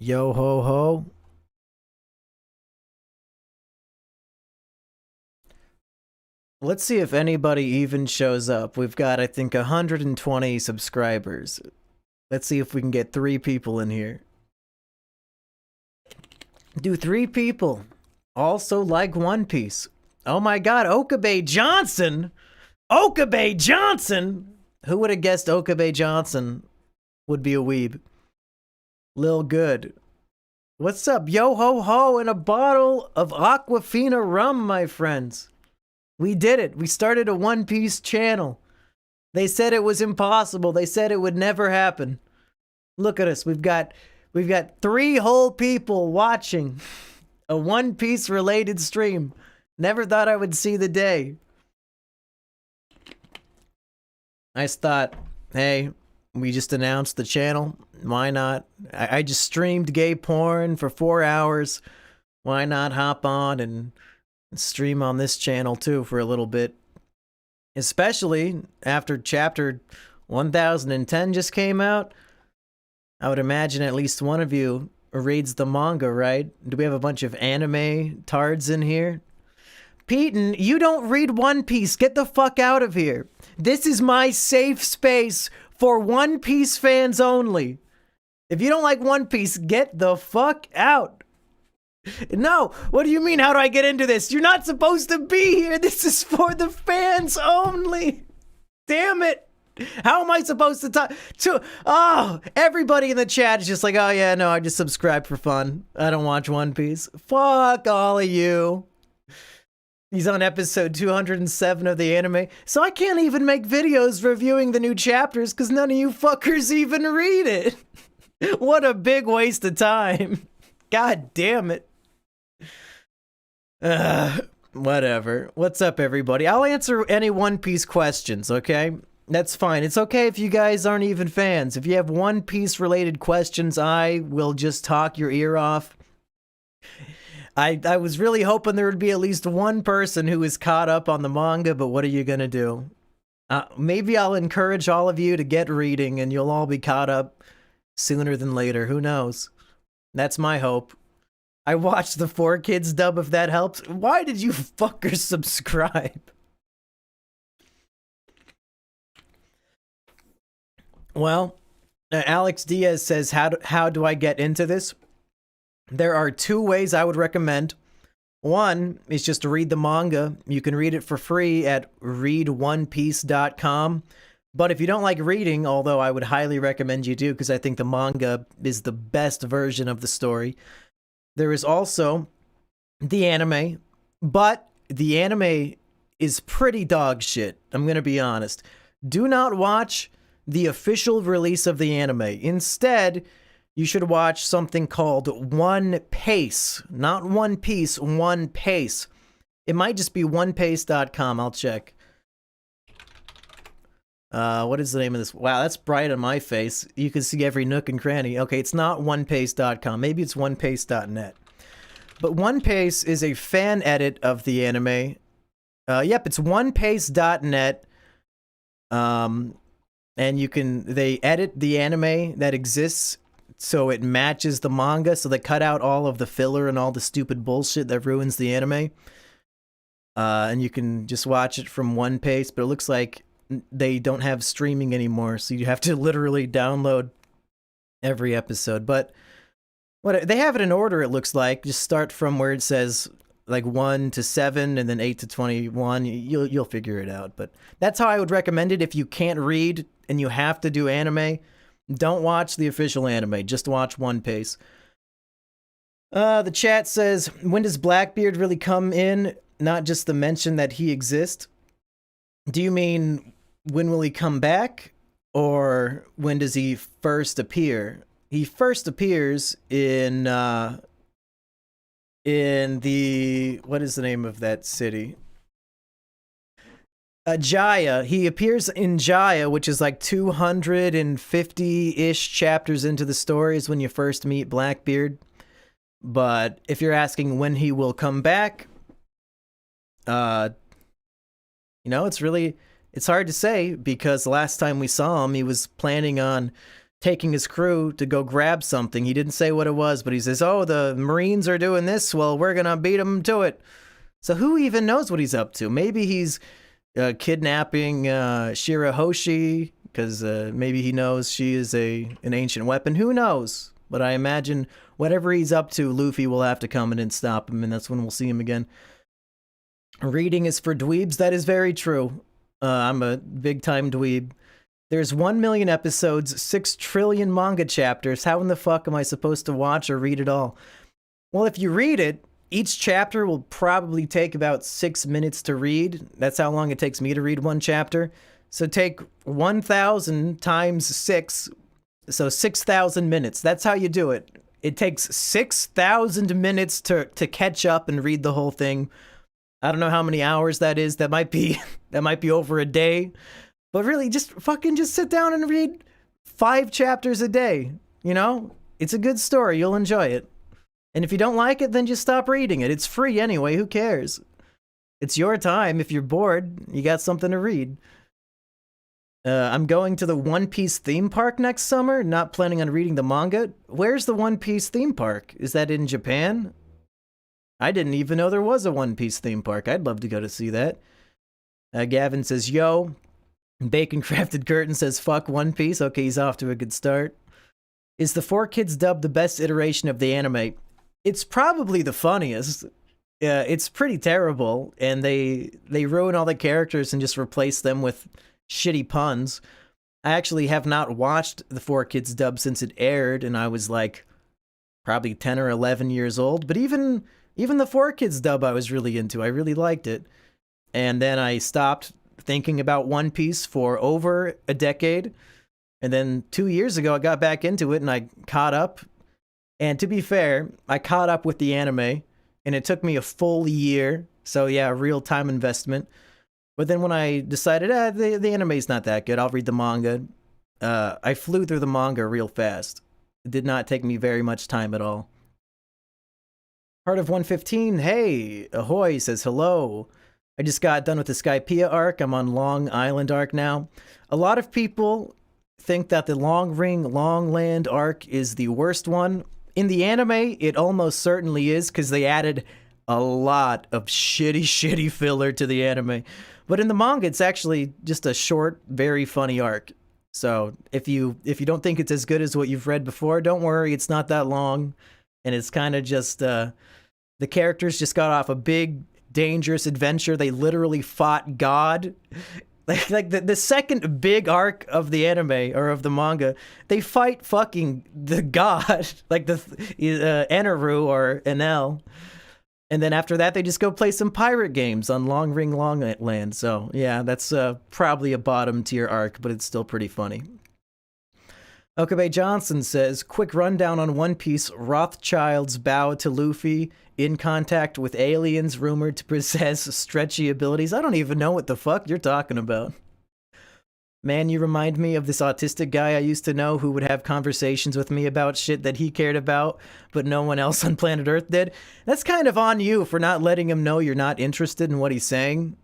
Yo ho ho. Let's see if anybody even shows up. We've got, I think, 120 subscribers. Let's see if we can get 3 people in here. Do 3 people also like One Piece? Oh my god, Okabe Johnson! Okabe Johnson! Who would have guessed Okabe Johnson would be a weeb? Lil Good. What's up? Yo ho ho and a bottle of Aquafina rum, my friends. We did it. We started a One Piece channel. They said it was impossible. They said it would never happen. Look at us. We've got 3 whole people watching a One Piece related stream. Never thought I would see the day. I just thought, hey, we just announced the channel. Why not? I just streamed gay porn for 4 hours. Why not hop on and stream on this channel too for a little bit? Especially after chapter 1010 just came out. I would imagine at least one of you reads the manga, right? Do we have a bunch of anime tards in here? Peyton, you don't read One Piece. Get the fuck out of here. This is my safe space for One Piece fans only. If you don't like One Piece, get the fuck out. No, what do you mean? How do I get into this? You're not supposed to be here. This is for the fans only. Damn it. How am I supposed to talk to? Oh, everybody in the chat is just like, oh yeah, no, I just subscribe for fun. I don't watch One Piece. Fuck all of you. He's on episode 207 of the anime. So I can't even make videos reviewing the new chapters because none of you fuckers even read it. What a big waste of time. God damn it. Whatever. What's up, everybody? I'll answer any One Piece questions, okay? That's fine. It's okay if you guys aren't even fans. If you have One Piece related questions, I will just talk your ear off. I was really hoping there would be at least one person who is caught up on the manga, but what are you gonna do? Maybe I'll encourage all of you to get reading and you'll all be caught up sooner than later. Who knows? That's my hope. I watched the 4Kids dub if that helps. Why did you fuckers subscribe? Well, Alex Diaz says, how do I get into this? There are 2 ways I would recommend. One is just to read the manga. You can read it for free at readonepiece.com. But if you don't like reading, although I would highly recommend you do because I think the manga is the best version of the story, there is also the anime. But the anime is pretty dog shit. I'm going to be honest. Do not watch the official release of the anime. Instead, you should watch something called One Pace. Not One Piece, One Pace. It might just be onepace.com. I'll check. What is the name of this? Wow, that's bright on my face. You can see every nook and cranny. Okay, it's not onepace.com. Maybe it's onepace.net. But One Pace is a fan edit of the anime. Yep, it's onepace.net. And they edit the anime that exists so it matches the manga, so they cut out all of the filler and all the stupid bullshit that ruins the anime. And you can just watch it from One Pace, but it looks like they don't have streaming anymore, so you have to literally download every episode. But what they have it in order, it looks like. Just start from where it says like 1 to 7 and then 8 to 21. You'll figure it out. But that's how I would recommend it if you can't read and you have to do anime. Don't watch the official anime. Just watch One Piece. The chat says, when does Blackbeard really come in? Not just the mention that he exists. Do you mean when will he come back? Or when does he first appear? He first appears in the... What is the name of that city? Jaya. He appears in Jaya, which is like 250-ish chapters into the story is when you first meet Blackbeard. But if you're asking when he will come back, you know, it's hard to say because the last time we saw him, he was planning on taking his crew to go grab something. He didn't say what it was, but he says, oh, the Marines are doing this. Well, we're going to beat them to it. So who even knows what he's up to? Maybe he's kidnapping Shirahoshi because maybe he knows she is an ancient weapon. Who knows? But I imagine whatever he's up to, Luffy will have to come in and stop him, and that's when we'll see him again. Reading is for dweebs. That is very true. I'm a big-time dweeb. There's 1 million episodes, 6 trillion manga chapters. How in the fuck am I supposed to watch or read it all? Well, if you read it, each chapter will probably take about 6 minutes to read. That's how long it takes me to read one chapter. So take 1,000 times 6, so 6,000 minutes. That's how you do it. It takes 6,000 minutes to catch up and read the whole thing. I don't know how many hours that is. That might be over a day. But really, just sit down and read 5 chapters a day. You know? It's a good story. You'll enjoy it. And if you don't like it, then just stop reading it. It's free anyway. Who cares? It's your time. If you're bored, you got something to read. I'm going to the One Piece theme park next summer. Not planning on reading the manga. Where's the One Piece theme park? Is that in Japan? I didn't even know there was a One Piece theme park. I'd love to go to see that. Gavin says, yo. Bacon Crafted Curtain says, fuck One Piece. Okay, he's off to a good start. Is the 4Kids dub the best iteration of the anime? It's probably the funniest. It's pretty terrible, and they ruin all the characters and just replace them with shitty puns. I actually have not watched the 4Kids dub since it aired, and I was like probably 10 or 11 years old. But even the 4Kids dub I was really into. I really liked it. And then I stopped thinking about One Piece for over a decade. And then 2 years ago, I got back into it and I caught up. And to be fair, I caught up with the anime and it took me a full year. So yeah, real time investment. But then when I decided, the anime's not that good, I'll read the manga. I flew through the manga real fast. It did not take me very much time at all. Heart of 115, hey, ahoy, says hello. I just got done with the Sky Pia arc. I'm on Long Island arc now. A lot of people think that the Long Ring, Long Land arc is the worst one. In the anime, it almost certainly is because they added a lot of shitty filler to the anime. But in the manga, it's actually just a short, very funny arc. So if you don't think it's as good as what you've read before, don't worry. It's not that long. And it's kind of just, the characters just got off a big, dangerous adventure. They literally fought God. Like the second big arc of the anime or of the manga, they fight fucking the god, like the Eneru or Enel. And then after that, they just go play some pirate games on Long Ring Long Land. So yeah, that's probably a bottom tier arc, but it's still pretty funny. Okabe Johnson says, quick rundown on One Piece. Rothschild's bow to Luffy, in contact with aliens rumored to possess stretchy abilities. I don't even know what the fuck you're talking about. Man, you remind me of this autistic guy I used to know who would have conversations with me about shit that he cared about, but no one else on planet Earth did. That's kind of on you for not letting him know you're not interested in what he's saying.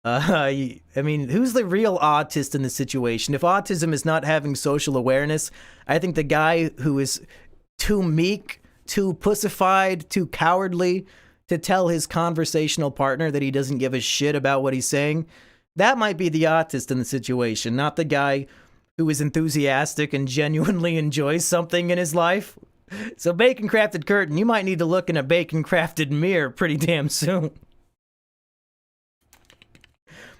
I mean, who's the real autist in this situation? If autism is not having social awareness, I think the guy who is too meek, too pussified, too cowardly to tell his conversational partner that he doesn't give a shit about what he's saying, that might be the autist in the situation, not the guy who is enthusiastic and genuinely enjoys something in his life. So Bacon Crafted Curtain, you might need to look in a Bacon Crafted mirror pretty damn soon.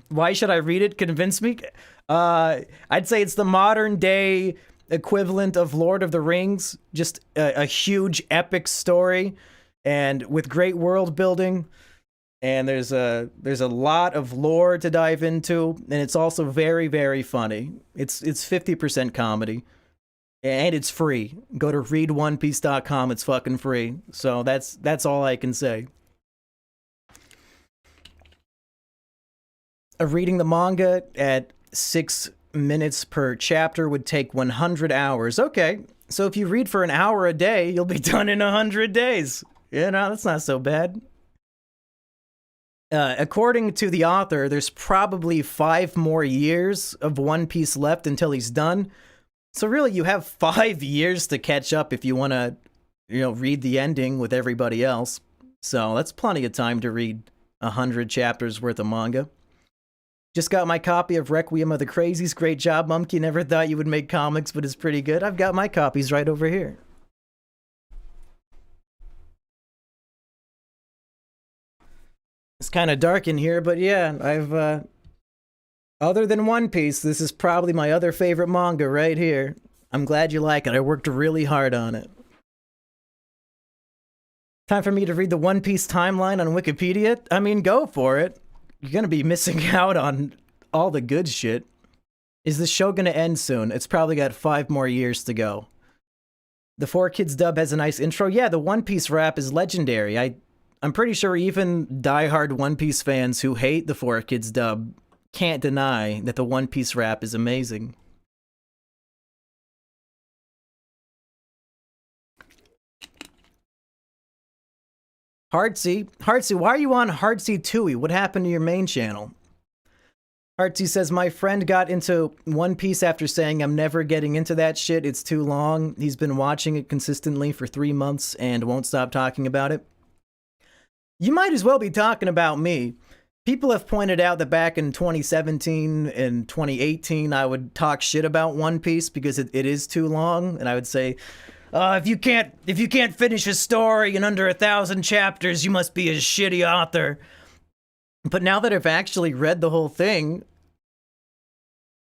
Why should I read it? Convince me? I'd say it's the modern day equivalent of Lord of the Rings. Just a huge epic story and with great world building. And there's a lot of lore to dive into. And it's also very, very funny. It's 50% comedy. And it's free. Go to readonepiece.com. It's fucking free. So that's all I can say. Reading the manga at 6 minutes per chapter would take 100 hours. Okay, so if you read for an hour a day, you'll be done in 100 days. You know, that's not so bad. According to the author, there's probably 5 more years of One Piece left until he's done. So really, you have 5 years to catch up if you want to, read the ending with everybody else. So that's plenty of time to read 100 chapters worth of manga. Just got my copy of Requiem of the Crazies. Great job, Mumkey. Never thought you would make comics, but it's pretty good. I've got my copies right over here. It's kind of dark in here, but yeah, I've, other than One Piece, this is probably my other favorite manga right here. I'm glad you like it. I worked really hard on it. Time for me to read the One Piece timeline on Wikipedia? I mean, go for it. You're gonna be missing out on all the good shit. Is this show gonna end soon? It's probably got 5 more years to go. The 4Kids dub has a nice intro. Yeah, the One Piece rap is legendary. I'm pretty sure even diehard One Piece fans who hate the 4Kids dub can't deny that the One Piece rap is amazing. Hardsy, why are you on Hardsy Tui? What happened to your main channel? Hardsy says, my friend got into One Piece after saying, I'm never getting into that shit, it's too long. He's been watching it consistently for 3 months and won't stop talking about it. You might as well be talking about me. People have pointed out that back in 2017 and 2018, I would talk shit about One Piece because it is too long, and I would say, if you can't finish a story in under 1,000 chapters, you must be a shitty author. But now that I've actually read the whole thing,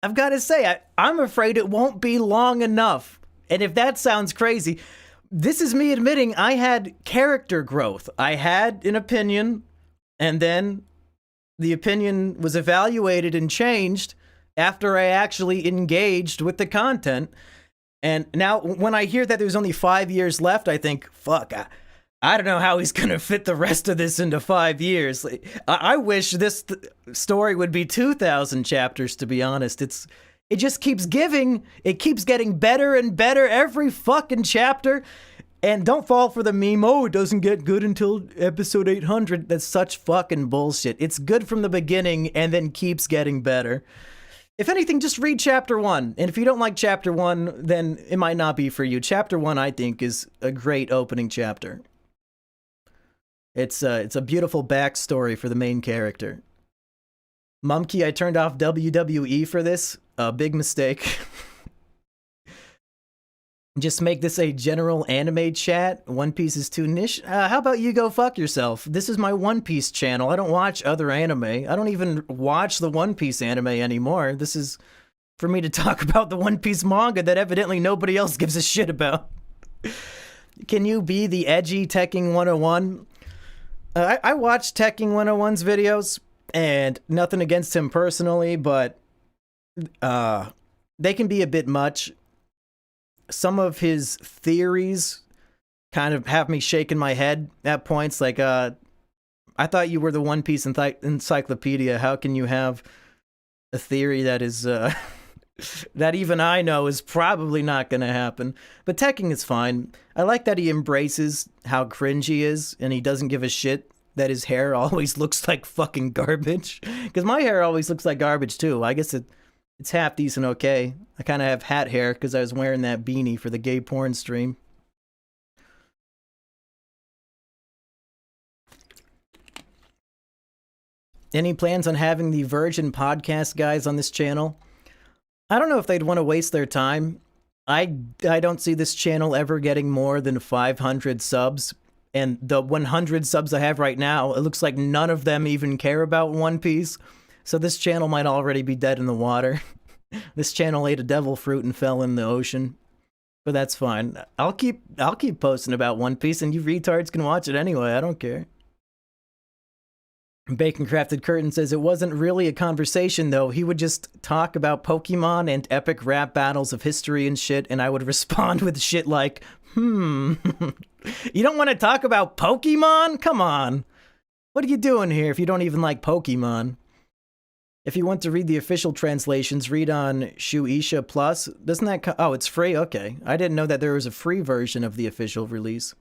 I've got to say, I'm afraid it won't be long enough. And if that sounds crazy, this is me admitting I had character growth. I had an opinion, and then the opinion was evaluated and changed after I actually engaged with the content. And now when I hear that there's only 5 years left, I think, fuck, I don't know how he's going to fit the rest of this into 5 years. I wish this story would be 2,000 chapters, to be honest. It just keeps giving. It keeps getting better and better every fucking chapter. And don't fall for the meme, oh, it doesn't get good until episode 800. That's such fucking bullshit. It's good from the beginning and then keeps getting better. If anything, just read chapter 1. And if you don't like chapter 1, then it might not be for you. Chapter 1, I think, is a great opening chapter. It's a beautiful backstory for the main character. Mumkey, I turned off WWE for this. A big mistake. Just make this a general anime chat. One Piece is too niche. How about you go fuck yourself? This is my One Piece channel. I don't watch other anime. I don't even watch the One Piece anime anymore. This is for me to talk about the One Piece manga that evidently nobody else gives a shit about. Can you be the edgy Tekking 101? I watched Tekking 101's videos, and nothing against him personally, but they can be a bit much. Some of his theories kind of have me shaking my head at points. Like, I thought you were the One Piece encyclopedia. How can you have a theory that is, that even I know is probably not going to happen? But Tekking is fine. I like that he embraces how cringe he is, and he doesn't give a shit that his hair always looks like fucking garbage. Because my hair always looks like garbage, too. I guess it's half decent okay. I kind of have hat hair because I was wearing that beanie for the gay porn stream. Any plans on having the Virgin podcast guys on this channel? I don't know if they'd want to waste their time. I don't see this channel ever getting more than 500 subs. And the 100 subs I have right now, it looks like none of them even care about One Piece. So this channel might already be dead in the water. This channel ate a devil fruit and fell in the ocean. But that's fine. I'll keep posting about One Piece, and you retards can watch it anyway. I don't care. Bacon Crafted Curtain says it wasn't really a conversation though. He would just talk about Pokemon and epic rap battles of history and shit, and I would respond with shit like, You don't want to talk about Pokemon? Come on. What are you doing here if you don't even like Pokemon? If you want to read the official translations, read on Shueisha Plus. Doesn't that oh, it's free? Okay. I didn't know that there was a free version of the official release.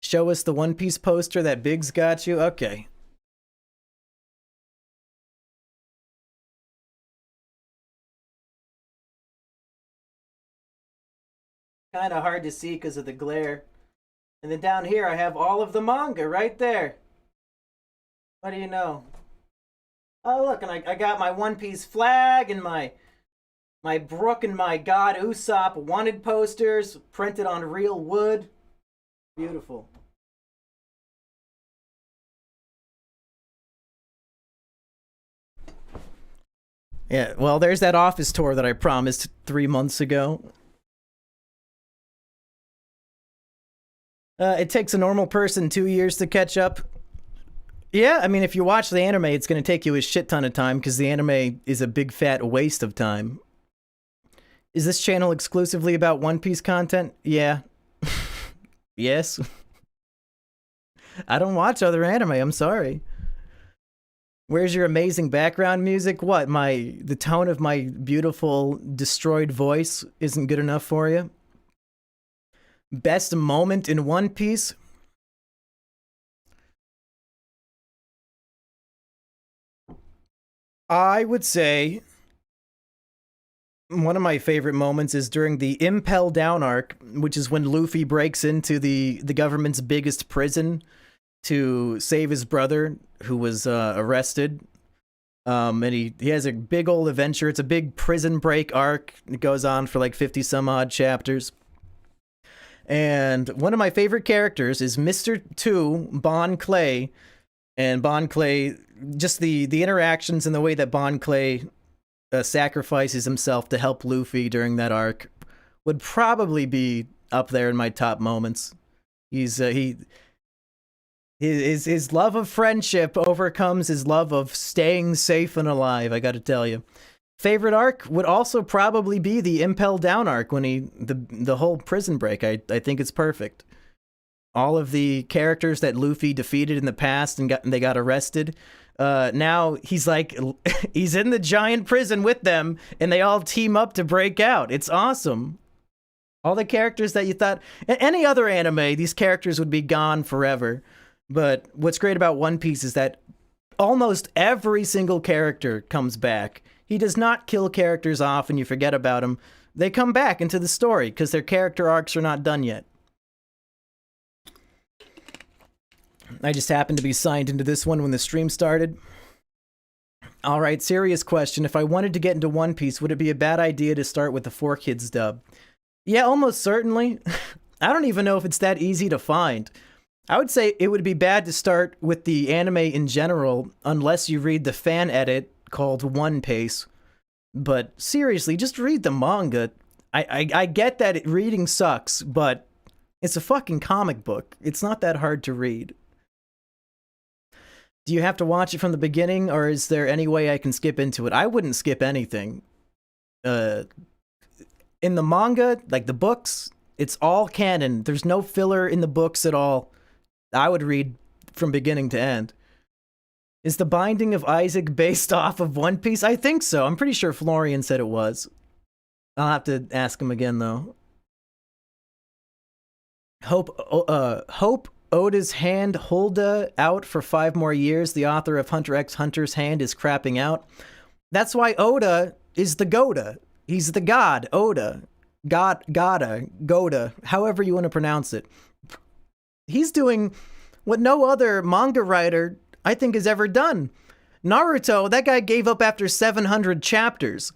Show us the One Piece poster that Biggs got you? Okay. Kind of hard to see because of the glare. And then down here I have all of the manga right there. What do you know? Oh look, and I got my One Piece flag and my Brook and my God Usopp wanted posters printed on real wood. Beautiful. Yeah, well, there's that office tour that I promised 3 months ago. It takes a normal person 2 years to catch up. Yeah, I mean, if you watch the anime, it's going to take you a shit ton of time because the anime is a big fat waste of time. Is this channel exclusively about One Piece content? Yeah. Yes. I don't watch other anime, I'm sorry. Where's your amazing background music? What, the tone of my beautiful destroyed voice isn't good enough for you? Best moment in One Piece? I would say one of my favorite moments is during the Impel Down arc, which is when Luffy breaks into the government's biggest prison to save his brother who was arrested. And he has a big old adventure. It's a big prison break arc. It goes on for like 50 some odd chapters. And one of my favorite characters is Mr. 2, Bon Clay. And Bon Clay, just the interactions and the way that Bon Clay sacrifices himself to help Luffy during that arc would probably be up there in my top moments. His love of friendship overcomes his love of staying safe and alive, I gotta tell you. Favorite arc would also probably be the Impel Down arc when the whole prison break. I think it's perfect. All of the characters that Luffy defeated in the past and they got arrested. Now he's like, he's in the giant prison with them and they all team up to break out. It's awesome. All the characters that you thought, any other anime, these characters would be gone forever. But what's great about One Piece is that almost every single character comes back. He does not kill characters off and you forget about them. They come back into the story because their character arcs are not done yet. I just happened to be signed into this one when the stream started. Alright, serious question. If I wanted to get into One Piece, would it be a bad idea to start with the 4Kids dub? Yeah, almost certainly. I don't even know if it's that easy to find. I would say it would be bad to start with the anime in general unless you read the fan edit called One Piece. But seriously, just read the manga. I get that reading sucks, but it's a fucking comic book. It's not that hard to read. Do you have to watch it from the beginning, or is there any way I can skip into it? I wouldn't skip anything. In the manga, like the books, it's all canon. There's no filler in the books at all. I would read from beginning to end. Is the Binding of Isaac based off of One Piece? I think so. I'm pretty sure Florian said it was. I'll have to ask him again, though. Hope Oda's hand Hulda out for 5 more years. The author of Hunter x Hunter's hand is crapping out. That's why Oda is the Goda. He's the god, Oda. Goda, however you want to pronounce it. He's doing what no other manga writer, I think, has ever done. Naruto, that guy gave up after 700 chapters.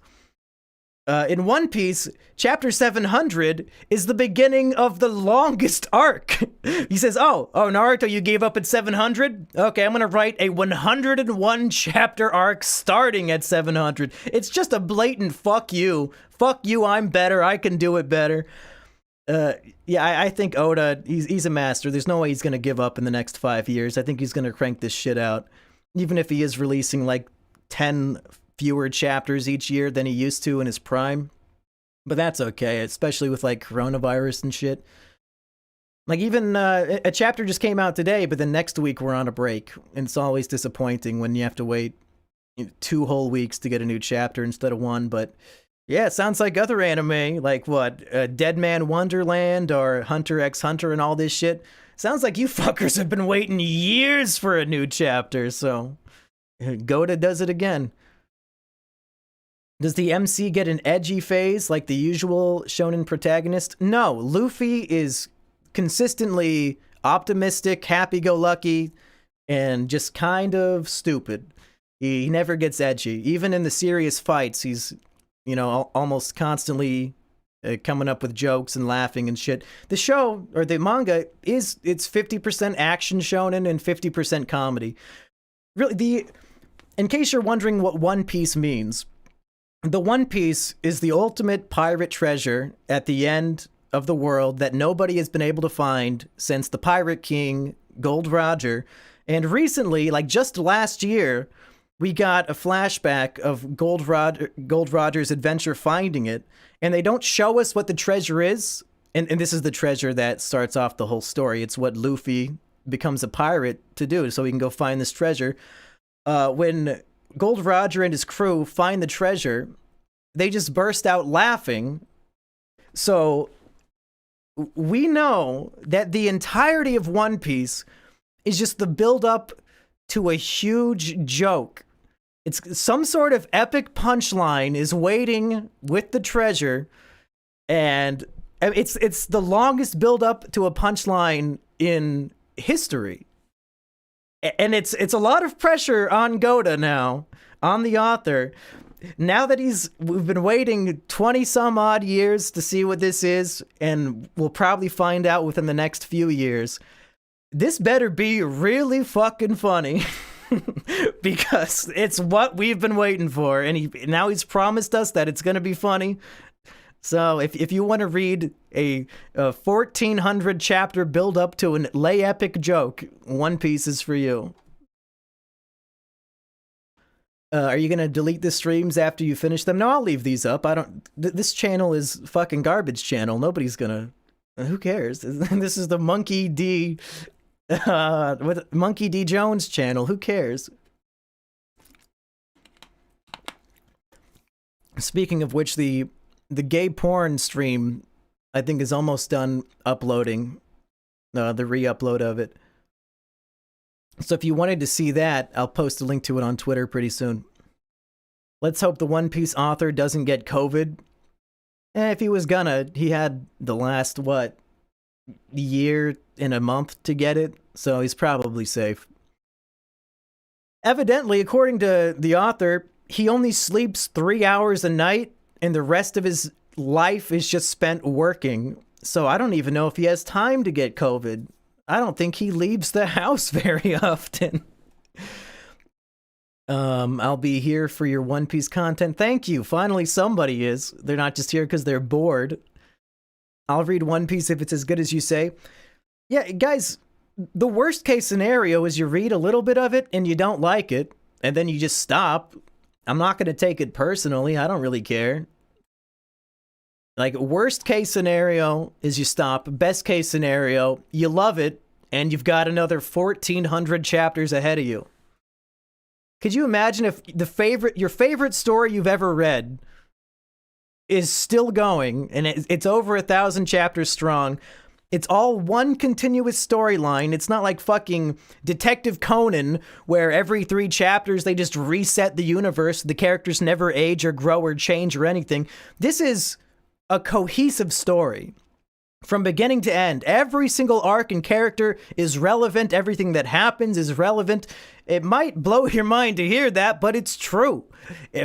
In One Piece, chapter 700 is the beginning of the longest arc. He says, oh, Naruto, you gave up at 700? Okay, I'm gonna write a 101 chapter arc starting at 700. It's just a blatant fuck you. Fuck you, I'm better, I can do it better. Yeah, I think Oda, he's a master. There's no way he's gonna give up in the next 5 years. I think he's gonna crank this shit out. Even if he is releasing like 10 fewer chapters each year than he used to in his prime. But that's okay, especially with like coronavirus and shit. Like even a chapter just came out today, but then next week we're on a break. And it's always disappointing when you have to wait 2 whole weeks to get a new chapter instead of 1. But yeah, it sounds like other anime, like what, Dead Man Wonderland or Hunter x Hunter and all this shit. Sounds like you fuckers have been waiting years for a new chapter, so Goda does it again. Does the MC get an edgy phase like the usual shonen protagonist? No, Luffy is consistently optimistic, happy-go-lucky, and just kind of stupid. He never gets edgy. Even in the serious fights, he's, you know, almost constantly coming up with jokes and laughing and shit. The show, or the manga, it's 50% action shonen and 50% comedy. Really, in case you're wondering what One Piece means, the One Piece is the ultimate pirate treasure at the end of the world that nobody has been able to find since the Pirate King, Gold Roger. And recently, like just last year, we got a flashback of Gold Roger's adventure finding it, and they don't show us what the treasure is. And this is the treasure that starts off the whole story. It's what Luffy becomes a pirate to do, so he can go find this treasure. When Gold Roger and his crew find the treasure, they just burst out laughing. So we know that the entirety of One Piece is just the build-up to a huge joke. It's some sort of epic punchline is waiting with the treasure, and it's the longest build-up to a punchline in history. And it's a lot of pressure on Goda now, on the author. Now that we've been waiting 20 some odd years to see what this is, and we'll probably find out within the next few years. This better be really fucking funny. Because it's what we've been waiting for, and now he's promised us that it's going to be funny. So if you want to read a 1,400 chapter build up to an lay epic joke, One Piece is for you. Are you going to delete the streams after you finish them? No, I'll leave these up. This channel is fucking garbage channel. Nobody's gonna, who cares? This is the Monkey D with Monkey D. Jones channel. Who cares? Speaking of which, the gay porn stream, I think, is almost done uploading. The re-upload of it. So if you wanted to see that, I'll post a link to it on Twitter pretty soon. Let's hope the One Piece author doesn't get COVID. If he was gonna, he had the last, year and a month to get it, so he's probably safe. Evidently, according to the author, he only sleeps 3 hours a night, and the rest of his life is just spent working. So I don't even know if he has time to get COVID. I don't think he leaves the house very often. I'll be here for your One Piece content. Thank you. Finally, somebody is. They're not just here because they're bored. I'll read One Piece if it's as good as you say. Yeah, guys, the worst case scenario is you read a little bit of it and you don't like it, and then you just stop. I'm not going to take it personally. I don't really care. Like, worst case scenario is you stop. Best case scenario, you love it, and you've got another 1,400 chapters ahead of you. Could you imagine if your favorite story you've ever read is still going, and it's over 1,000 chapters strong? It's all one continuous storyline. It's not like fucking Detective Conan, where every 3 chapters they just reset the universe. The characters never age or grow or change or anything. This is a cohesive story from beginning to end. Every single arc and character is relevant. Everything that happens is relevant. It might blow your mind to hear that, but it's true.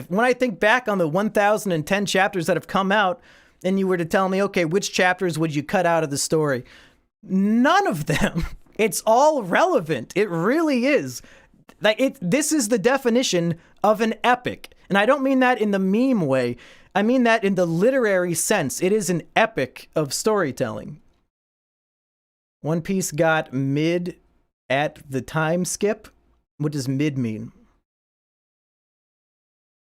When I think back on the 1,010 chapters that have come out, and you were to tell me, okay, which chapters would you cut out of the story? None of them. It's all relevant. It really is. This is the definition of an epic. And I don't mean that in the meme way. I mean that in the literary sense. It is an epic of storytelling. One Piece got mid at the time skip. What does mid mean?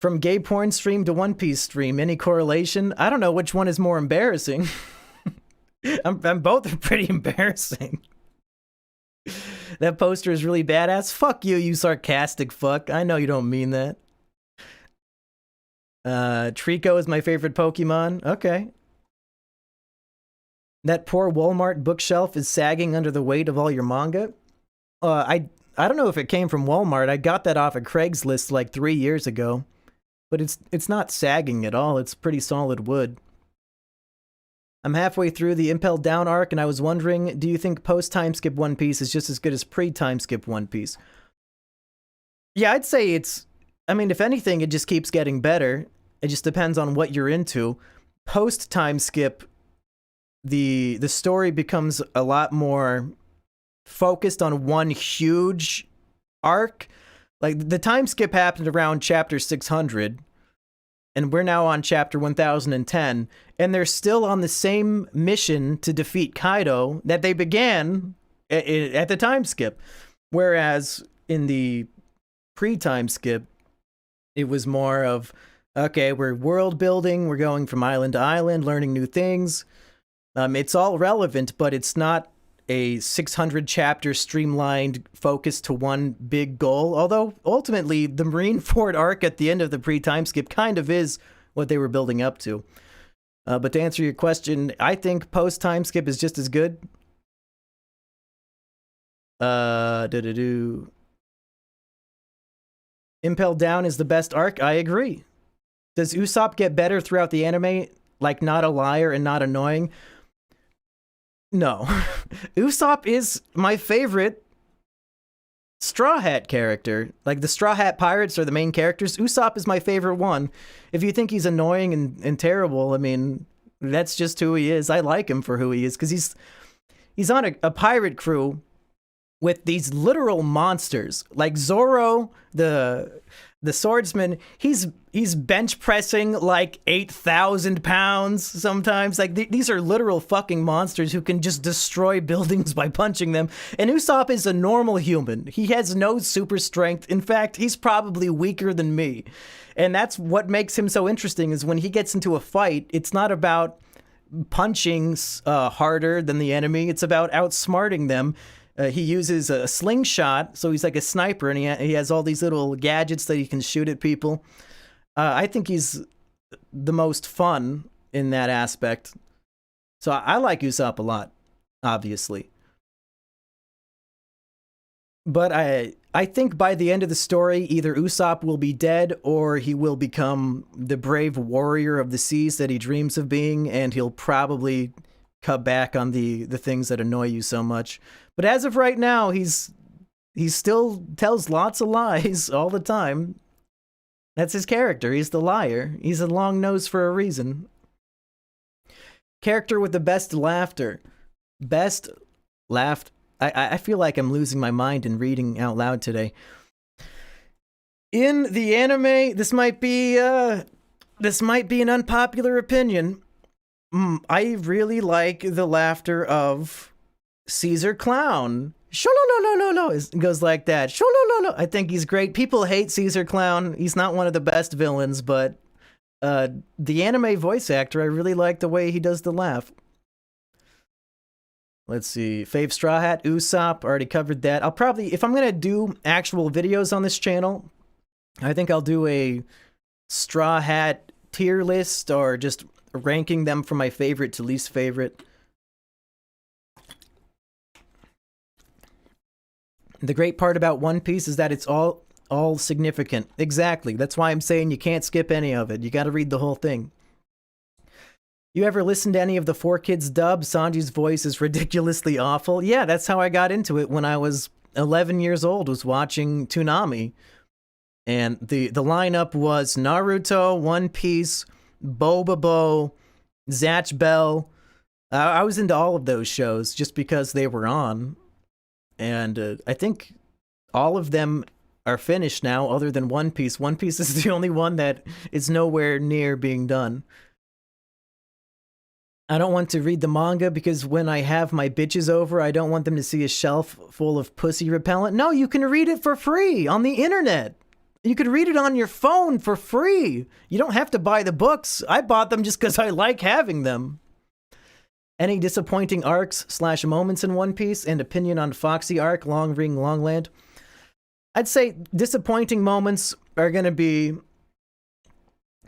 From gay porn stream to One Piece stream, any correlation? I don't know which one is more embarrassing. I'm both pretty embarrassing. That poster is really badass. Fuck you, you sarcastic fuck. I know you don't mean that. Trico is my favorite Pokemon. Okay. That poor Walmart bookshelf is sagging under the weight of all your manga. I don't know if it came from Walmart. I got that off of Craigslist like 3 years ago. but it's not sagging at all. It's pretty solid wood. I'm halfway through the Impelled Down arc, and I was wondering, do you think post-time skip One Piece is just as good as pre-time skip One Piece? Yeah, I'd say it's... I mean, if anything, it just keeps getting better. It just depends on what you're into. Post-time skip, the story becomes a lot more focused on one huge arc. Like, the time skip happened around chapter 600, and we're now on chapter 1010, and they're still on the same mission to defeat Kaido that they began at the time skip. Whereas in the pre-time skip, it was more of, okay, we're world building, we're going from island to island, learning new things. It's all relevant, but it's not a 600 chapter streamlined focus to one big goal. Although ultimately the Marineford arc at the end of the pre-time skip kind of is what they were building up to. But to answer your question, I think post-time skip is just as good. Impelled Down is the best arc. I agree. Does Usopp get better throughout the anime? Like, not a liar and not annoying? No. Usopp is my favorite Straw Hat character. Like, the Straw Hat Pirates are the main characters. Usopp is my favorite one. If you think he's annoying and terrible, I mean, that's just who he is. I like him for who he is, because he's on a pirate crew with these literal monsters. Like Zoro, the swordsman, he's bench pressing like 8,000 pounds sometimes. Like, these are literal fucking monsters who can just destroy buildings by punching them. And Usopp is a normal human. He has no super strength. In fact, he's probably weaker than me. And that's what makes him so interesting, is when he gets into a fight, it's not about punching harder than the enemy. It's about outsmarting them. He uses a slingshot, so he's like a sniper, and he has all these little gadgets that he can shoot at people. I think he's the most fun in that aspect. So I like Usopp a lot, obviously. But I think by the end of the story, either Usopp will be dead, or he will become the brave warrior of the seas that he dreams of being, and he'll probably cut back on the things that annoy you so much. But as of right now, he still tells lots of lies all the time. That's his character. He's the liar. He's a long nose for a reason. Character with the best laughter. Best laughed. I feel like I'm losing my mind in reading out loud today. In the anime, this might be an unpopular opinion. I really like the laughter of Caesar Clown. No. It goes like that. No. I think he's great. People hate Caesar Clown. He's not one of the best villains, but the anime voice actor, I really like the way he does the laugh. Let's see. Fave Straw Hat, Usopp, already covered that. I'll probably, if I'm going to do actual videos on this channel, I think I'll do a Straw Hat tier list, or just ranking them from my favorite to least favorite. The great part about One Piece is that it's all significant. Exactly. That's why I'm saying you can't skip any of it. You got to read the whole thing. You ever listen to any of the 4Kids dub? Sanji's voice is ridiculously awful. Yeah, that's how I got into it when I was 11 years old, was watching Toonami. And the lineup was Naruto, One Piece, Bobobo, Zatch Bell. I was into all of those shows just because they were on. And I think all of them are finished now, other than One Piece. One Piece is the only one that is nowhere near being done. I don't want to read the manga because when I have my bitches over, I don't want them to see a shelf full of pussy repellent. No, you can read it for free on the internet. You can read it on your phone for free. You don't have to buy the books. I bought them just because I like having them. Any disappointing arcs / moments in One Piece, and opinion on Foxy arc, Long Ring, Long Land? I'd say disappointing moments are going to be,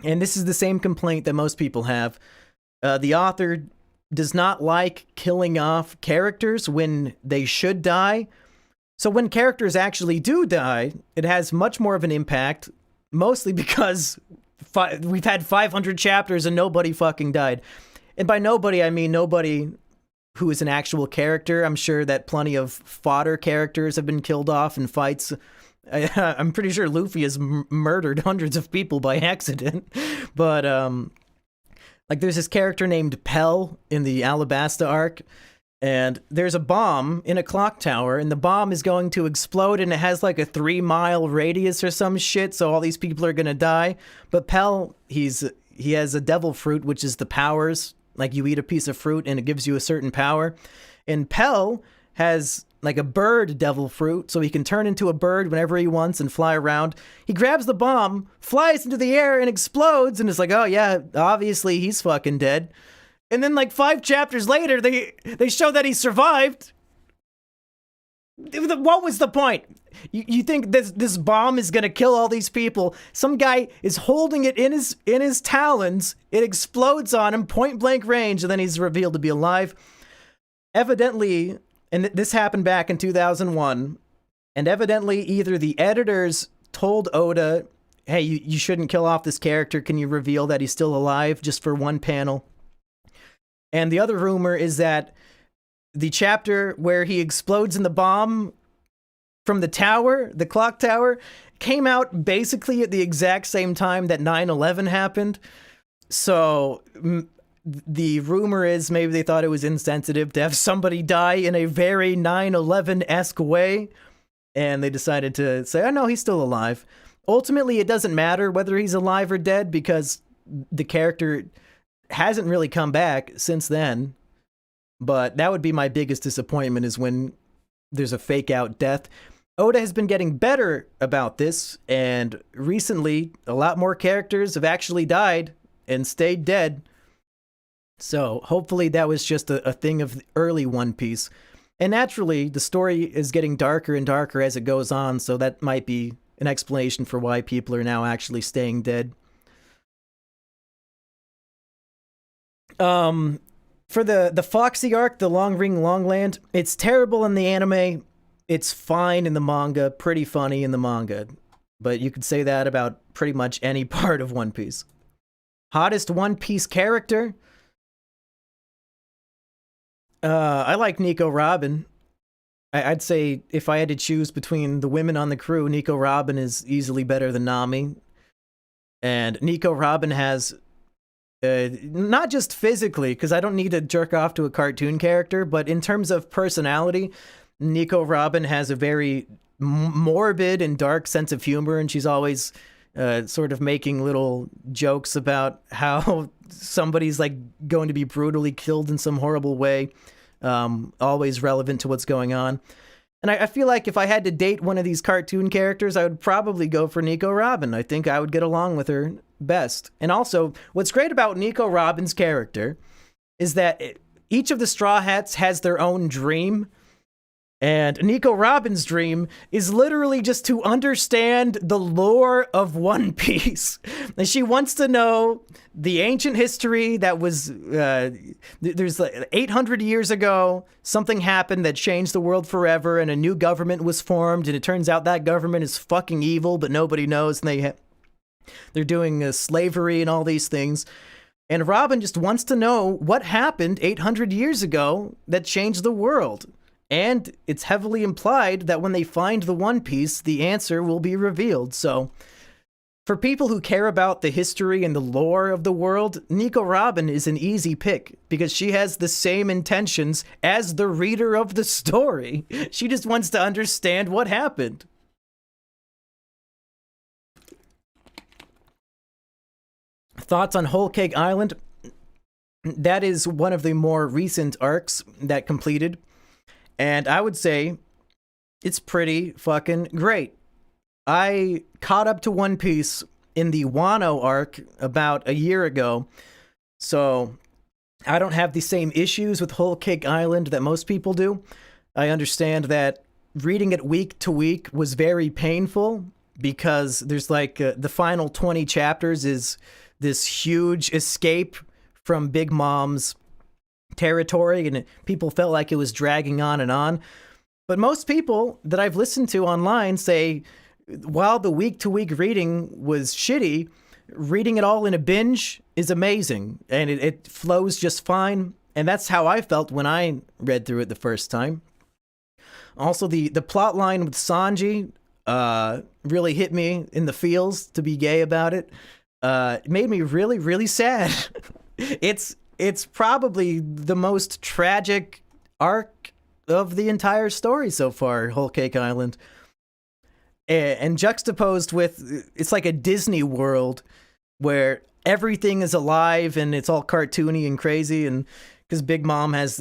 and this is the same complaint that most people have, the author does not like killing off characters when they should die. So when characters actually do die, it has much more of an impact, mostly because we've had 500 chapters and nobody fucking died. And by nobody, I mean nobody who is an actual character. I'm sure that plenty of fodder characters have been killed off in fights. I'm pretty sure Luffy has murdered hundreds of people by accident. But, like, there's this character named Pell in the Alabasta arc, and there's a bomb in a clock tower, and the bomb is going to explode, and it has, like, a 3-mile radius or some shit, so all these people are gonna die. But Pell, he has a devil fruit, which is the powers. Like, you eat a piece of fruit, and it gives you a certain power. And Pell has like a bird devil fruit, so he can turn into a bird whenever he wants and fly around. He grabs the bomb, flies into the air, and explodes, and it's like, oh yeah, obviously he's fucking dead. And then like 5 chapters later, they show that he survived. What was the point? You think this bomb is gonna kill all these people? Some guy is holding it in his talons. It explodes on him, point blank range, and then he's revealed to be alive. Evidently, and this happened back in 2001, and evidently either the editors told Oda, hey, you shouldn't kill off this character, can you reveal that he's still alive just for one panel? And the other rumor is that the chapter where he explodes in the bomb from the tower, the clock tower, came out basically at the exact same time that 9/11 happened. So the rumor is maybe they thought it was insensitive to have somebody die in a very 9/11-esque way, and they decided to say, oh no, he's still alive. Ultimately, it doesn't matter whether he's alive or dead because the character hasn't really come back since then. But that would be my biggest disappointment, is when there's a fake-out death. Oda has been getting better about this, and recently a lot more characters have actually died and stayed dead. So hopefully that was just a thing of early One Piece. And naturally, the story is getting darker and darker as it goes on, so that might be an explanation for why people are now actually staying dead. For the Foxy arc, the Long Ring Long Land, it's terrible in the anime. It's fine in the manga, pretty funny in the manga. But you could say that about pretty much any part of One Piece. Hottest One Piece character? I like Nico Robin. I'd say if I had to choose between the women on the crew, Nico Robin is easily better than Nami. And Nico Robin has, not just physically, because I don't need to jerk off to a cartoon character, but in terms of personality, Nico Robin has a very morbid and dark sense of humor, and she's always sort of making little jokes about how somebody's like going to be brutally killed in some horrible way. Always relevant to what's going on. And I feel like if I had to date one of these cartoon characters, I would probably go for Nico Robin. I think I would get along with her best. And also, what's great about Nico Robin's character is that each of the Straw Hats has their own dream. And Nico Robin's dream is literally just to understand the lore of One Piece. And she wants to know the ancient history that was, there's like 800 years ago, something happened that changed the world forever, and a new government was formed, and it turns out that government is fucking evil, but nobody knows, and they're doing slavery and all these things. And Robin just wants to know what happened 800 years ago that changed the world. And it's heavily implied that when they find the One Piece, the answer will be revealed. So, for people who care about the history and the lore of the world, Nico Robin is an easy pick, because she has the same intentions as the reader of the story. She just wants to understand what happened. Thoughts on Whole Cake Island? That is one of the more recent arcs that completed. And I would say it's pretty fucking great. I caught up to One Piece in the Wano arc about a year ago, so I don't have the same issues with Whole Cake Island that most people do. I understand that reading it week to week was very painful, because there's like the final 20 chapters is this huge escape from Big Mom's territory, and people felt like it was dragging on and on. But most people that I've listened to online say, while the week-to-week reading was shitty, reading it all in a binge is amazing, and it flows just fine. And that's how I felt when I read through it the first time. Also, the plot line with Sanji really hit me in the feels to be gay about it. It made me really, really sad. It's probably the most tragic arc of the entire story so far, Whole Cake Island. And juxtaposed with, it's like a Disney world where everything is alive and it's all cartoony and crazy, and because Big Mom has,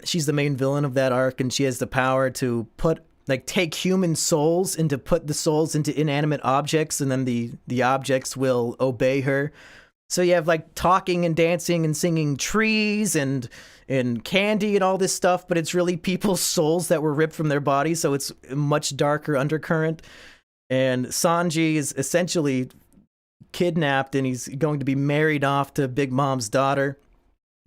she's the main villain of that arc, and she has the power to take human souls and to put the souls into inanimate objects, and then the objects will obey her. So you have like talking and dancing and singing trees and candy and all this stuff, but it's really people's souls that were ripped from their bodies, so it's a much darker undercurrent. And Sanji is essentially kidnapped, and he's going to be married off to Big Mom's daughter.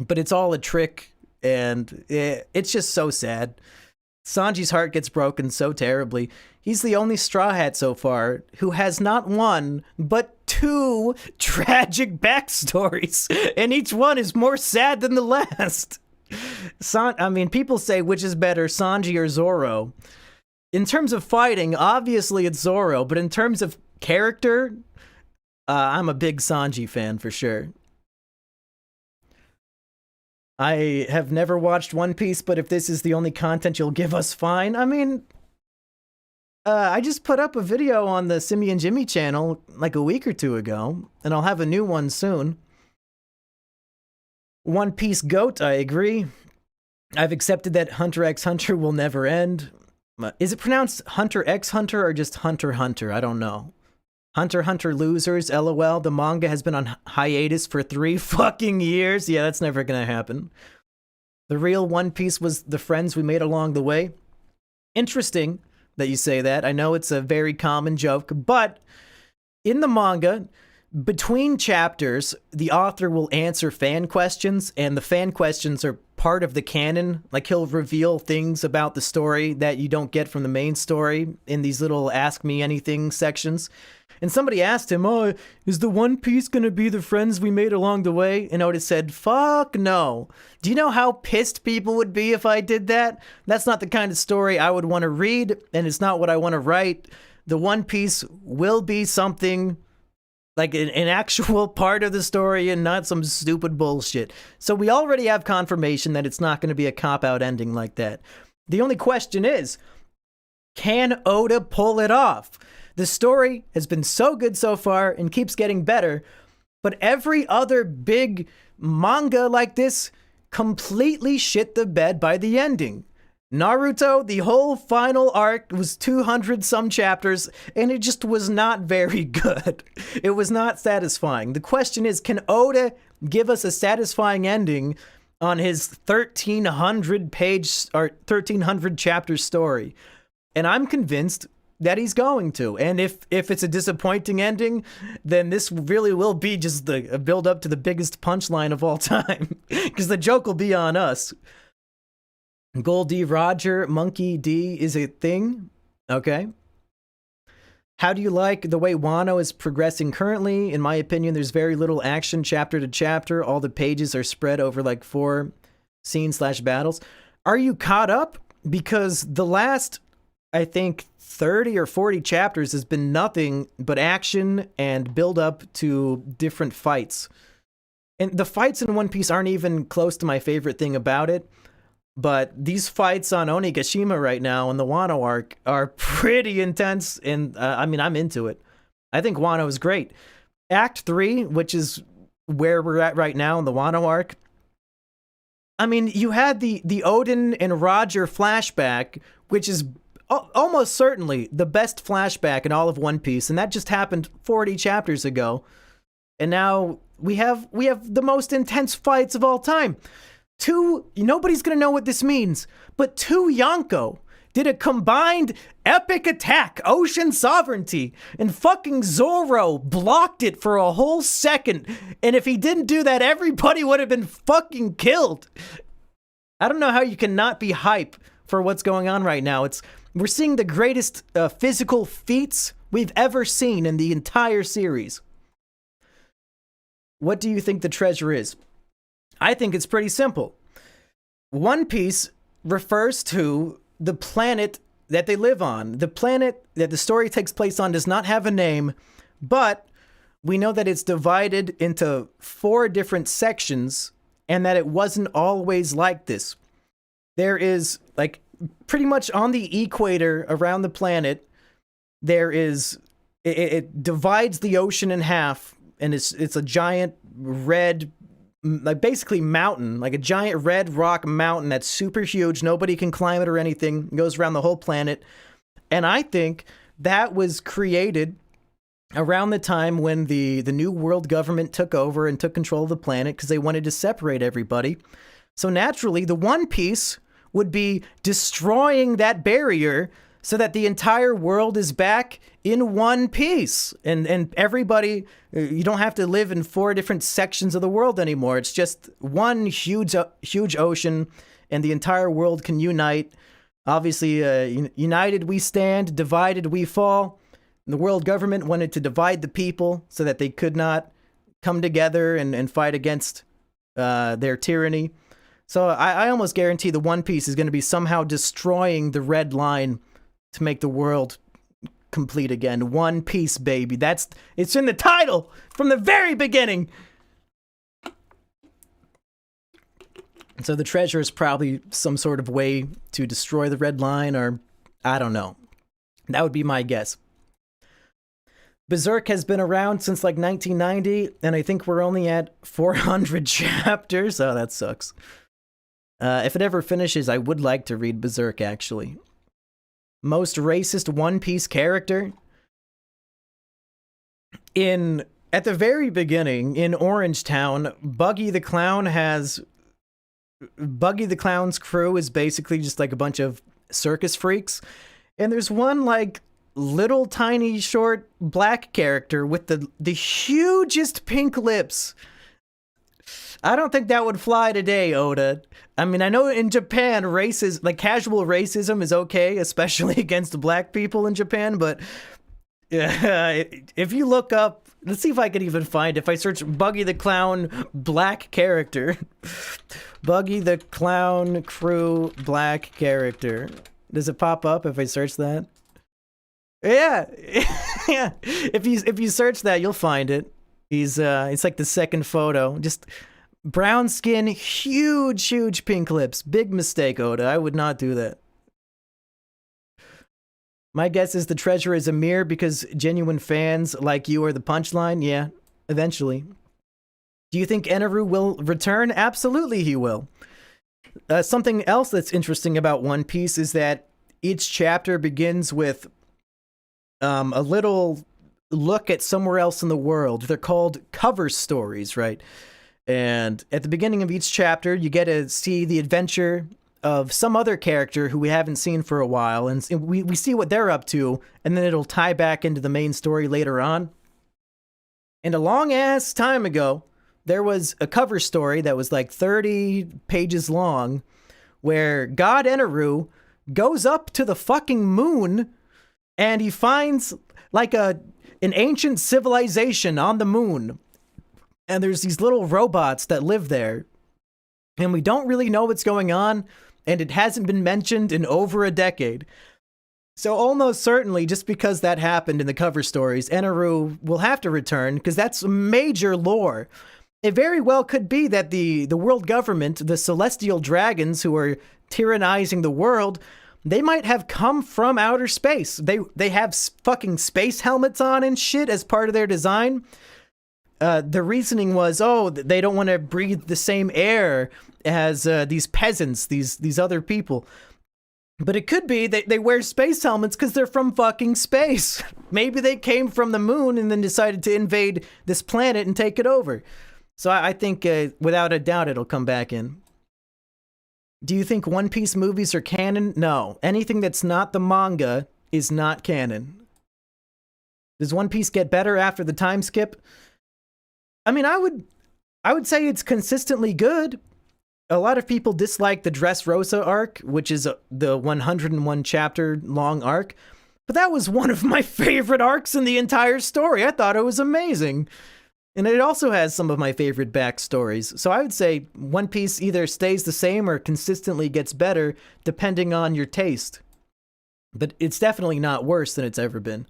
But it's all a trick, and it's just so sad. Sanji's heart gets broken so terribly. He's the only Straw Hat so far who has not one, but 2 tragic backstories, and each one is more sad than the last. People say which is better, Sanji or Zoro. In terms of fighting, obviously it's Zoro, but in terms of character, I'm a big Sanji fan for sure. I have never watched One Piece, but if this is the only content you'll give us, fine. I mean, I just put up a video on the Simmy and Jimmy channel like a week or 2 ago, and I'll have a new one soon. One Piece GOAT, I agree. I've accepted that Hunter x Hunter will never end. Is it pronounced Hunter x Hunter or just Hunter Hunter? I don't know. Hunter Hunter losers, LOL. The manga has been on hiatus for 3 fucking years. Yeah, that's never gonna happen. The real One Piece was the friends we made along the way. Interesting that you say that. I know it's a very common joke, but in the manga, between chapters, the author will answer fan questions, and the fan questions are part of the canon. Like, he'll reveal things about the story that you don't get from the main story in these little Ask Me Anything sections. And somebody asked him, oh, is the One Piece gonna be the friends we made along the way? And Oda said, fuck no. Do you know how pissed people would be if I did that? That's not the kind of story I would want to read, and it's not what I want to write. The One Piece will be something like an actual part of the story and not some stupid bullshit. So we already have confirmation that it's not going to be a cop-out ending like that. The only question is, can Oda pull it off? The story has been so good so far and keeps getting better, but every other big manga like this completely shit the bed by the ending. Naruto, the whole final arc was 200 some chapters, and it just was not very good. It was not satisfying. The question is, can Oda give us a satisfying ending on his 1,300 page or 1,300 chapter story? And I'm convinced that he's going to. And if it's a disappointing ending, then this really will be just a build up to the biggest punchline of all time, because the joke will be on us. Goldie Roger, Monkey D is a thing. Okay. How do you like the way Wano is progressing currently? In my opinion, there's very little action chapter to chapter. All the pages are spread over like 4 scenes/battles. Are you caught up? Because the last, I think, 30 or 40 chapters has been nothing but action and build up to different fights. And the fights in One Piece aren't even close to my favorite thing about it. But these fights on Onigashima right now in the Wano arc are pretty intense, and I mean, I'm into it. I think Wano is great. Act 3, which is where we're at right now in the Wano arc, I mean, you had the Odin and Roger flashback, which is almost certainly the best flashback in all of One Piece, and that just happened 40 chapters ago. And now we have the most intense fights of all time. Nobody's gonna know what this means, but 2 Yonko did a combined epic attack, Ocean Sovereignty, and fucking Zoro blocked it for a whole second. And if he didn't do that, everybody would have been fucking killed. I don't know how you can not be hype for what's going on right now. We're seeing the greatest physical feats we've ever seen in the entire series. what do you think the treasure is? I think it's pretty simple. One Piece refers to the planet that they live on. The planet that the story takes place on does not have a name, but we know that it's divided into 4 different sections and that it wasn't always like this. There is, like, pretty much on the equator around the planet, there is, it divides the ocean in half, and it's a giant red, like basically mountain, like a giant red rock mountain that's super huge. Nobody can climb it or anything. It goes around the whole planet. And I think that was created around the time when the new world government took over and took control of the planet because they wanted to separate everybody. So naturally, the One Piece would be destroying that barrier so that the entire world is back in one piece. And everybody, you don't have to live in 4 different sections of the world anymore. It's just one huge ocean, and the entire world can unite. Obviously, united we stand, divided we fall. The world government wanted to divide the people so that they could not come together and fight against their tyranny. So I almost guarantee the One Piece is going to be somehow destroying the red line to make the world complete again. One Piece, baby. It's in the title from the very beginning. So the treasure is probably some sort of way to destroy the red line, or I don't know. That would be my guess. Berserk has been around since like 1990, and I think we're only at 400 chapters. Oh, that sucks. If it ever finishes, I would like to read Berserk, actually. Most racist One Piece character? At the very beginning, in Orange Town, Buggy the Clown's crew is basically just like a bunch of circus freaks. And there's one like little tiny short black character with the hugest pink lips. I don't think that would fly today, Oda. I mean, I know in Japan, casual racism is okay, especially against black people in Japan, but if you look up, let's see if I can even find, if I search Buggy the Clown black character, Buggy the Clown crew black character. Does it pop up if I search that? Yeah, yeah. If you search that, you'll find it. It's like the second photo. Just brown skin, huge pink lips. Big mistake, Oda. I would not do that. My guess is the treasure is a mirror because genuine fans like you are the punchline. Yeah, eventually. Do you think Eneru will return? Absolutely he will. Something else that's interesting about One Piece is that each chapter begins with a little look at somewhere else in the world. They're called cover stories, right? And at the beginning of each chapter, you get to see the adventure of some other character who we haven't seen for a while, and we see what they're up to, and then it'll tie back into the main story later on. And a long-ass time ago, there was a cover story that was like 30 pages long, where God Eneru goes up to the fucking moon, and he finds like an ancient civilization on the moon. And there's these little robots that live there. And we don't really know what's going on, and it hasn't been mentioned in over a decade. So almost certainly, just because that happened in the cover stories, Eneru will have to return, because that's major lore. It very well could be that the world government, the celestial dragons who are tyrannizing the world, they might have come from outer space. They have fucking space helmets on and shit as part of their design. The reasoning was, they don't want to breathe the same air as these peasants, these other people. But it could be that they wear space helmets because they're from fucking space. Maybe they came from the moon and then decided to invade this planet and take it over. So I think, without a doubt, it'll come back in. Do you think One Piece movies are canon? No. Anything that's not the manga is not canon. Does One Piece get better after the time skip? I mean, I would say it's consistently good. A lot of people dislike the Dressrosa arc, which is the 101 chapter long arc. But that was one of my favorite arcs in the entire story. I thought it was amazing. And it also has some of my favorite backstories. So I would say One Piece either stays the same or consistently gets better depending on your taste. But it's definitely not worse than it's ever been.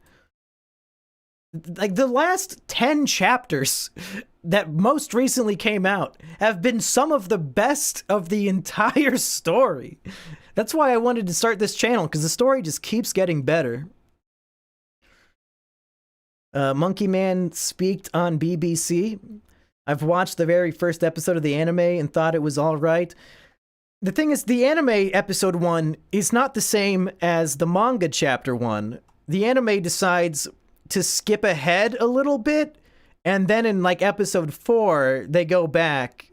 Like, the last 10 chapters that most recently came out have been some of the best of the entire story. That's why I wanted to start this channel, because the story just keeps getting better. Monkey Man speaked on BBC. I've watched the very first episode of the anime and thought it was all right. The thing is, the anime episode 1 is not the same as the manga chapter 1. The anime decides to skip ahead a little bit, and then in like episode 4, they go back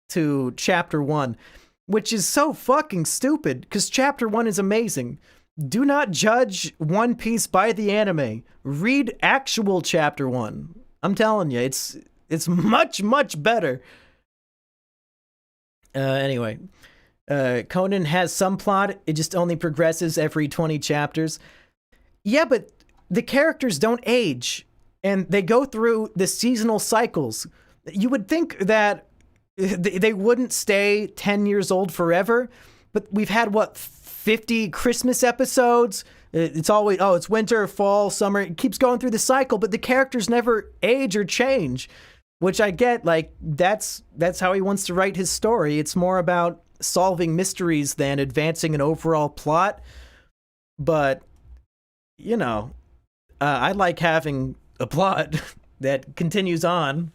to chapter 1, which is so fucking stupid, because chapter 1 is amazing. Do not judge One Piece by the anime. Read actual chapter 1. I'm telling you, it's much, much better. Anyway, Conan has some plot. It just only progresses every 20 chapters. Yeah, but the characters don't age, and they go through the seasonal cycles. You would think that they wouldn't stay 10 years old forever, but we've had, what, 50 Christmas episodes? It's always, oh, it's winter, fall, summer. It keeps going through the cycle, but the characters never age or change, which I get. Like, that's how he wants to write his story. It's more about solving mysteries than advancing an overall plot. But, you know, I like having a plot that continues on.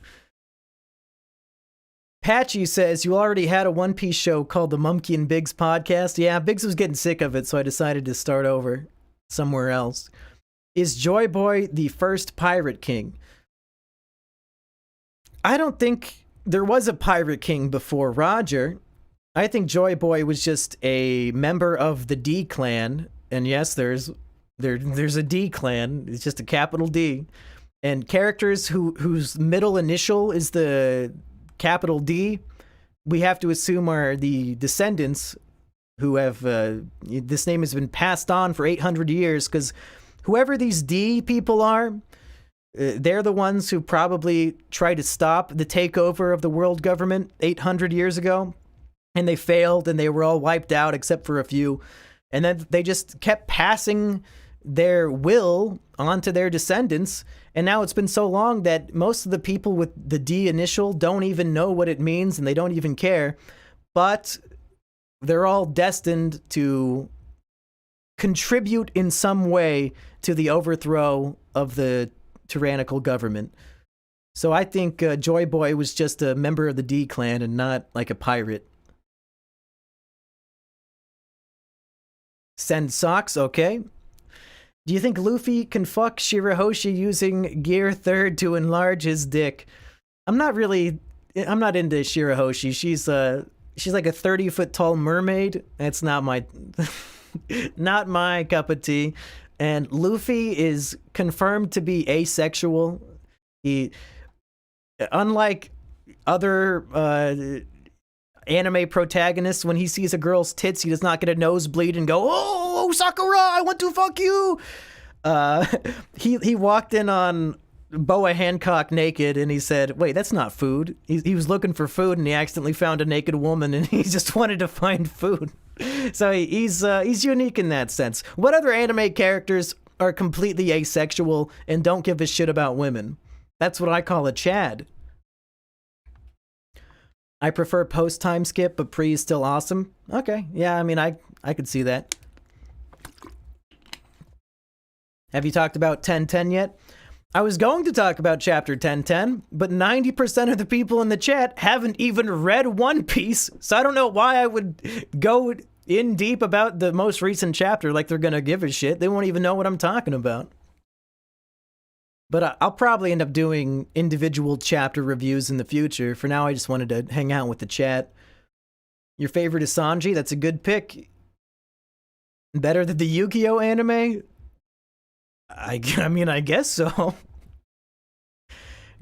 Patchy says, you already had a One Piece show called the Mumkey and Biggs podcast. Yeah, Biggs was getting sick of it, so I decided to start over somewhere else. Is Joy Boy the first pirate king? I don't think there was a pirate king before Roger. I think Joy Boy was just a member of the D clan. And yes, there's a D clan. It's just a capital D. And characters whose middle initial is the capital D, we have to assume are the descendants who have, this name has been passed on for 800 years, because whoever these D people are, they're the ones who probably tried to stop the takeover of the world government 800 years ago, and they failed, and they were all wiped out except for a few, and then they just kept passing their will onto their descendants. And now it's been so long that most of the people with the D initial don't even know what it means, and they don't even care. But they're all destined to contribute in some way to the overthrow of the tyrannical government. So I think Joy Boy was just a member of the D clan and not like a pirate. Send socks, okay. Do you think Luffy can fuck Shirahoshi using Gear 3rd to enlarge his dick? I'm not into Shirahoshi. She's like a 30-foot tall mermaid. That's not my not my cup of tea. And Luffy is confirmed to be asexual. He, unlike other anime protagonists, when he sees a girl's tits, he does not get a nosebleed and go, "Oh, Sakura, I want to fuck you." He walked in on Boa Hancock naked, and he said, "Wait, that's not food." He was looking for food, and he accidentally found a naked woman, and he just wanted to find food. So he's unique in that sense. What other anime characters are completely asexual and don't give a shit about women? That's what I call a Chad. I prefer post-time skip, but pre is still awesome. Okay, yeah, I mean, I could see that. Have you talked about 1010 yet? I was going to talk about chapter 1010, but 90% of the people in the chat haven't even read One Piece, so I don't know why I would go in deep about the most recent chapter like they're gonna give a shit. They won't even know what I'm talking about. But I'll probably end up doing individual chapter reviews in the future. For now, I just wanted to hang out with the chat. Your favorite is Sanji? That's a good pick. Better than the Yu-Gi-Oh anime? I mean, I guess so.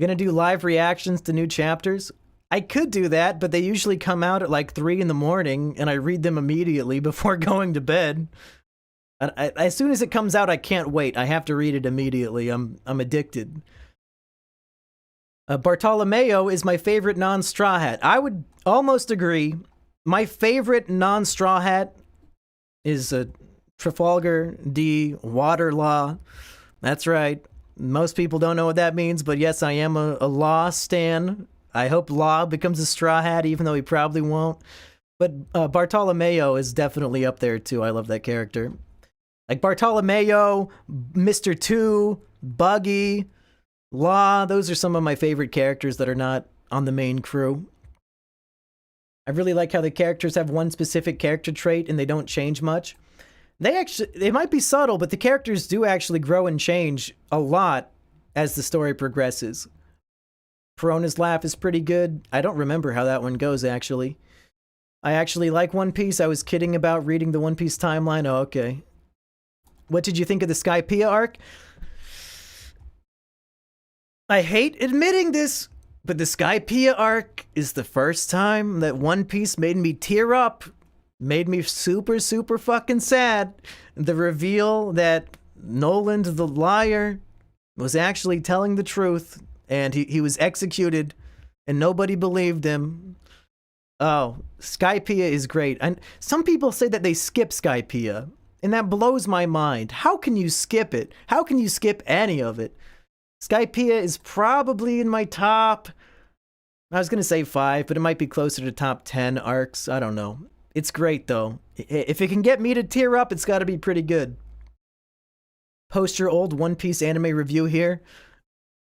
Gonna do live reactions to new chapters? I could do that, but they usually come out at like 3 in the morning, and I read them immediately before going to bed. As soon as it comes out, I can't wait. I have to read it immediately. I'm addicted. Bartolomeo is my favorite non-Straw Hat. I would almost agree. My favorite non-Straw Hat is Trafalgar D. Waterlaw. That's right. Most people don't know what that means, but yes, I am a Law stan. I hope Law becomes a Straw Hat, even though he probably won't. But Bartolomeo is definitely up there, too. I love that character. Like Bartolomeo, Mr. 2, Buggy, Law, those are some of my favorite characters that are not on the main crew. I really like how the characters have one specific character trait and they don't change much. They might be subtle, but the characters do actually grow and change a lot as the story progresses. Perona's laugh is pretty good. I don't remember how that one goes, actually. I actually like One Piece. I was kidding about reading the One Piece timeline. Oh, okay. What did you think of the Sky Pia arc? I hate admitting this, but the Sky Pia arc is the first time that One Piece made me tear up. Made me super, super fucking sad. The reveal that Noland the liar was actually telling the truth, and he was executed, and nobody believed him. Oh, Sky Pia is great. And some people say that they skip Sky Pia, and that blows my mind. How can you skip it? How can you skip any of it? Sky Pia is probably in my top, I was going to say 5, but it might be closer to top 10 arcs. I don't know. It's great, though. If it can get me to tear up, it's got to be pretty good. Post your old One Piece anime review here.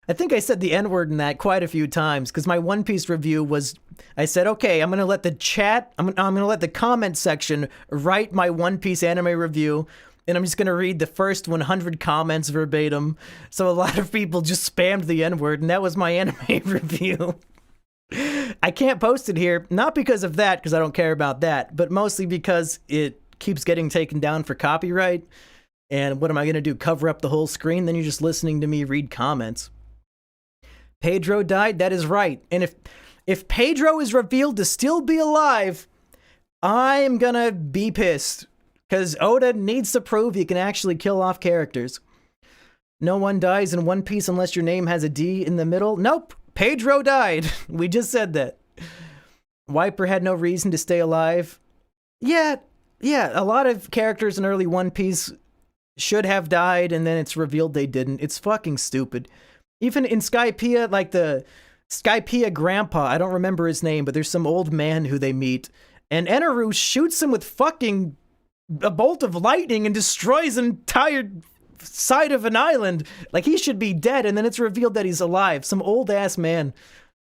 I think I said the N-word in that quite a few times, because my One Piece review was, I said, okay, I'm going to let the chat, I'm going to let the comment section write my One Piece anime review, and I'm just going to read the first 100 comments verbatim. So a lot of people just spammed the N-word, and that was my anime review. I can't post it here, not because of that, because I don't care about that, but mostly because it keeps getting taken down for copyright. And what am I going to do, cover up the whole screen? Then you're just listening to me read comments. Pedro died, that is right. And if Pedro is revealed to still be alive, I'm gonna be pissed. Because Oda needs to prove he can actually kill off characters. No one dies in One Piece unless your name has a D in the middle. Nope, Pedro died. We just said that. Wiper had no reason to stay alive. Yeah, a lot of characters in early One Piece should have died, and then it's revealed they didn't. It's fucking stupid. Even in Sky Pia, like the Sky Pia grandpa, I don't remember his name, but there's some old man who they meet, and Eneru shoots him with fucking a bolt of lightning and destroys an entire side of an island. Like, he should be dead, and then it's revealed that he's alive. Some old-ass man.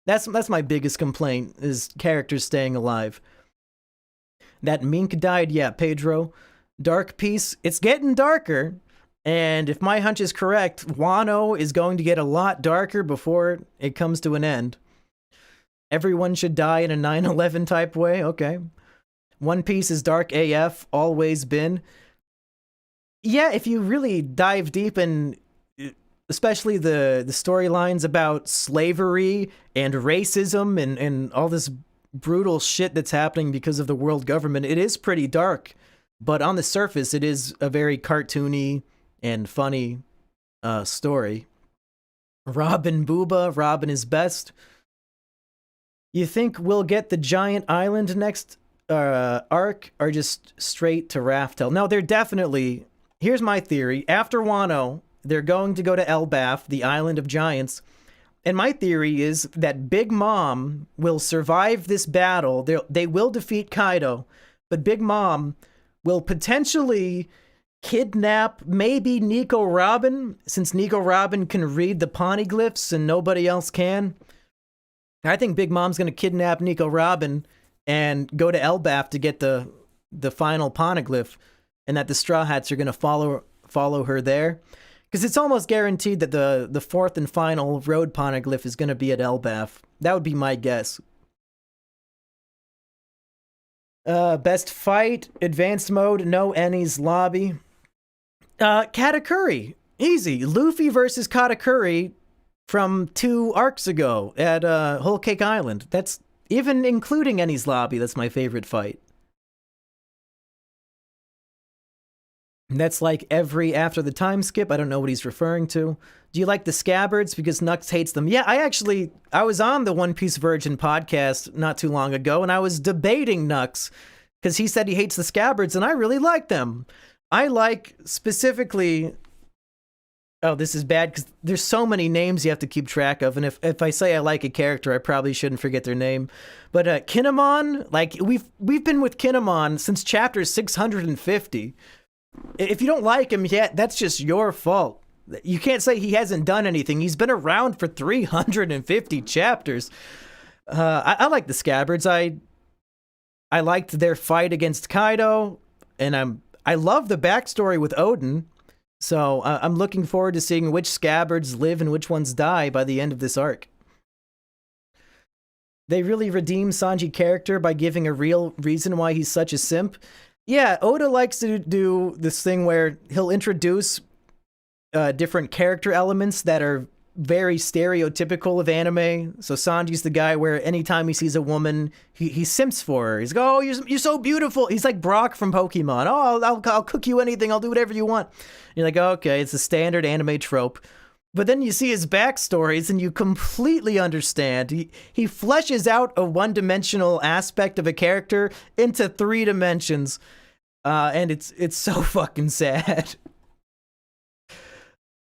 That's my biggest complaint, is characters staying alive. That mink died, yeah, Pedro. Dark Piece, it's getting darker. And if my hunch is correct, Wano is going to get a lot darker before it comes to an end. Everyone should die in a 9/11 type way? Okay. One Piece is dark AF, always been. Yeah, if you really dive deep in, especially the storylines about slavery and racism and all this brutal shit that's happening because of the world government, it is pretty dark. But on the surface, it is a very cartoony and funny story. Robin Booba, Robin is best. You think we'll get the giant island next arc, or just straight to Raftel? No, they're definitely... Here's my theory. After Wano, they're going to go to Elbaf, the island of giants. And my theory is that Big Mom will survive this battle. They will defeat Kaido, but Big Mom will potentially kidnap maybe Nico Robin, since Nico Robin can read the poneglyphs and nobody else can. I think Big Mom's going to kidnap Nico Robin and go to Elbaf to get the final poneglyph, and that the Straw Hats are going to follow her there. Because it's almost guaranteed that the fourth and final road poneglyph is going to be at Elbaf. That would be my guess. Best fight, advanced mode, no Enies lobby. Katakuri, easy. Luffy versus Katakuri from 2 arcs ago at Whole Cake Island. That's, even including Enies lobby, that's my favorite fight. That's like every after the time skip. I don't know what he's referring to. Do you like the scabbards? Because Nux hates them. Yeah, I was on the One Piece Virgin podcast not too long ago, and I was debating Nux because he said he hates the scabbards, and I really like them. I like specifically. Oh, this is bad because there's so many names you have to keep track of, and if I say I like a character, I probably shouldn't forget their name. But Kinemon, like we've been with Kinemon since chapter 650. If you don't like him yet, that's just your fault. You can't say he hasn't done anything. He's been around for 350 chapters. I like the scabbards. I liked their fight against Kaido, and I love the backstory with Odin. So I'm looking forward to seeing which scabbards live and which ones die by the end of this arc. They really redeem Sanji character by giving a real reason why he's such a simp. Yeah, Oda likes to do this thing where he'll introduce different character elements that are very stereotypical of anime. So Sanji's the guy where anytime he sees a woman, he simps for her. He's like, oh, you're so beautiful. He's like Brock from Pokemon. Oh, I'll cook you anything. I'll do whatever you want. And you're like, okay, it's a standard anime trope. But then you see his backstories and you completely understand. He fleshes out a one-dimensional aspect of a character into 3 dimensions. And it's so fucking sad.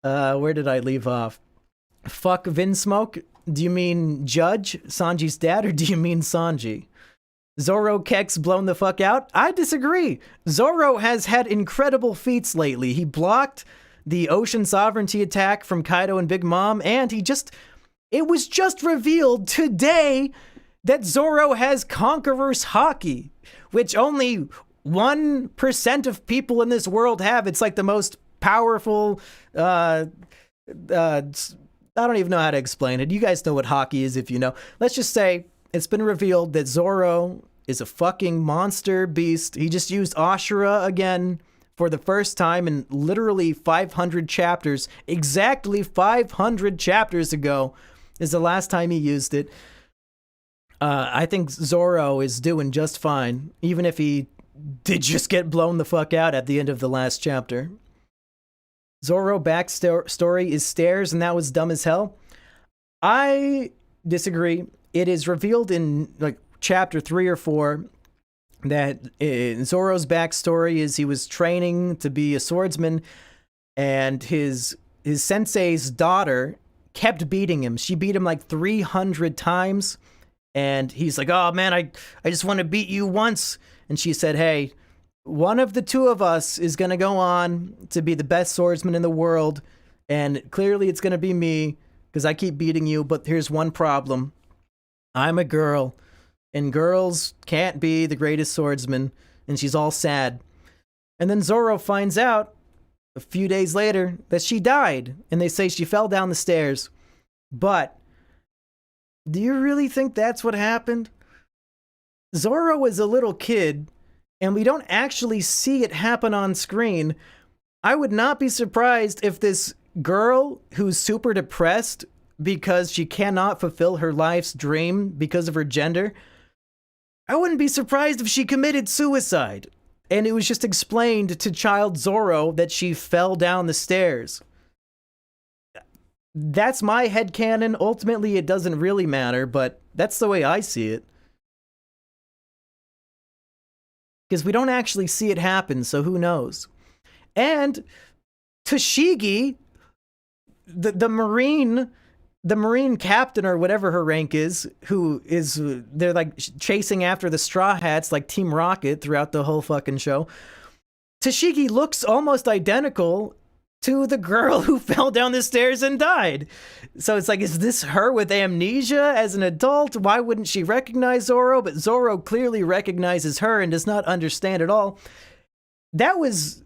Where did I leave off? Fuck Vinsmoke? Do you mean Judge, Sanji's dad, or do you mean Sanji? Zoro Keck's blown the fuck out? I disagree. Zoro has had incredible feats lately. He blocked the ocean sovereignty attack from Kaido and Big Mom, and it was just revealed today that Zoro has Conquerors Hockey, which only 1% of people in this world have. It's like the most powerful, I don't even know how to explain it. You guys know what hockey is if you know. Let's just say it's been revealed that Zoro is a fucking monster beast. He just used Ashura again for the first time in literally 500 chapters. Exactly 500 chapters ago is the last time he used it. I think Zoro is doing just fine, even if he did just get blown the fuck out at the end of the last chapter. Zoro backstory is stairs, and that was dumb as hell. I disagree. It is revealed in like chapter 3 or 4 that Zoro's backstory is he was training to be a swordsman, and his sensei's daughter kept beating him. She beat him like 300 times, and he's like, oh man, I just want to beat you once. And she said, hey, one of the two of us is going to go on to be the best swordsman in the world, and clearly it's going to be me because I keep beating you, but here's one problem. I'm a girl, and girls can't be the greatest swordsman, and she's all sad. And then Zoro finds out a few days later that she died, and they say she fell down the stairs. But do you really think that's what happened? Zoro is a little kid, and we don't actually see it happen on screen. I would not be surprised if this girl who's super depressed because she cannot fulfill her life's dream because of her gender, I wouldn't be surprised if she committed suicide. And it was just explained to child Zoro that she fell down the stairs. That's my headcanon. Ultimately, it doesn't really matter, but that's the way I see it. Because we don't actually see it happen, so who knows? And Tashigi, the Marine captain or whatever her rank is, they're like chasing after the Straw Hats like Team Rocket throughout the whole fucking show. Tashigi looks almost identical to the girl who fell down the stairs and died. So it's like, is this her with amnesia as an adult? Why wouldn't she recognize Zoro? But Zoro clearly recognizes her and does not understand at all. That was,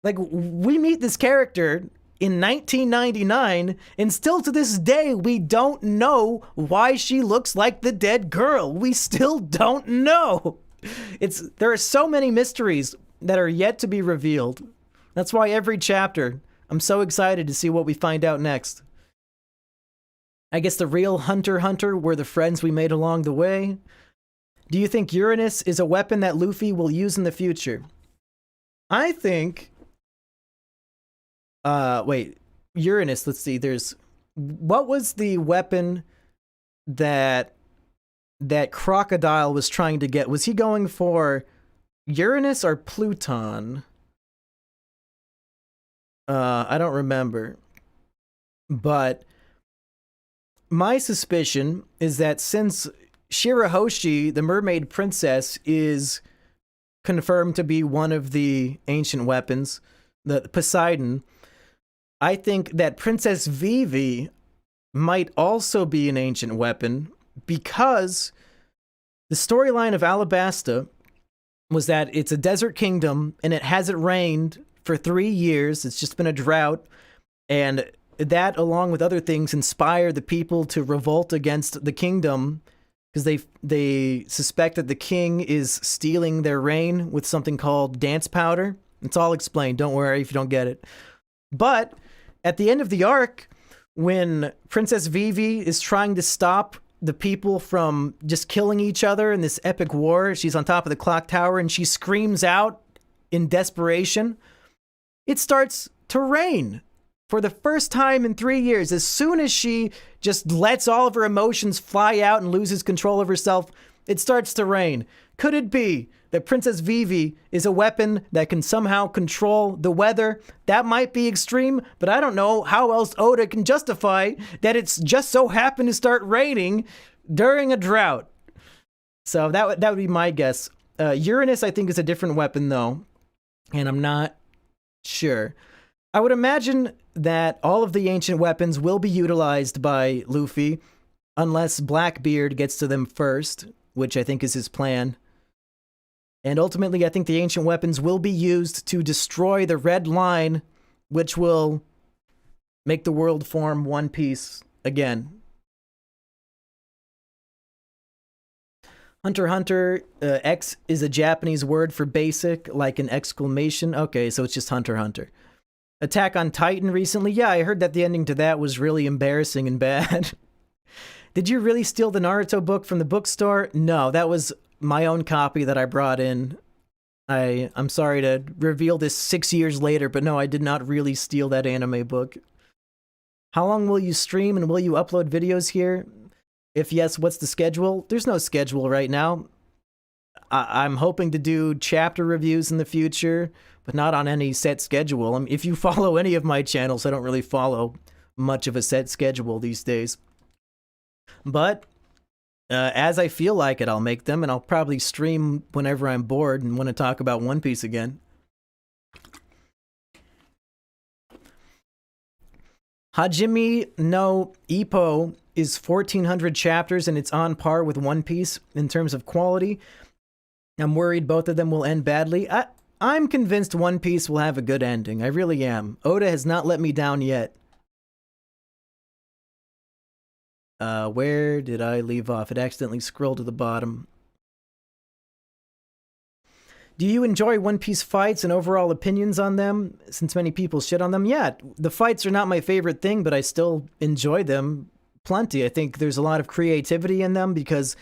like, we meet this character in 1999, and still to this day, we don't know why she looks like the dead girl. We still don't know. There are so many mysteries that are yet to be revealed. That's why every chapter, I'm so excited to see what we find out next. I guess the real Hunter x Hunter were the friends we made along the way. Do you think Uranus is a weapon that Luffy will use in the future? I think Wait, Uranus. Let's see. What was the weapon that Crocodile was trying to get? Was he going for Uranus or Pluton? I don't remember. But my suspicion is that since Shirahoshi, the mermaid princess, is confirmed to be one of the ancient weapons, the Poseidon, I think that Princess Vivi might also be an ancient weapon, because the storyline of Alabasta was that it's a desert kingdom and it hasn't rained for 3 years. It's just been a drought, and that, along with other things, inspired the people to revolt against the kingdom because they suspect that the king is stealing their rain with something called dance powder. It's all explained. Don't worry if you don't get it. But at the end of the arc, when Princess Vivi is trying to stop the people from just killing each other in this epic war, she's on top of the clock tower and she screams out in desperation. It starts to rain for the first time in 3 years. As soon as she just lets all of her emotions fly out and loses control of herself, it starts to rain. Could it be that Princess Vivi is a weapon that can somehow control the weather? That might be extreme, but I don't know how else Oda can justify that it's just so happened to start raining during a drought. So that would be my guess. Uranus, I think, is a different weapon, though, and I'm not sure. I would imagine that all of the ancient weapons will be utilized by Luffy, unless Blackbeard gets to them first, which I think is his plan. And ultimately, I think the ancient weapons will be used to destroy the Red Line, which will make the world form One Piece again. Hunter x Hunter, X is a Japanese word for basic, like an exclamation. Okay, so it's just Hunter x Hunter. Attack on Titan recently. Yeah, I heard that the ending to that was really embarrassing and bad. Did you really steal the Naruto book from the bookstore? No, that was my own copy that I brought in. I'm sorry to reveal this 6 years later, but no, I did not really steal that anime book. How long will you stream and will you upload videos here? If yes, what's the schedule? There's no schedule right now. I'm hoping to do chapter reviews in the future, but not on any set schedule. I mean, if you follow any of my channels, I don't really follow much of a set schedule these days. But as I feel like it, I'll make them, and I'll probably stream whenever I'm bored and want to talk about One Piece again. Hajime no Ippo is 1,400 chapters, and it's on par with One Piece in terms of quality. I'm worried both of them will end badly. I'm convinced One Piece will have a good ending. I really am. Oda has not let me down yet. Where did I leave off? It accidentally scrolled to the bottom. Do you enjoy One Piece fights and overall opinions on them, since many people shit on them? Yeah, the fights are not my favorite thing, but I still enjoy them plenty. I think there's a lot of creativity in them because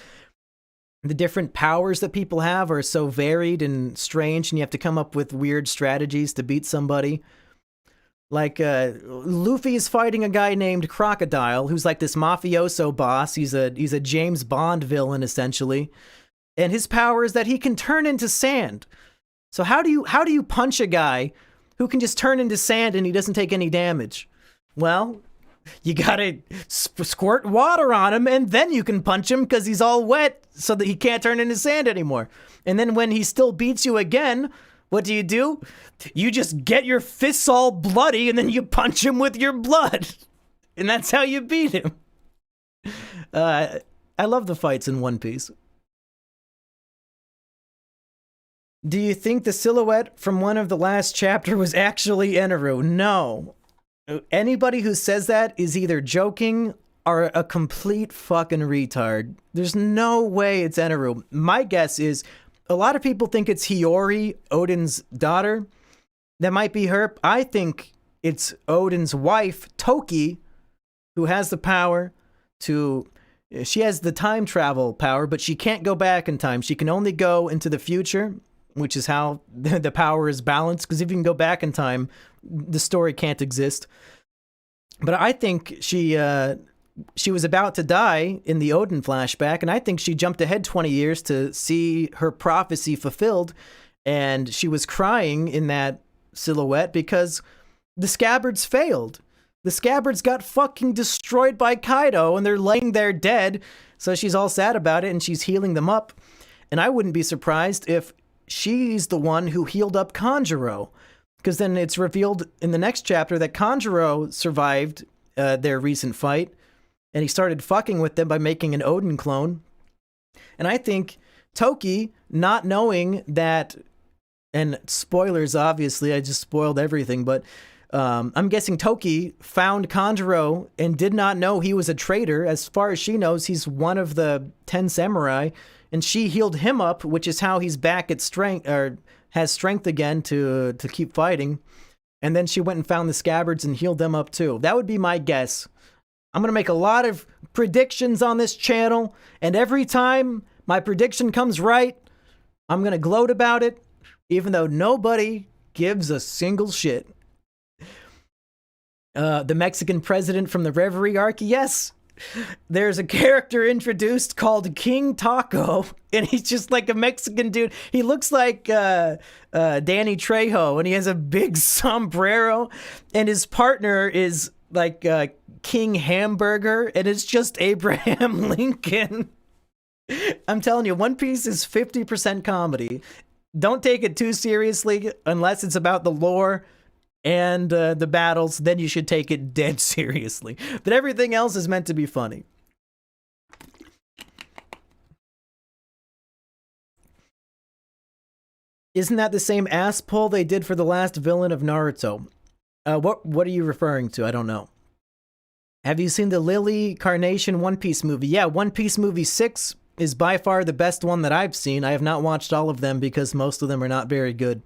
the different powers that people have are so varied and strange, and you have to come up with weird strategies to beat somebody. Like, Luffy is fighting a guy named Crocodile, who's like this mafioso boss. He's a James Bond villain, essentially. And his power is that he can turn into sand. So how do you punch a guy who can just turn into sand and he doesn't take any damage? Well, you gotta squirt water on him, and then you can punch him because he's all wet so that he can't turn into sand anymore. And then when he still beats you again, what do? You just get your fists all bloody and then you punch him with your blood. And that's how you beat him. I love the fights in One Piece. Do you think the silhouette from one of the last chapter was actually Eneru? No. Anybody who says that is either joking or a complete fucking retard. There's no way it's Eneru. My guess is a lot of people think it's Hiyori, Odin's daughter. That might be her. I think it's Odin's wife, Toki, who has the power to... She has the time travel power, but she can't go back in time. She can only go into the future, which is how the power is balanced. Because if you can go back in time, the story can't exist. But I think she was about to die in the Odin flashback, and I think she jumped ahead 20 years to see her prophecy fulfilled, and she was crying in that silhouette because the Scabbards failed. The Scabbards got fucking destroyed by Kaido, and they're laying there dead, so she's all sad about it, and she's healing them up. And I wouldn't be surprised if she's the one who healed up Kanjuro, because then it's revealed in the next chapter that Kanjuro survived their recent fight, and he started fucking with them by making an Odin clone. And I think Toki, not knowing that, and spoilers, obviously, I just spoiled everything, but I'm guessing Toki found Kanjuro and did not know he was a traitor. As far as she knows, he's one of the 10 samurai, and she healed him up, which is how he's back at strength, or has strength again to keep fighting. And then she went and found the Scabbards and healed them up too. That would be my guess. I'm going to make a lot of predictions on this channel, and every time my prediction comes right, I'm going to gloat about it, even though nobody gives a single shit. The Mexican president from the Reverie arc, yes. There's a character introduced called King Taco, and he's just like a Mexican dude. He looks like Danny Trejo, and he has a big sombrero, and his partner is like King Hamburger, and it's just Abraham Lincoln. I'm telling you, One Piece is 50% comedy. Don't take it too seriously unless it's about the lore and the battles, then you should take it dead seriously. But everything else is meant to be funny. Isn't that the same ass pull they did for the last villain of Naruto? What are you referring to? I don't know. Have you seen the Lily Carnation One Piece movie? Yeah, One Piece movie 6 is by far the best one that I've seen. I have not watched all of them because most of them are not very good.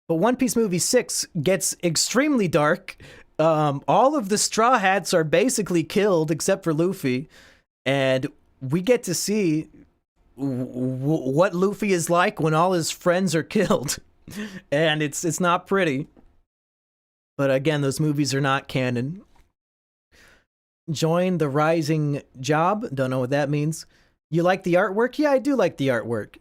But One Piece movie 6 gets extremely dark. All of the Straw Hats are basically killed except for Luffy. And we get to see what Luffy is like when all his friends are killed. And it's not pretty. But again, those movies are not canon. Join the Rising Job. Don't know what that means. You like the artwork? Yeah, I do like the artwork.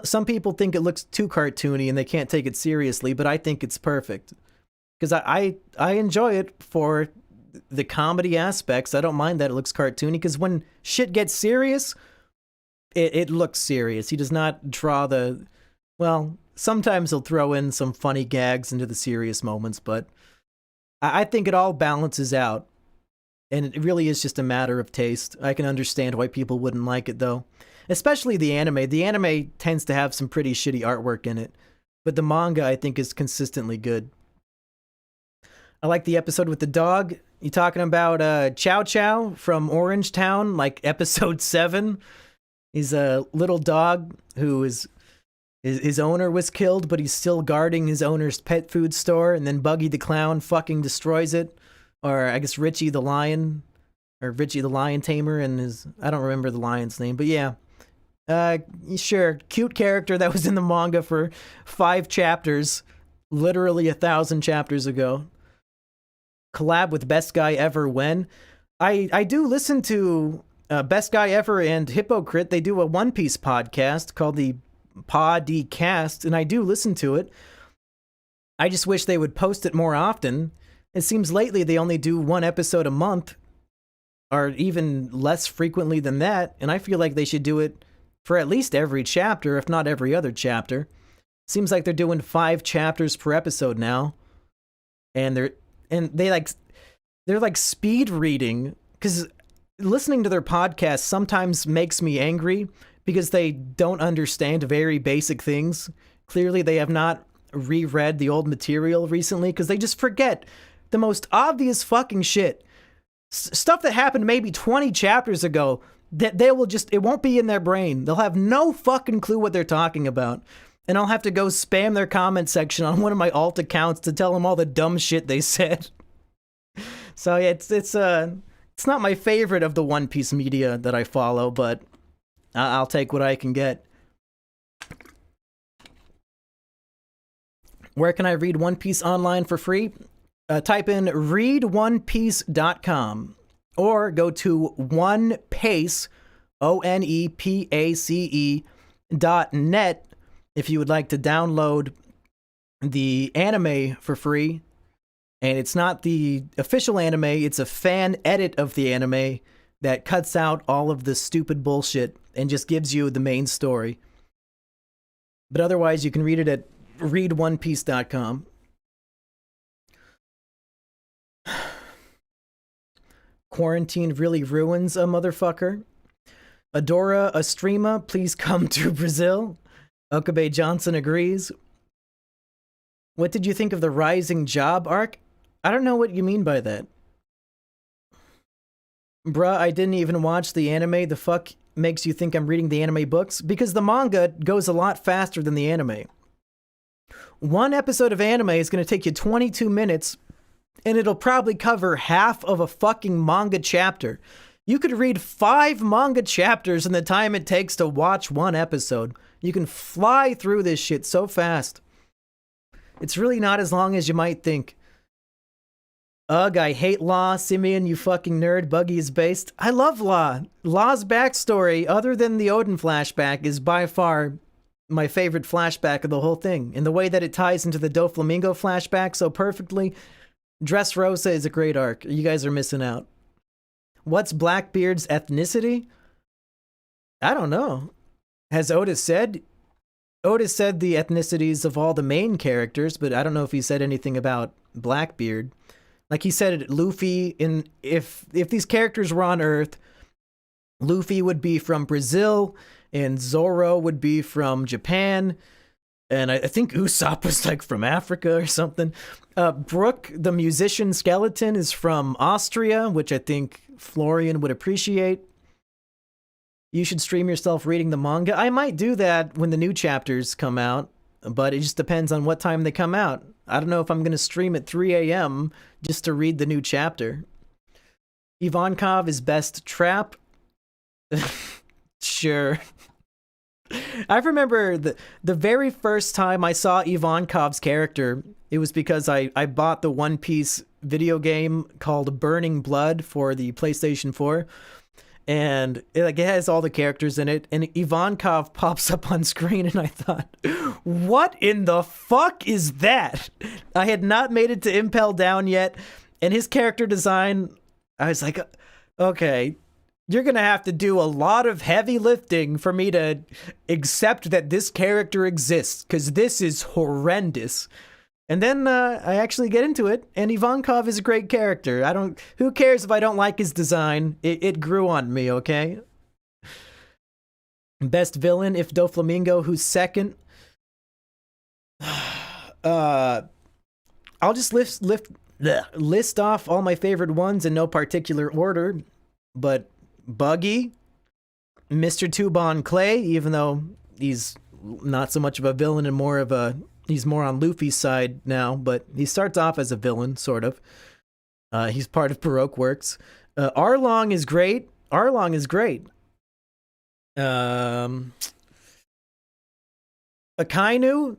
Some people think it looks too cartoony and they can't take it seriously, but I think it's perfect. Because I enjoy it for the comedy aspects. I don't mind that it looks cartoony, because when shit gets serious, it looks serious. He does not draw the... Well, sometimes he'll throw in some funny gags into the serious moments, but I think it all balances out. And it really is just a matter of taste. I can understand why people wouldn't like it, though. Especially the anime. The anime tends to have some pretty shitty artwork in it. But the manga, I think, is consistently good. I like the episode with the dog. You talking about Chow Chow from Orange Town, like episode 7? He's a little dog who is... His owner was killed, but he's still guarding his owner's pet food store, and then Buggy the Clown fucking destroys it. Or I guess Richie the Lion, or Richie the Lion Tamer, and his... I don't remember the lion's name, but yeah. Sure, cute character that was in the manga for 5 chapters, literally 1,000 chapters ago. Collab with Best Guy Ever when? I do listen to Best Guy Ever and Hypocrite. They do a One Piece podcast called the Podcast, and I do listen to it. I just wish they would post it more often. It seems lately they only do 1 episode a month, or even less frequently than that, and I feel like they should do it for at least every chapter, if not every other chapter. Seems like they're doing 5 chapters per episode now, and they're like speed reading, because listening to their podcast sometimes makes me angry because they don't understand very basic things. Clearly, they have not reread the old material recently, because they just forget the most obvious fucking shit. Stuff that happened maybe 20 chapters ago, that it won't be in their brain. They'll have no fucking clue what they're talking about. And I'll have to go spam their comment section on one of my alt accounts to tell them all the dumb shit they said. So yeah, it's not my favorite of the One Piece media that I follow, but I'll take what I can get. Where can I read One Piece online for free? Type in readonepiece.com or go to onepace, ONEPACE.net if you would like to download the anime for free. And it's not the official anime, it's a fan edit of the anime that cuts out all of the stupid bullshit and just gives you the main story. But otherwise, you can read it at readonepiece.com. Quarantine really ruins a motherfucker. Adora Estrema, please come to Brazil. Okabe Johnson agrees. What did you think of the Rising Job arc? I don't know what you mean by that. Bruh, I didn't even watch the anime. The fuck makes you think I'm reading the anime books? Because the manga goes a lot faster than the anime. One episode of anime is going to take you 22 minutes, and it'll probably cover half of a fucking manga chapter. You could read 5 manga chapters in the time it takes to watch one episode. You can fly through this shit so fast. It's really not as long as you might think. Ugh, I hate Law. Simeon, you fucking nerd. Buggy is based. I love Law. Law's backstory, other than the Odin flashback, is by far my favorite flashback of the whole thing. And the way that it ties into the Doflamingo flashback so perfectly. Dressrosa is a great arc. You guys are missing out. What's Blackbeard's ethnicity? I don't know. Has Otis said? Otis said the ethnicities of all the main characters, but I don't know if he said anything about Blackbeard. Like he said, Luffy, if these characters were on Earth, Luffy would be from Brazil, and Zoro would be from Japan, and I think Usopp was like from Africa or something. Brook, the musician skeleton, is from Austria, which I think Florian would appreciate. You should stream yourself reading the manga. I might do that when the new chapters come out, but it just depends on what time they come out. I don't know if I'm going to stream at 3 a.m. just to read the new chapter. Ivankov is best trap. Sure. I remember the very first time I saw Ivankov's character, it was because I bought the One Piece video game called Burning Blood for the PlayStation 4. And it has all the characters in it, and Ivankov pops up on screen, and I thought, what in the fuck is that? I had not made it to Impel Down yet, and his character design, I was like, okay, you're gonna have to do a lot of heavy lifting for me to accept that this character exists, because this is horrendous. And then I actually get into it, and Ivankov is a great character. Who cares if I don't like his design? It grew on me, okay? Best villain, if Doflamingo, who's second? I'll just list off all my favorite ones in no particular order. But Buggy, Mr. Tubon Clay, even though he's not so much of a villain and more of a... He's more on Luffy's side now, but he starts off as a villain, sort of. He's part of Baroque Works. Arlong is great. Arlong is great. Akainu,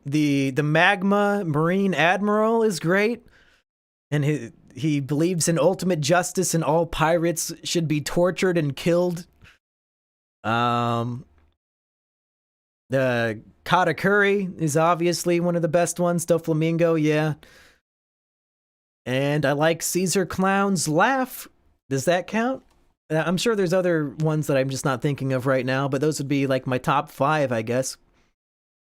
the magma marine admiral, is great. And he believes in ultimate justice and all pirates should be tortured and killed. The Katakuri is obviously one of the best ones. Doflamingo, yeah. And I like Caesar Clown's laugh. Does that count? I'm sure there's other ones that I'm just not thinking of right now, but those would be like my top 5, I guess.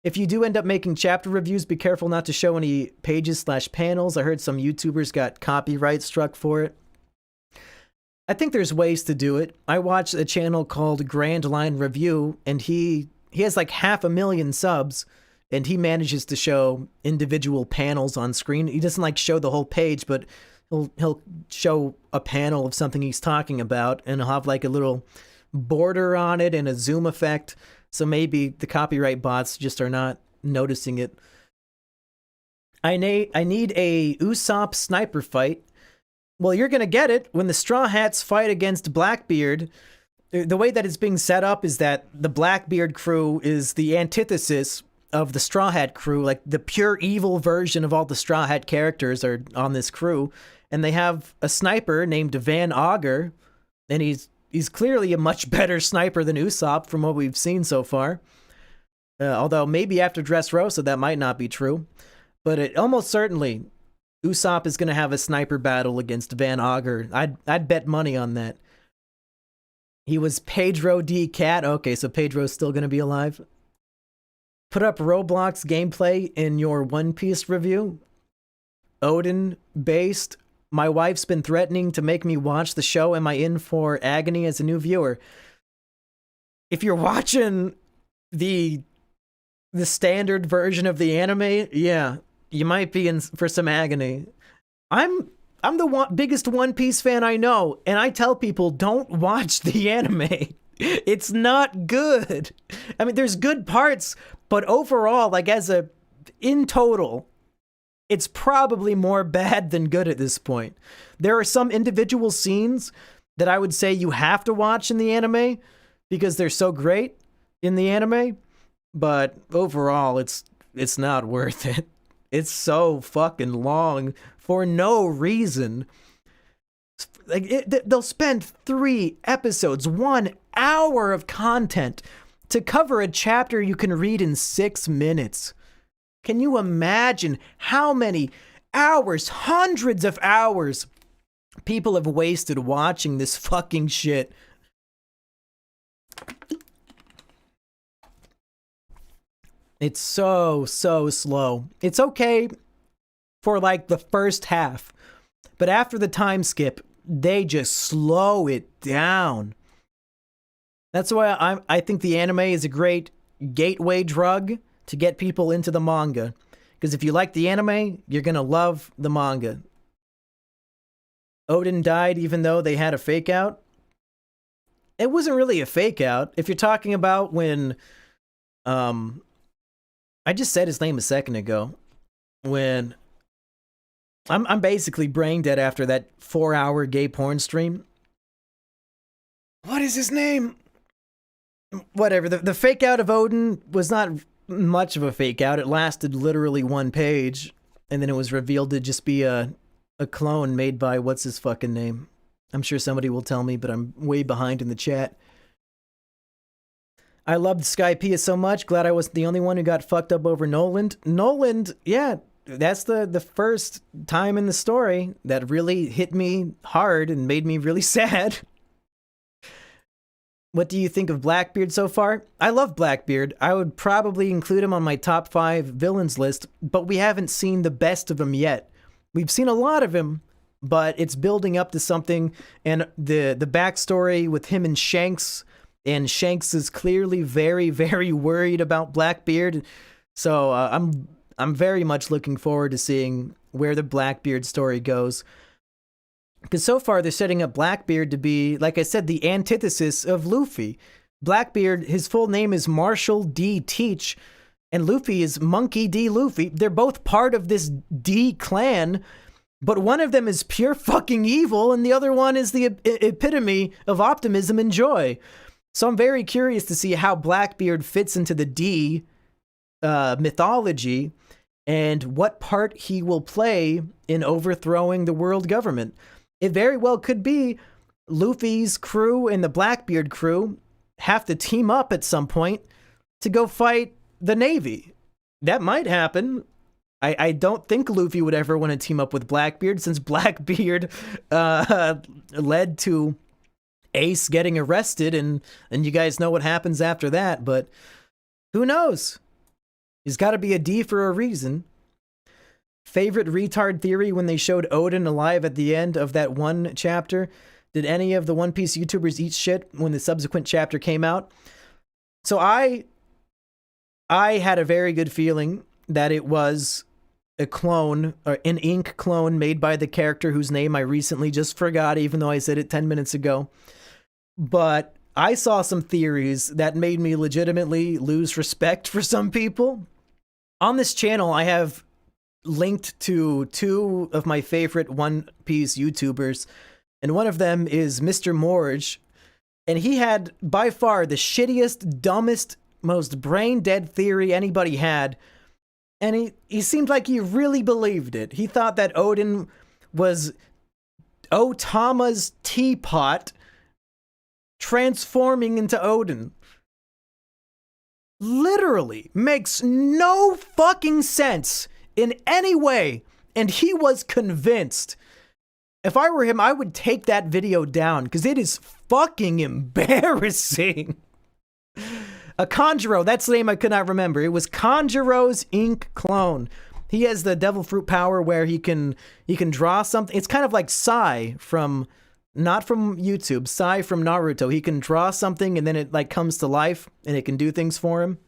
If you do end up making chapter reviews, be careful not to show any pages/panels. I heard some YouTubers got copyright struck for it. I think there's ways to do it. I watched a channel called Grand Line Review, and he has like 500,000 subs, and he manages to show individual panels on screen. He doesn't like show the whole page, but he'll show a panel of something he's talking about, and he'll have like a little border on it and a zoom effect. So maybe the copyright bots just are not noticing it. I need a Usopp sniper fight. Well, you're gonna get it when the Straw Hats fight against Blackbeard. The way that it's being set up is that the Blackbeard crew is the antithesis of the Straw Hat crew, like the pure evil version of all the Straw Hat characters are on this crew, and they have a sniper named Van Augur, and he's clearly a much better sniper than Usopp from what we've seen so far. Although maybe after Dressrosa that might not be true, but it almost certainly Usopp is going to have a sniper battle against Van Augur. I'd bet money on that. He was Pedro D. Cat. Okay, so Pedro's still going to be alive. Put up Roblox gameplay in your One Piece review. Odin based. My wife's been threatening to make me watch the show. Am I in for agony as a new viewer? If you're watching the standard version of the anime, yeah, you might be in for some agony. I'm the biggest One Piece fan I know, and I tell people don't watch the anime. It's not good. I mean, there's good parts, but overall, like in total, it's probably more bad than good at this point. There are some individual scenes that I would say you have to watch in the anime because they're so great in the anime, but overall, it's not worth it. It's so fucking long for no reason. Like they'll spend 3 episodes, 1 hour of content to cover a chapter you can read in 6 minutes. Can you imagine how many hours, hundreds of hours, people have wasted watching this fucking shit? It's so slow. It's okay for like the first half, but after the time skip, they just slow it down. That's why I think the anime is a great gateway drug to get people into the manga. Because if you like the anime, you're gonna love the manga. Odin died even though they had a fake out. It wasn't really a fake out. If you're talking about when, I just said his name a second ago. When I'm basically brain dead after that 4-hour gay porn stream. What is his name? Whatever. The fake out of Odin was not much of a fake out. It lasted literally 1 page, and then it was revealed to just be a clone made by what's his fucking name. I'm sure somebody will tell me, but I'm way behind in the chat. I loved Sky Pia so much. Glad I wasn't the only one who got fucked up over Noland. Noland, yeah, that's the first time in the story that really hit me hard and made me really sad. What do you think of Blackbeard so far? I love Blackbeard. I would probably include him on my top 5 villains list, but we haven't seen the best of him yet. We've seen a lot of him, but it's building up to something, and the backstory with him and Shanks is clearly very, very worried about Blackbeard. So I'm very much looking forward to seeing where the Blackbeard story goes. Because so far they're setting up Blackbeard to be, like I said, the antithesis of Luffy. Blackbeard, his full name is Marshall D. Teach, and Luffy is Monkey D. Luffy. They're both part of this D clan, but one of them is pure fucking evil, and the other one is the epitome of optimism and joy. So I'm very curious to see how Blackbeard fits into the D mythology and what part he will play in overthrowing the world government. It very well could be Luffy's crew and the Blackbeard crew have to team up at some point to go fight the Navy. That might happen. I don't think Luffy would ever want to team up with Blackbeard, since Blackbeard led to Ace getting arrested, and you guys know what happens after that, but who knows? He's got to be a D for a reason. Favorite retard theory when they showed Odin alive at the end of that one chapter? Did any of the One Piece YouTubers eat shit when the subsequent chapter came out? So I had a very good feeling that it was a clone, or an ink clone made by the character whose name I recently just forgot, even though I said it 10 minutes ago. But I saw some theories that made me legitimately lose respect for some people. On this channel, I have linked to 2 of my favorite One Piece YouTubers, and one of them is Mr. Morge, and he had by far the shittiest, dumbest most brain-dead theory anybody had. And he seemed like he really believed it. He thought that Odin was Otama's teapot transforming into Odin. Literally makes no fucking sense in any way, and he was convinced. If I were him, I would take that video down, because it is fucking embarrassing. A Conjuro, that's the name I could not remember. It was Conjuro's ink clone. He has the devil fruit power where he can draw something. It's kind of like Sai from, not from YouTube, Sai from Naruto. He can draw something and then it like comes to life and it can do things for him.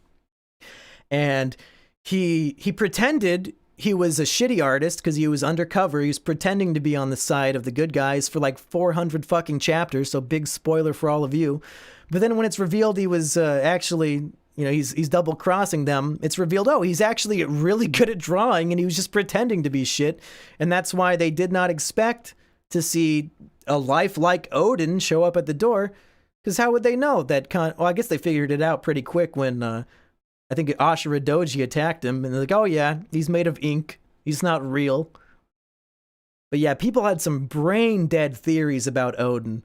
And he pretended he was a shitty artist because he was undercover. He was pretending to be on the side of the good guys for like 400 fucking chapters. So big spoiler for all of you. But then when it's revealed he was actually, you know, he's double crossing them, it's revealed, oh, he's actually really good at drawing and he was just pretending to be shit. And that's why they did not expect to see a life like Odin show up at the door. Because how would they know that? Well, I guess they figured it out pretty quick when I think Ashura Doji attacked him. And they're like, oh yeah, he's made of ink. He's not real. But yeah, people had some brain dead theories about Odin.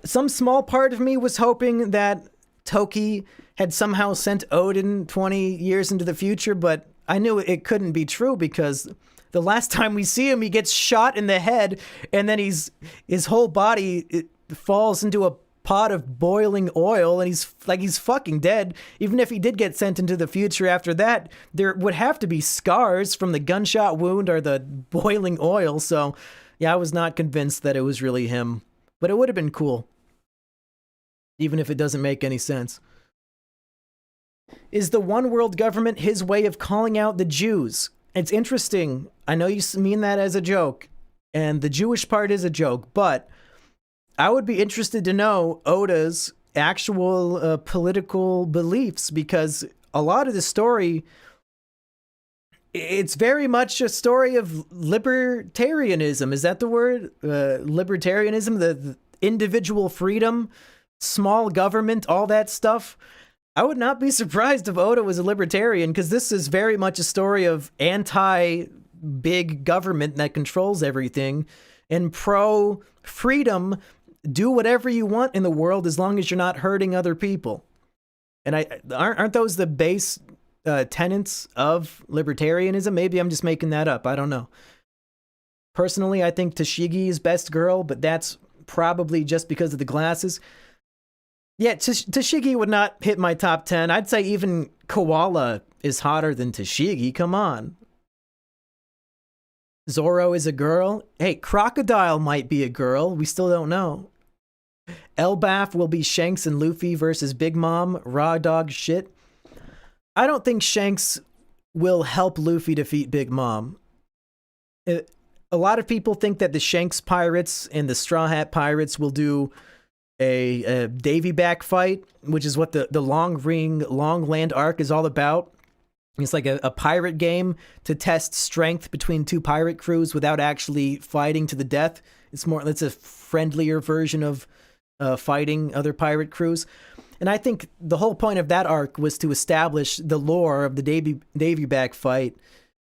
Some small part of me was hoping that Toki had somehow sent Odin 20 years into the future, but I knew it couldn't be true because the last time we see him, he gets shot in the head and then his whole body falls into a pot of boiling oil and he's fucking dead. Even if he did get sent into the future after that, there would have to be scars from the gunshot wound or the boiling oil. So yeah, I was not convinced that it was really him. But it would have been cool, even if it doesn't make any sense. Is the one world government his way of calling out the Jews? It's interesting. I know you mean that as a joke, and the Jewish part is a joke, but I would be interested to know Oda's actual political beliefs, because a lot of the story, it's very much a story of libertarianism. Is that the word? Libertarianism, the individual freedom, small government, all that stuff. I would not be surprised if Oda was a libertarian, because this is very much a story of anti-big government that controls everything and pro-freedom. Do whatever you want in the world as long as you're not hurting other people. And aren't those the base tenets of libertarianism? Maybe I'm just making that up. I don't know. Personally, I think Tashigi is best girl, but that's probably just because of the glasses. Yeah, Tashigi would not hit my top 10. I'd say even Koala is hotter than Tashigi. Come on. Zoro is a girl. Hey, Crocodile might be a girl. We still don't know. Elbaf will be Shanks and Luffy versus Big Mom. Raw dog shit. I don't think Shanks will help Luffy defeat Big Mom. A lot of people think that the Shanks pirates and the Straw Hat pirates will do a Davy back fight, which is what the Long Land arc is all about. It's like a pirate game to test strength between two pirate crews without actually fighting to the death. It's a friendlier version of fighting other pirate crews. And I think the whole point of that arc was to establish the lore of the Davy back fight.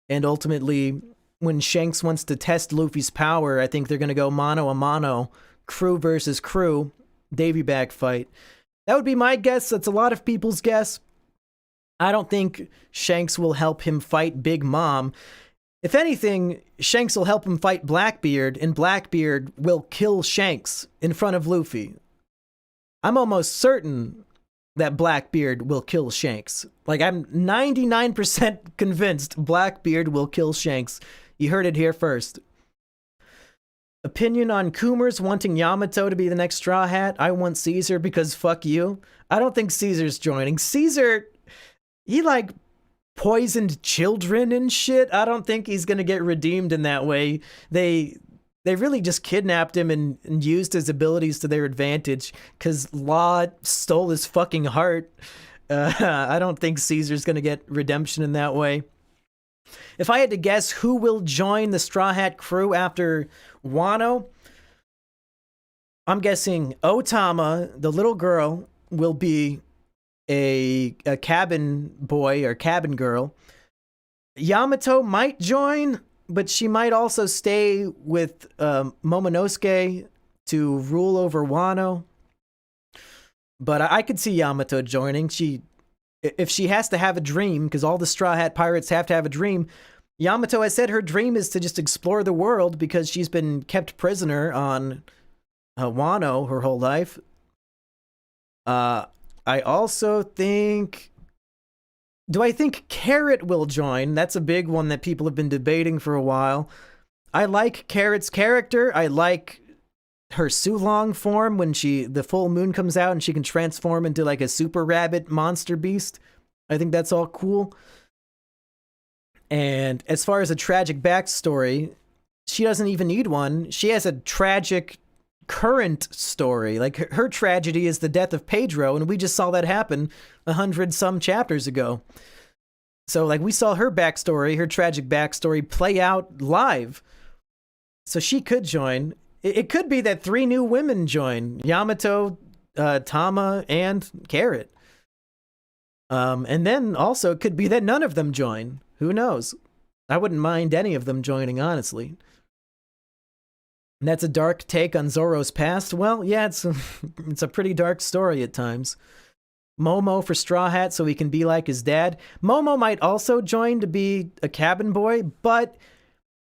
And ultimately, when Shanks wants to test Luffy's power, I think they're going to go mano a mano, crew versus crew, Davy back fight. That would be my guess. That's a lot of people's guess. I don't think Shanks will help him fight Big Mom. If anything, Shanks will help him fight Blackbeard, and Blackbeard will kill Shanks in front of Luffy. I'm almost certain that Blackbeard will kill Shanks. Like, I'm 99% convinced Blackbeard will kill Shanks. You heard it here first. Opinion on Coomers wanting Yamato to be the next Straw Hat? I want Caesar because fuck you. I don't think Caesar's joining. Caesar, he like poisoned children and shit. I don't think he's gonna get redeemed in that way. They really just kidnapped him and used his abilities to their advantage because Law stole his fucking heart. I don't think Caesar's gonna get redemption in that way. If I had to guess who will join the Straw Hat crew after Wano, I'm guessing Otama, the little girl, will be a cabin boy or cabin girl. Yamato might join, but she might also stay with Momonosuke to rule over Wano. But I could see Yamato joining. If she has to have a dream, because all the Straw Hat Pirates have to have a dream, Yamato has said her dream is to just explore the world because she's been kept prisoner on Wano her whole life. I also think... Do I think Carrot will join? That's a big one that people have been debating for a while. I like Carrot's character. I like her Sulong form when the full moon comes out and she can transform into like a super rabbit monster beast. I think that's all cool. And as far as a tragic backstory, she doesn't even need one. She has a tragic current story. Like, her tragedy is the death of Pedro, and we just saw that happen 100-some chapters ago. So, like, we saw her backstory, her tragic backstory, play out live. So she could join. It could be that 3 new women join. Yamato, Tama, and Carrot. And then also it could be that none of them join. Who knows? I wouldn't mind any of them joining, honestly. And that's a dark take on Zoro's past. Well, yeah, it's a pretty dark story at times. Momo for Straw Hat so he can be like his dad. Momo might also join to be a cabin boy, but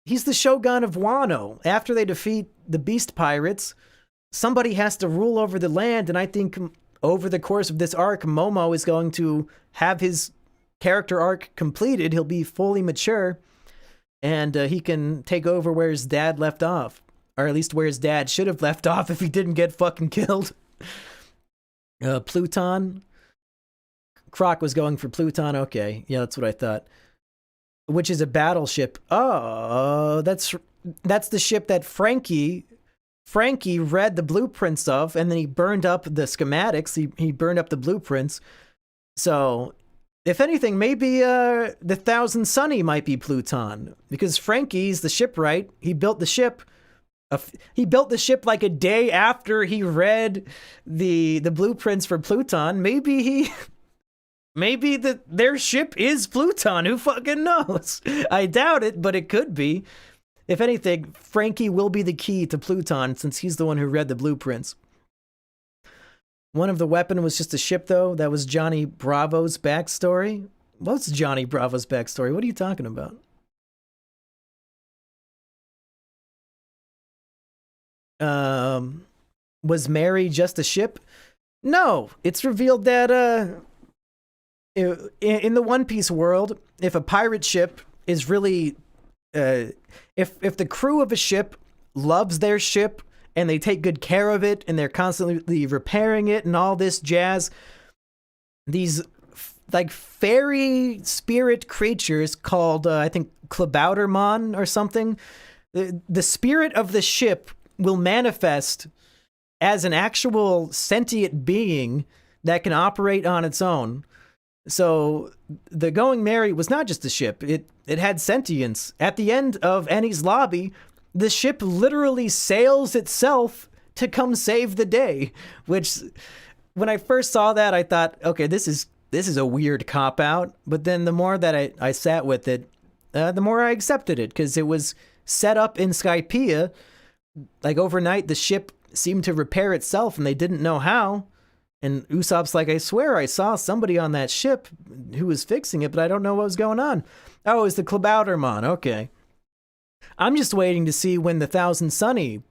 he's the Shogun of Wano. After they defeat the Beast Pirates, somebody has to rule over the land, and I think over the course of this arc, Momo is going to have his character arc completed. He'll be fully mature, and he can take over where his dad left off. Or at least where his dad should have left off if he didn't get fucking killed. Pluton. Croc was going for Pluton. Okay, yeah, that's what I thought. Which is a battleship. Oh, that's the ship that Frankie read the blueprints of, and then he burned up the schematics. He burned up the blueprints. So, if anything, maybe the Thousand Sunny might be Pluton, because Frankie's the shipwright. He built the ship. He built the ship like a day after he read the blueprints for Pluton. Maybe their ship is Pluton. Who fucking knows? I doubt it, but it could be. If anything, Frankie will be the key to Pluton since he's the one who read the blueprints. One of the weapon was just a ship, though. That was Johnny Bravo's backstory. What's Johnny Bravo's backstory? What are you talking about? Was Mary just a ship? No, it's revealed that in the One Piece world, if a pirate ship is really if the crew of a ship loves their ship and they take good care of it and they're constantly repairing it and all this jazz, these like fairy spirit creatures called I think Klabautermon or something, the spirit of the ship will manifest as an actual sentient being that can operate on its own. So the Going Merry was not just a ship. It had sentience. At the end of Eni's lobby, the ship literally sails itself to come save the day, which when I first saw that, I thought, okay, this is a weird cop-out. But then the more that I sat with it, the more I accepted it, because it was set up in Sky Pia. Like overnight, the ship seemed to repair itself and they didn't know how. And Usopp's like, I swear I saw somebody on that ship who was fixing it, but I don't know what was going on. Oh, it's the Klabautermon. Okay. I'm just waiting to see when the Thousand Sunny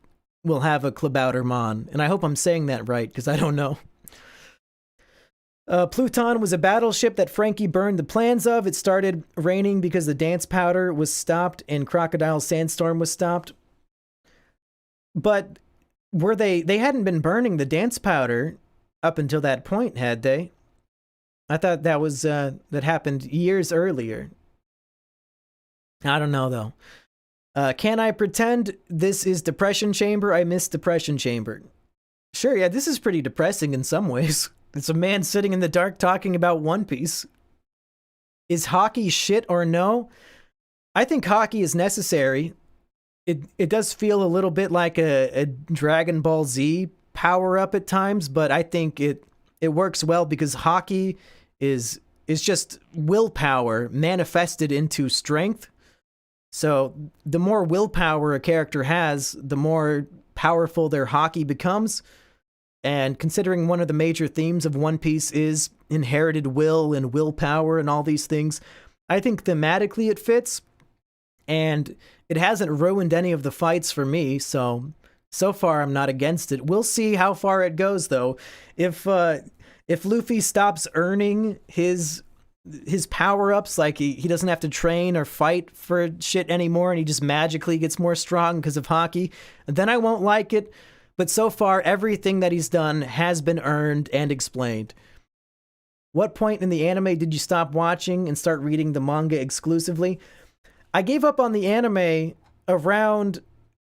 will have a Klabautermon. And I hope I'm saying that right, because I don't know. Pluton was a battleship that Frankie burned the plans of. It started raining because the dance powder was stopped and Crocodile Sandstorm was stopped. But were they hadn't been burning the dance powder up until that point, had they? I thought that was that happened years earlier. I don't know though. Can I pretend this is Depression Chamber? I miss Depression Chamber. Sure, yeah, this is pretty depressing in some ways. It's a man sitting in the dark talking about One Piece. Is hockey shit or no? I think hockey is necessary. It does feel a little bit like a Dragon Ball Z power-up at times, but I think it it works well because hockey is just willpower manifested into strength. So the more willpower a character has, the more powerful their hockey becomes. And considering one of the major themes of One Piece is inherited will and willpower and all these things, I think thematically it fits. And it hasn't ruined any of the fights for me, so far I'm not against it. We'll see how far it goes, though. If Luffy stops earning his power-ups, like he doesn't have to train or fight for shit anymore, and he just magically gets more strong because of hockey, then I won't like it. But so far, everything that he's done has been earned and explained. What point in the anime did you stop watching and start reading the manga exclusively? I gave up on the anime around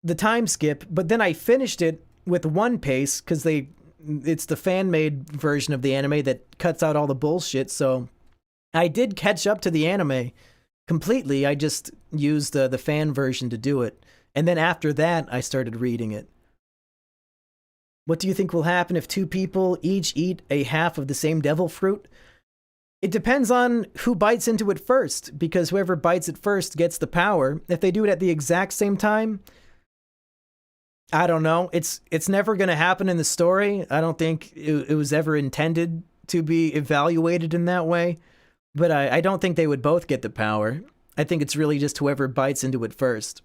the time skip, but then I finished it with One Piece because it's the fan-made version of the anime that cuts out all the bullshit, so I did catch up to the anime completely. I just used the fan version to do it. And then after that, I started reading it. What do you think will happen if two people each eat a half of the same devil fruit? It depends on who bites into it first, because whoever bites it first gets the power. If they do it at the exact same time, I don't know. It's never going to happen in the story. I don't think it was ever intended to be evaluated in that way. But I don't think they would both get the power. I think it's really just whoever bites into it first.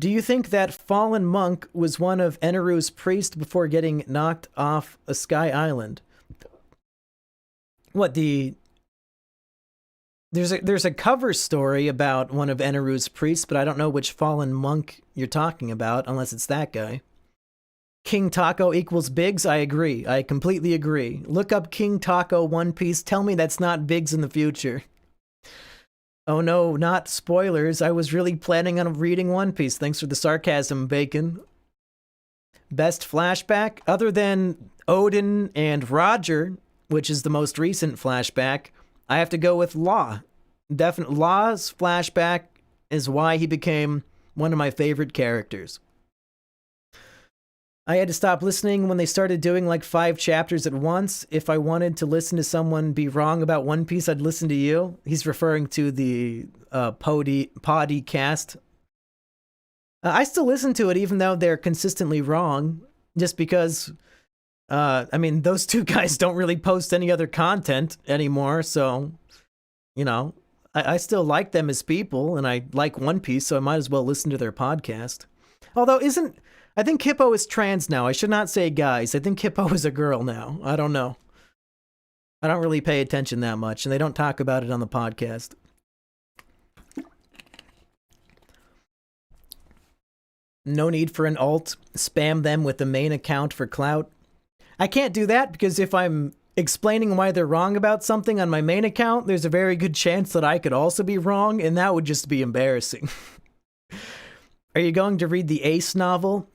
Do you think that Fallen Monk was one of Eneru's priests before getting knocked off a Sky Island? What, there's a cover story about one of Eneru's priests, but I don't know which Fallen Monk you're talking about, unless it's that guy. King Taco equals Biggs? I agree. I completely agree. Look up King Taco One Piece. Tell me that's not Biggs in the future. Oh no, not spoilers. I was really planning on reading One Piece. Thanks for the sarcasm, Bacon. Best flashback? Other than Odin and Roger, which is the most recent flashback, I have to go with Law. Definitely, Law's flashback is why he became one of my favorite characters. I had to stop listening when they started doing like 5 chapters at once. If I wanted to listen to someone be wrong about One Piece, I'd listen to you. He's referring to the Poddy cast. I still listen to it even though they're consistently wrong, just because, I mean, those two guys don't really post any other content anymore, so, you know, I still like them as people, and I like One Piece, so I might as well listen to their podcast. Although, I think Hippo is trans now. I should not say guys. I think Hippo is a girl now. I don't know. I don't really pay attention that much, and they don't talk about it on the podcast. No need for an alt. Spam them with the main account for clout. I can't do that because if I'm explaining why they're wrong about something on my main account, there's a very good chance that I could also be wrong, and that would just be embarrassing. Are you going to read the Ace novel?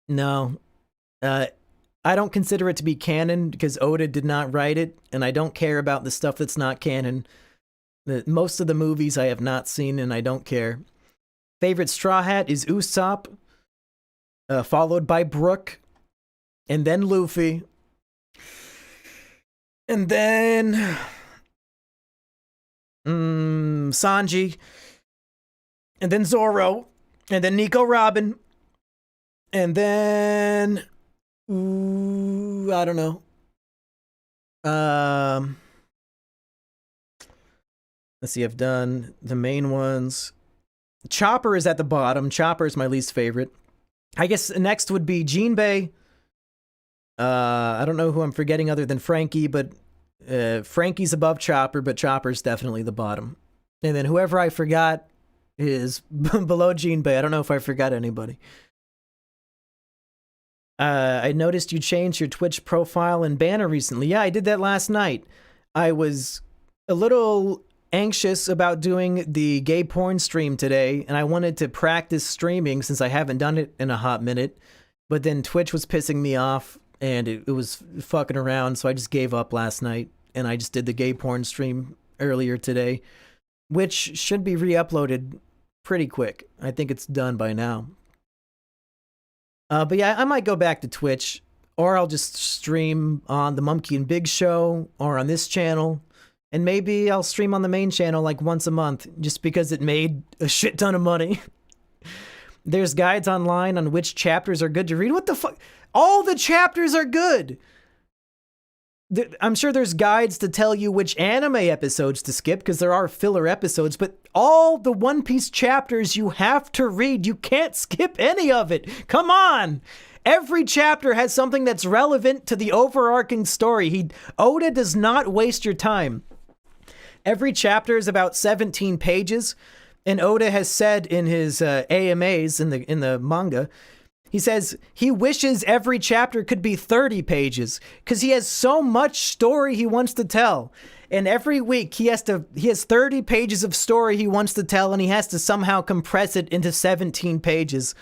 No. I don't consider it to be canon because Oda did not write it, and I don't care about the stuff that's not canon. Most of the movies I have not seen, and I don't care. Favorite Straw Hat is Usopp, followed by Brook, and then Luffy, and then Sanji, and then Zoro, and then Nico Robin, and then I don't know. Let's see, I've done the main ones. Chopper is at the bottom. Chopper is my least favorite. I guess next would be Jinbei. I don't know who I'm forgetting other than Frankie, but Frankie's above Chopper, but Chopper's definitely the bottom. And then whoever I forgot is below Jinbei. I don't know if I forgot anybody. I noticed you changed your Twitch profile and banner recently. Yeah, I did that last night. I was a little anxious about doing the gay porn stream today, and I wanted to practice streaming since I haven't done it in a hot minute. But then Twitch was pissing me off, and it was fucking around, so I just gave up last night, and I just did the gay porn stream earlier today, which should be re-uploaded pretty quick. I think it's done by now. But yeah, I might go back to Twitch. Or I'll just stream on the Monkey and Big Show or on this channel. And maybe I'll stream on the main channel like once a month just because it made a shit ton of money. There's guides online on which chapters are good to read. What the fuck? All the chapters are good. I'm sure there's guides to tell you which anime episodes to skip because there are filler episodes, but all the One Piece chapters you have to read. You can't skip any of it. Come on. Every chapter has something that's relevant to the overarching story. Oda does not waste your time. Every chapter is about 17 pages, and Oda has said in his AMAs in the manga, he says he wishes every chapter could be 30 pages because he has so much story he wants to tell. And every week he has 30 pages of story he wants to tell, and he has to somehow compress it into 17 pages.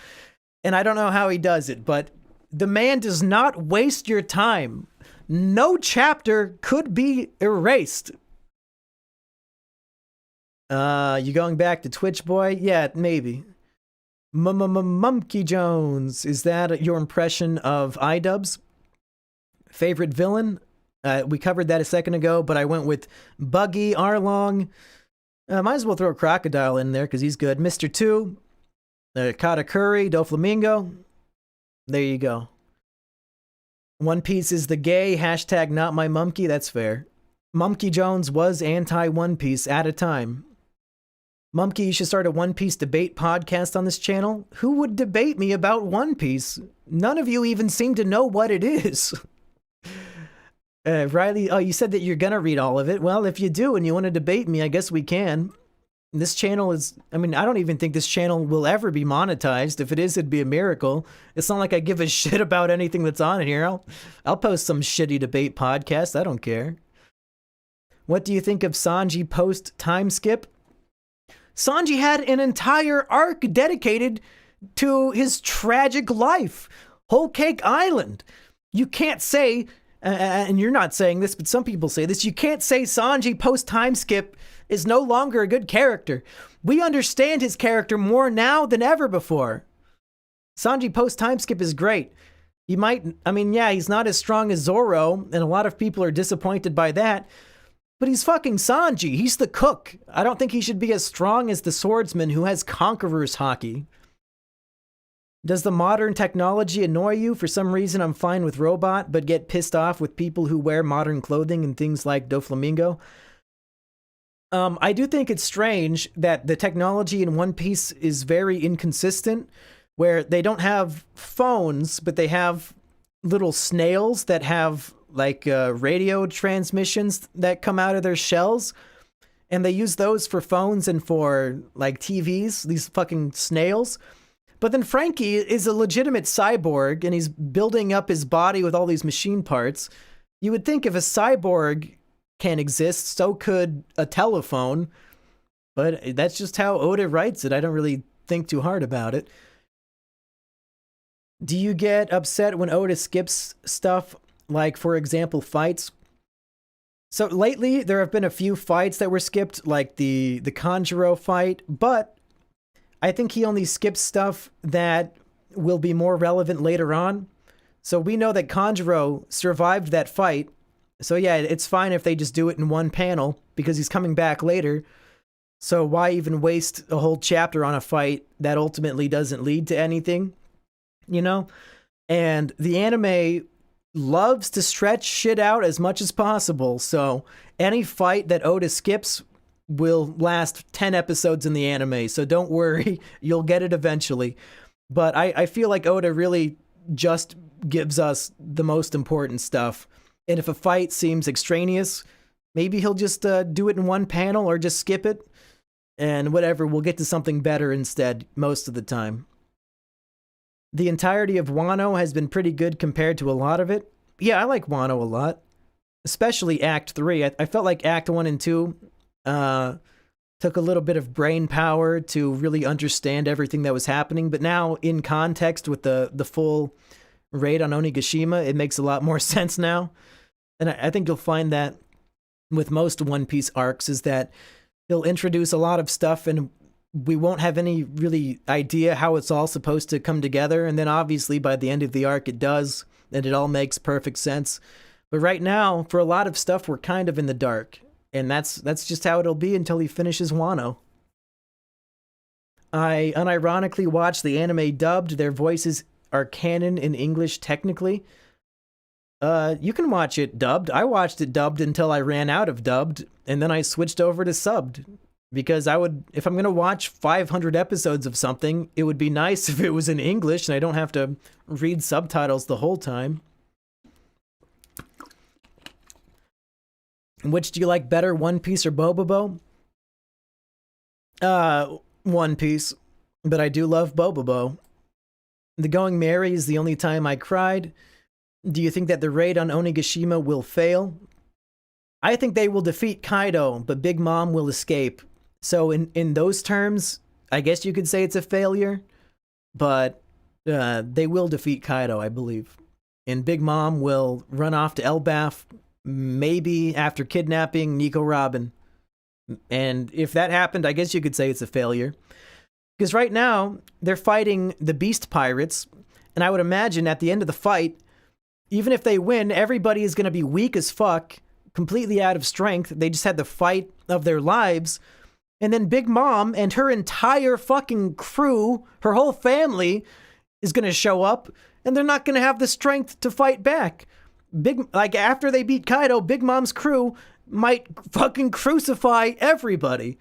And I don't know how he does it, but the man does not waste your time. No chapter could be erased. You going back to Twitch, boy? Yeah, maybe. Monkey Jones, is that your impression of iDubbbz? Favorite villain? We covered that a second ago, but I went with Buggy Arlong. Might as well throw Crocodile in there because he's good. Mr. 2, Katakuri, Doflamingo. There you go. One Piece is the gay, hashtag not my monkey. That's fair. Monkey Jones was anti-One Piece at a time. Mumkey, you should start a One Piece debate podcast on this channel. Who would debate me about One Piece? None of you even seem to know what it is. Riley, oh, you said that you're gonna read all of it. Well, if you do and you want to debate me, I guess we can. This channel is, I mean, I don't even think this channel will ever be monetized. If it is, it'd be a miracle. It's not like I give a shit about anything that's on here. I'll post some shitty debate podcast. I don't care. What do you think of Sanji post time skip? Sanji had an entire arc dedicated to his tragic life. Whole Cake Island. You can't say, and you're not saying this, but some people say this, you can't say Sanji post time skip is no longer a good character. We understand his character more now than ever before. Sanji post time skip is great. He might, I mean, yeah, he's not as strong as Zoro, and a lot of people are disappointed by that. But he's fucking Sanji. He's the cook. I don't think he should be as strong as the swordsman who has Conquerors haki. Does the modern technology annoy you? For some reason, I'm fine with robot, but get pissed off with people who wear modern clothing and things like Doflamingo. I do think it's strange that the technology in One Piece is very inconsistent, where they don't have phones, but they have little snails that have like radio transmissions that come out of their shells, and they use those for phones and for like TVs, these fucking snails. But then Frankie is a legitimate cyborg, and he's building up his body with all these machine parts. You would think if a cyborg can exist, so could a telephone, but that's just how Oda writes it. I don't really think too hard about it. Do you get upset when Oda skips stuff? Like, for example, fights. So lately, there have been a few fights that were skipped, like the Kanjuro fight, but I think he only skips stuff that will be more relevant later on. So we know that Kanjuro survived that fight. So yeah, it's fine if they just do it in one panel, because he's coming back later. So why even waste a whole chapter on a fight that ultimately doesn't lead to anything? You know? And the anime loves to stretch shit out as much as possible, so any fight that Oda skips will last 10 episodes in the anime, so don't worry, you'll get it eventually. But I feel like Oda really just gives us the most important stuff, and if a fight seems extraneous, maybe he'll just do it in one panel or just skip it, and whatever, we'll get to something better instead most of the time. The entirety of Wano has been pretty good compared to a lot of it. Yeah, I like Wano a lot. Especially Act 3. I felt like Act 1 and 2 took a little bit of brain power to really understand everything that was happening. But now, in context with the full raid on Onigashima, it makes a lot more sense now. And I think you'll find that with most One Piece arcs is that he'll introduce a lot of stuff and we won't have any really idea how it's all supposed to come together. And then obviously by the end of the arc, it does. and it all makes perfect sense. But right now, for a lot of stuff, we're kind of in the dark, and that's just how it'll be until he finishes Wano. I unironically watched the anime dubbed. Their voices are canon in English technically. You can watch it dubbed. I watched it dubbed until I ran out of dubbed, and then I switched over to subbed. Because if I'm going to watch 500 episodes of something, it would be nice if it was in English and I don't have to read subtitles the whole time. Which do you like better, One Piece or Bobobo? One Piece, but I do love Bobobo. The Going Merry is the only time I cried. Do you think that the raid on Onigashima will fail? I think they will defeat Kaido, but Big Mom will escape. So in those terms, I guess you could say it's a failure, but they will defeat Kaido, I believe. And Big Mom will run off to Elbaf, maybe after kidnapping Nico Robin. And if that happened, I guess you could say it's a failure. Because right now, they're fighting the Beast Pirates, and I would imagine at the end of the fight, even if they win, everybody is going to be weak as fuck, completely out of strength. They just had the fight of their lives. And then Big Mom and her entire fucking crew, her whole family, is going to show up, and they're not going to have the strength to fight back. After they beat Kaido, Big Mom's crew might fucking crucify everybody.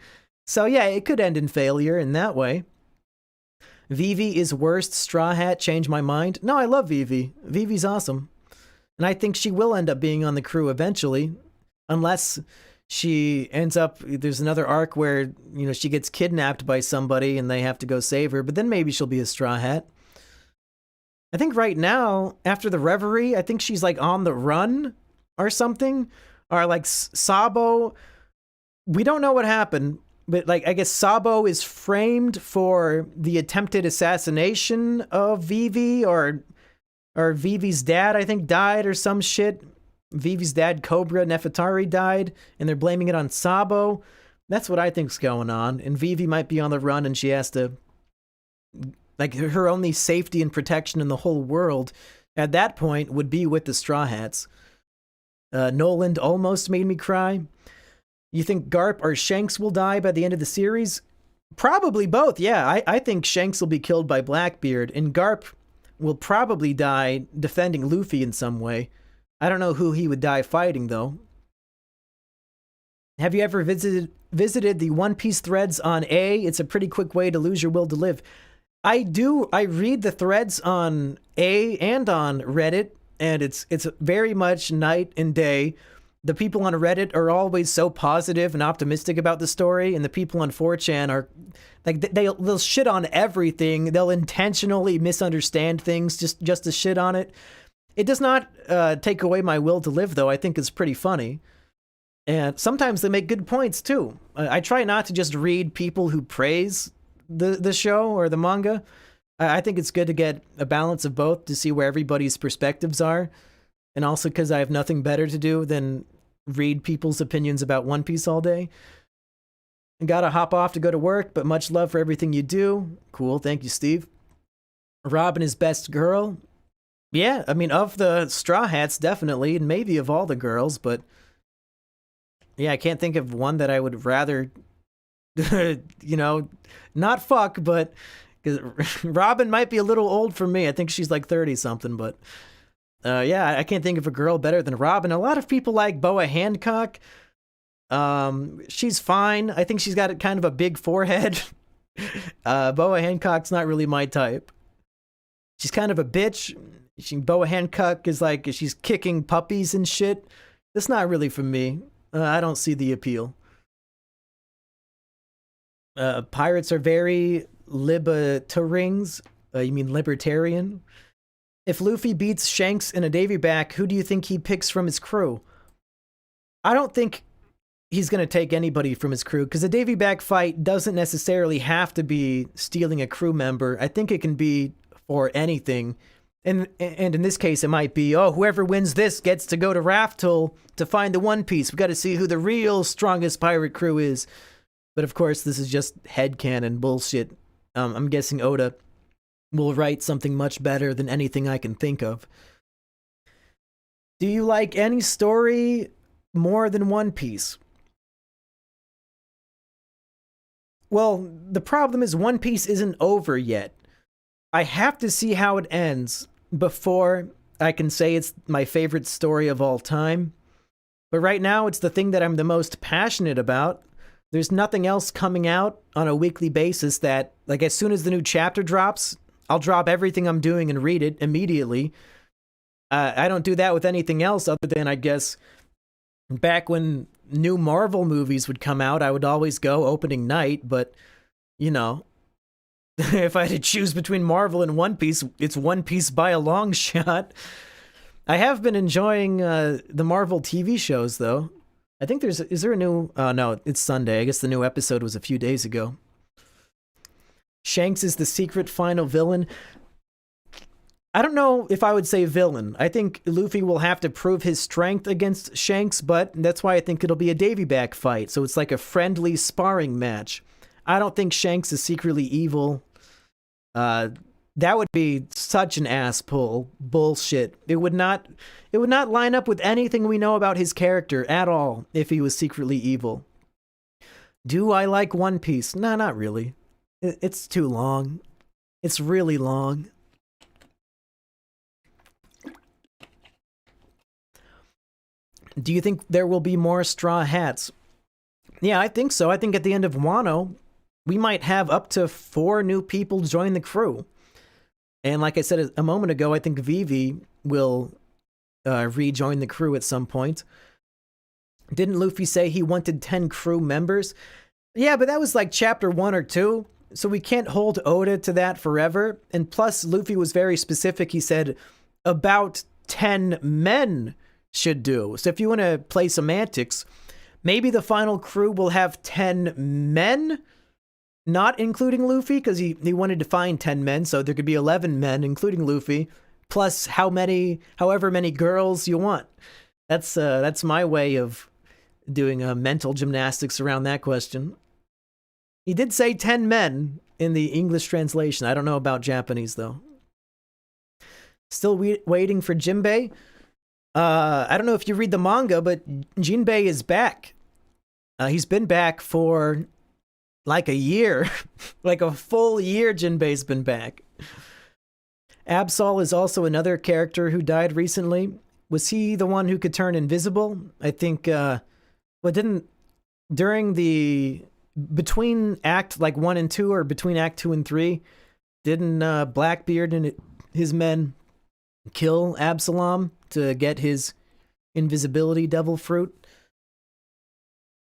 So yeah, it could end in failure in that way. Vivi is worst. Straw Hat changed my mind. No, I love Vivi. Vivi's awesome. And I think she will end up being on the crew eventually. Unless she ends up, there's another arc where, you know, she gets kidnapped by somebody and they have to go save her, but then maybe she'll be a Straw Hat. I think right now, after the Reverie, I think she's like on the run or something. Or like Sabo, we don't know what happened, but like I guess Sabo is framed for the attempted assassination of Vivi, or Vivi's dad, I think, died or some shit. Vivi's dad, Cobra Nefertari, died, and they're blaming it on Sabo. That's what I think's going on. And Vivi might be on the run, and she has to, like, her only safety and protection in the whole world at that point would be with the Straw Hats. Noland almost made me cry. You think Garp or Shanks will die by the end of the series? Probably both, yeah. I think Shanks will be killed by Blackbeard, and Garp will probably die defending Luffy in some way. I don't know who he would die fighting, though. Have you ever visited the One Piece threads on A? It's a pretty quick way to lose your will to live. I do. I read the threads on A and on Reddit, and it's very much night and day. The people on Reddit are always so positive and optimistic about the story, and the people on 4chan are like they'll shit on everything. They'll intentionally misunderstand things just to shit on it. It does not take away my will to live, though. I think it's pretty funny. And sometimes they make good points, too. I try not to just read people who praise the show or the manga. I think it's good to get a balance of both to see where everybody's perspectives are. And also because I have nothing better to do than read people's opinions about One Piece all day. I gotta hop off to go to work, but much love for everything you do. Cool, thank you, Steve. Robin is best girl. Yeah, I mean, of the Straw Hats, definitely, and maybe of all the girls, but yeah, I can't think of one that I would rather, you know, not fuck, but Robin might be a little old for me. I think she's like 30-something, but yeah, I can't think of a girl better than Robin. A lot of people like Boa Hancock. She's fine. I think she's got kind of a big forehead. Boa Hancock's not really my type. She's kind of a bitch. Boa Hancock is like, she's kicking puppies and shit. That's not really for me. I don't see the appeal. Pirates are very libertarings. You mean libertarian? If Luffy beats Shanks in a Davy back, who do you think he picks from his crew? I don't think he's going to take anybody from his crew, because a Davy back fight doesn't necessarily have to be stealing a crew member. I think it can be for anything. And in this case, it might be, oh, whoever wins this gets to go to Raftel to find the One Piece. We got to see who the real strongest pirate crew is. But of course, this is just headcanon bullshit. I'm guessing Oda will write something much better than anything I can think of. Do you like any story more than One Piece? Well, the problem is One Piece isn't over yet. I have to see how it ends before I can say it's my favorite story of all time. But right now, it's the thing that I'm the most passionate about. There's nothing else coming out on a weekly basis that, like, as soon as the new chapter drops, I'll drop everything I'm doing and read it immediately. I don't do that with anything else other than, I guess, back when new Marvel movies would come out, I would always go opening night, but, you know, if I had to choose between Marvel and One Piece, it's One Piece by a long shot. I have been enjoying the Marvel TV shows, though. I think is there a new, no, it's Sunday. I guess the new episode was a few days ago. Shanks is the secret final villain. I don't know if I would say villain. I think Luffy will have to prove his strength against Shanks, but that's why I think it'll be a Davy back fight. So it's like a friendly sparring match. I don't think Shanks is secretly evil. That would be such an ass pull. Bullshit. It would not line up with anything we know about his character at all if he was secretly evil. Do I like One Piece? Nah, not really. It's too long. It's really long. Do you think there will be more Straw Hats? Yeah, I think so. I think at the end of Wano, we might have up to 4 new people join the crew. And like I said a moment ago, I think Vivi will rejoin the crew at some point. Didn't Luffy say he wanted 10 crew members? Yeah, but that was like chapter 1 or 2, so we can't hold Oda to that forever. And plus, Luffy was very specific. He said about 10 men should do. So if you want to play semantics, maybe the final crew will have 10 men, not including Luffy, because he wanted to find 10 men, so there could be 11 men, including Luffy, plus however many girls you want. That's my way of doing mental gymnastics around that question. He did say 10 men in the English translation. I don't know about Japanese, though. Still waiting for Jinbei. I don't know if you read the manga, but Jinbei is back. He's been back for like a year. Like a full year Jinbei's been back. Absol is also another character who died recently. Was he the one who could turn invisible? I think, between Act like 1 and 2, or between Act 2 and 3, didn't Blackbeard and his men kill Absalom to get his invisibility devil fruit?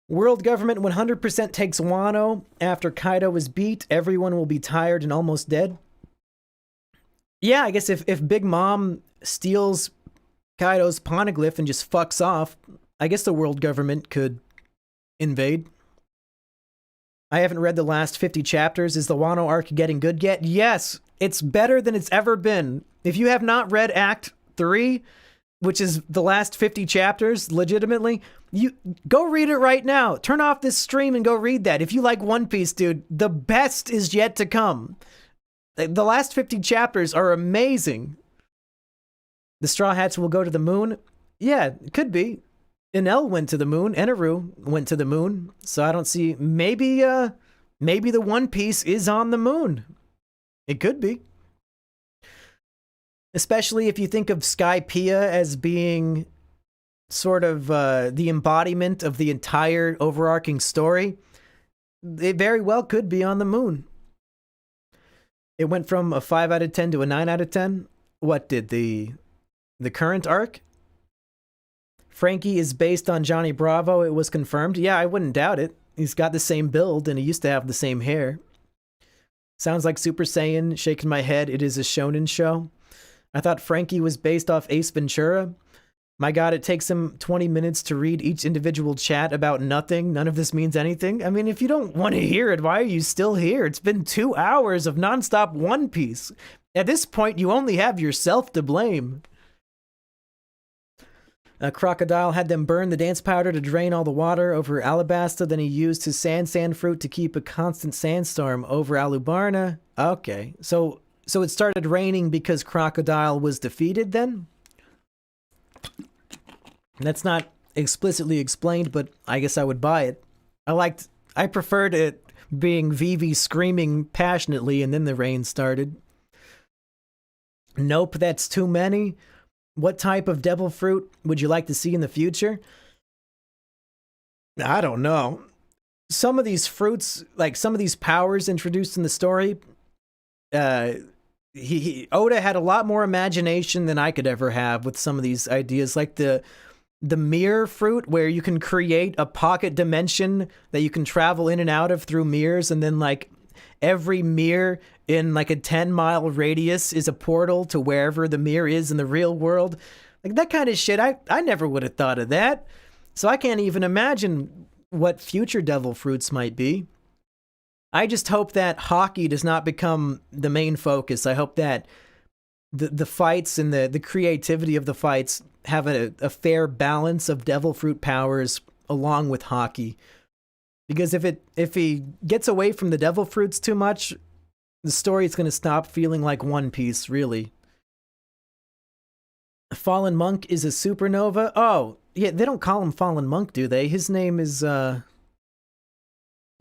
World government 100% takes Wano after Kaido is beat. Everyone will be tired and almost dead. Yeah, I guess if Big Mom steals Kaido's poneglyph and just fucks off, I guess the world government could invade. I haven't read the last 50 chapters. Is the Wano arc getting good yet? Yes, it's better than it's ever been. If you have not read Act 3, which is the last 50 chapters, legitimately, you go read it right now. Turn off this stream and go read that. If you like One Piece, dude, the best is yet to come. The last 50 chapters are amazing. The Straw Hats will go to the moon? Yeah, it could be. Enel went to the moon. Eneru went to the moon. So I don't see... Maybe the One Piece is on the moon. It could be. Especially if you think of Sky Pia as being sort of the embodiment of the entire overarching story. It very well could be on the moon. It went from a 5 out of 10 to a 9 out of 10. What did the current arc? Frankie is based on Johnny Bravo. It was confirmed. Yeah, I wouldn't doubt it. He's got the same build and he used to have the same hair. Sounds like Super Saiyan. Shaking my head. It is a shonen show. I thought Frankie was based off Ace Ventura. My god, it takes him 20 minutes to read each individual chat about nothing. None of this means anything. I mean, if you don't want to hear it, why are you still here? It's been 2 hours of nonstop One Piece. At this point, you only have yourself to blame. A crocodile had them burn the dance powder to drain all the water over Alabasta. Then he used his sand fruit to keep a constant sandstorm over Alubarna. Okay, so it started raining because Crocodile was defeated then? That's not explicitly explained, but I guess I would buy it. I preferred it being Vivi screaming passionately and then the rain started. Nope, that's too many. What type of devil fruit would you like to see in the future? I don't know. Some of these fruits, like some of these powers introduced in the story, Oda had a lot more imagination than I could ever have with some of these ideas, like the mirror fruit, where you can create a pocket dimension that you can travel in and out of through mirrors, and then like every mirror in like a 10-mile radius is a portal to wherever the mirror is in the real world. Like that kind of shit, I never would have thought of that. So I can't even imagine what future devil fruits might be. I just hope that hockey does not become the main focus. I hope that the fights and the creativity of the fights have a fair balance of devil fruit powers along with hockey. Because if he gets away from the devil fruits too much, the story is going to stop feeling like One Piece, really. Fallen Monk is a supernova? Oh, yeah, they don't call him Fallen Monk, do they? His name is, he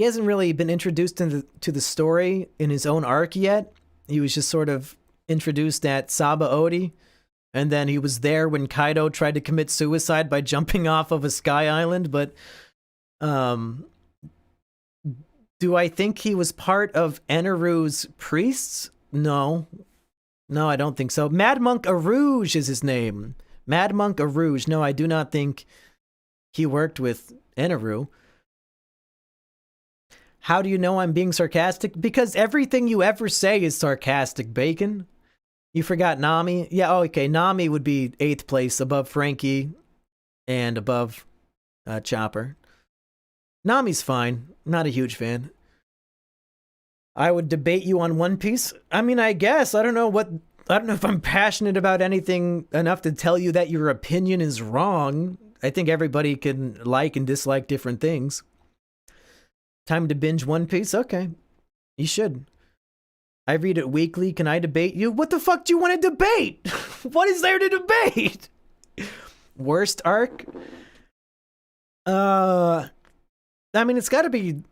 hasn't really been introduced to the story in his own arc yet. He was just sort of introduced at Saba Odi, and then he was there when Kaido tried to commit suicide by jumping off of a sky island, but, do I think he was part of Eneru's priests? No. No, I don't think so. Mad Monk Arouge is his name. Mad Monk Arouge. No, I do not think he worked with Eneru. How do you know I'm being sarcastic? Because everything you ever say is sarcastic, Bacon. You forgot Nami? Yeah, oh, okay. Nami would be 8th place above Frankie and above Chopper. Nami's fine. Not a huge fan. I would debate you on One Piece. I mean, I guess. I don't know if I'm passionate about anything enough to tell you that your opinion is wrong. I think everybody can like and dislike different things. Time to binge One Piece? Okay. You should. I read it weekly. Can I debate you? What the fuck do you want to debate? What is there to debate? Worst arc? I mean, it's got to be...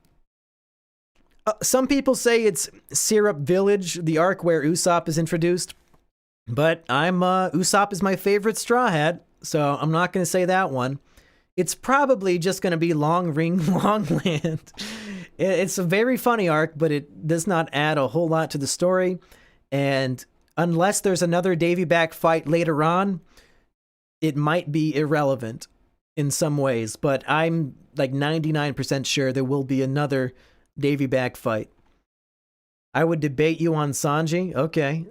some people say it's Syrup Village, the arc where Usopp is introduced. But Usopp is my favorite Straw Hat, so I'm not going to say that one. It's probably just going to be Long Ring, Long Land. It's a very funny arc, but it does not add a whole lot to the story. And unless there's another Davy Back fight later on, it might be irrelevant in some ways. But I'm like 99% sure there will be another Davy Back fight. I would debate you on Sanji. Okay.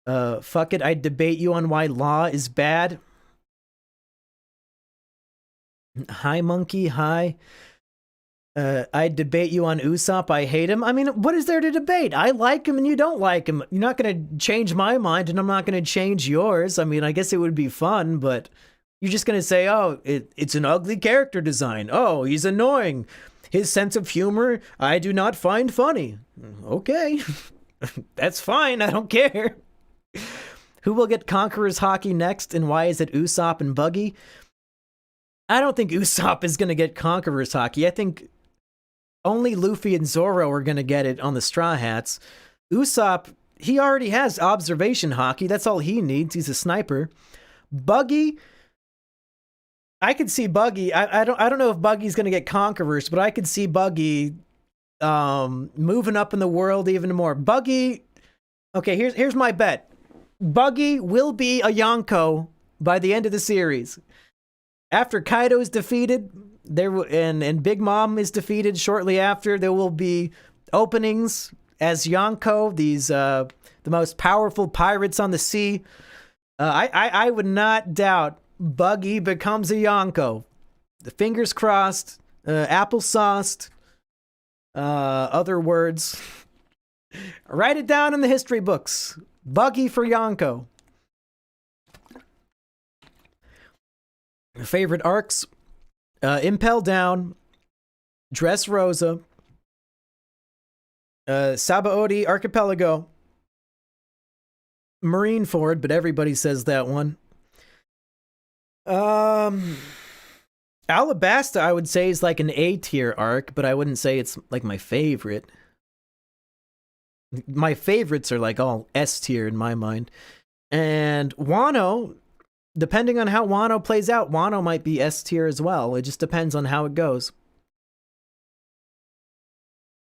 Fuck it. I'd debate you on why Law is bad. Hi, Monkey. Hi. I'd debate you on Usopp. I hate him. I mean, what is there to debate? I like him and you don't like him. You're not going to change my mind and I'm not going to change yours. I mean, I guess it would be fun, but you're just going to say, oh, it's an ugly character design. Oh, he's annoying. His sense of humor, I do not find funny. Okay. That's fine. I don't care. Who will get Conquerors hockey next and why is it Usopp and Buggy? I don't think Usopp is going to get Conquerors hockey. I think only Luffy and Zoro are going to get it on the Straw Hats. Usopp, he already has observation hockey. That's all he needs. He's a sniper. Buggy, I could see Buggy. I don't know if Buggy's going to get Conquerors, but I could see Buggy moving up in the world even more. Buggy, okay, here's my bet. Buggy will be a Yonko by the end of the series. After Kaido is defeated, and Big Mom is defeated shortly after, there will be openings as Yonko, these the most powerful pirates on the sea. I would not doubt Buggy becomes a Yonko. The fingers crossed, applesauced, other words. Write it down in the history books. Buggy for Yonko. Favorite arcs? Impel Down, Dressrosa, Sabaody Archipelago, Marineford, but everybody says that one. Um, Alabasta, I would say, is like an A tier arc, but I wouldn't say it's like my favorite. My favorites are like all S tier in my mind. And Wano, depending on how Wano plays out, Wano might be S tier as well. It just depends on how it goes.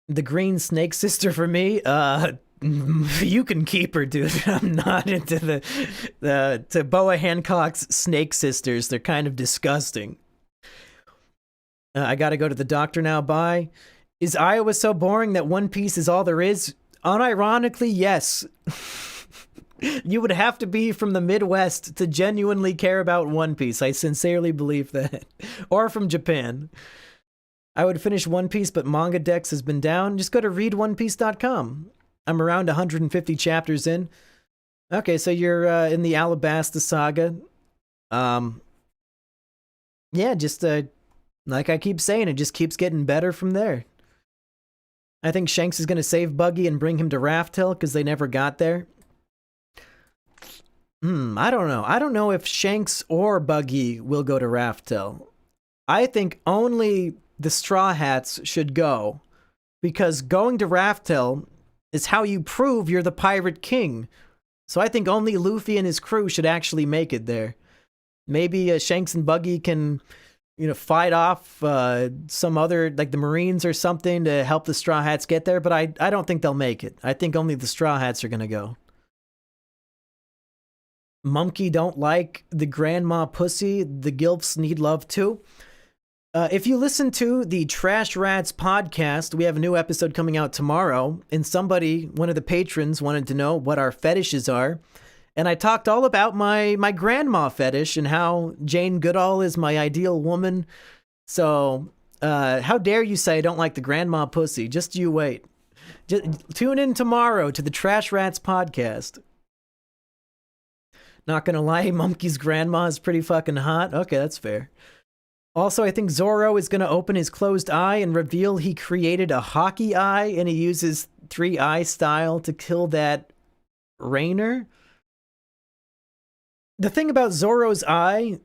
The green snake sister for me, you can keep her, dude. I'm not into to Boa Hancock's snake sisters. They're kind of disgusting. I gotta go to the doctor now. Bye. Is Iowa so boring that One Piece is all there is? Unironically, yes. You would have to be from the Midwest to genuinely care about One Piece. I sincerely believe that. Or from Japan. I would finish One Piece, but Manga Dex has been down. Just go to readonepiece.com. I'm around 150 chapters in. Okay, so you're in the Alabasta saga. Yeah, just like I keep saying, it just keeps getting better from there. I think Shanks is going to save Buggy and bring him to Raft Hill because they never got there. I don't know. I don't know if Shanks or Buggy will go to Raft Hill. I think only the Straw Hats should go, because going to Raft Hill is how you prove you're the Pirate King. So I think only Luffy and his crew should actually make it there. Maybe Shanks and Buggy can, fight off some other, like the Marines or something, to help the Straw Hats get there, but I don't think they'll make it. I think only the Straw Hats are gonna go. Monkey don't like the grandma pussy. The Gilfs need love too. If you listen to the Trash Rats podcast, we have a new episode coming out tomorrow, and one of the patrons, wanted to know what our fetishes are. And I talked all about my grandma fetish and how Jane Goodall is my ideal woman. So, how dare you say I don't like the grandma pussy? Just you wait. Just tune in tomorrow to the Trash Rats podcast. Not gonna lie, Monkey's grandma is pretty fucking hot. Okay, that's fair. Also, I think Zoro is gonna open his closed eye and reveal he created a hockey eye, and he uses 3-eye style to kill that Rainer. The thing about Zoro's eye,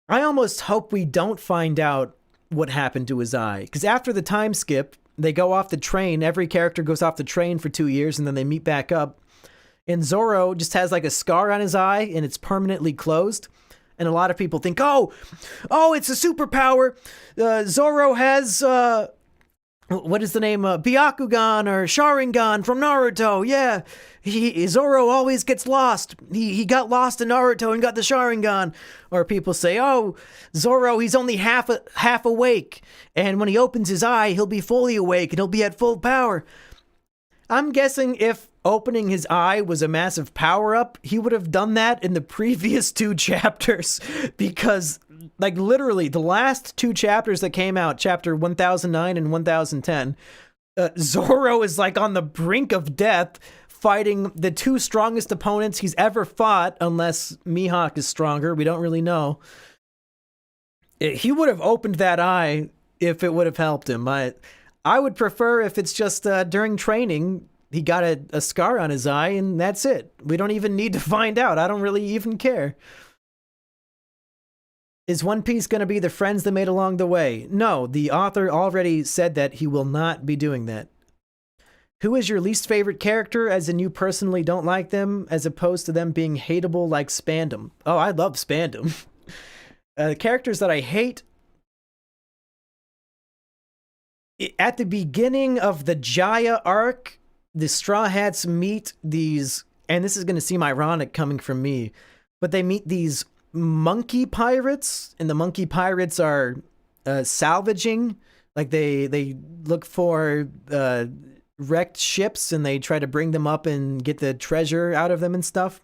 I almost hope we don't find out what happened to his eye. Because after the time skip, they go off the train. Every character goes off the train for 2 years, and then they meet back up. And Zoro just has like a scar on his eye, and it's permanently closed. And a lot of people think, oh, it's a superpower. Zoro has, what is the name? Byakugan or Sharingan from Naruto. Yeah, Zoro always gets lost. He got lost in Naruto and got the Sharingan. Or people say, oh, Zoro, he's only half awake. And when he opens his eye, he'll be fully awake and he'll be at full power. I'm guessing if opening his eye was a massive power-up, he would have done that in the previous 2 chapters, because, like, literally, the last 2 chapters that came out, chapter 1009 and 1010, Zoro is, like, on the brink of death, fighting the 2 strongest opponents he's ever fought, unless Mihawk is stronger, we don't really know. He would have opened that eye if it would have helped him. I would prefer if it's just during training, he got a scar on his eye, and that's it. We don't even need to find out. I don't really even care. Is One Piece going to be the friends they made along the way? No, the author already said that he will not be doing that. Who is your least favorite character, as in you personally don't like them, as opposed to them being hateable like Spandam? Oh, I love Spandam. Characters that I hate. At the beginning of the Jaya arc, the Straw Hats meet these, and this is going to seem ironic coming from me, but they meet these monkey pirates, and the monkey pirates are salvaging. Like they look for wrecked ships, and they try to bring them up and get the treasure out of them and stuff.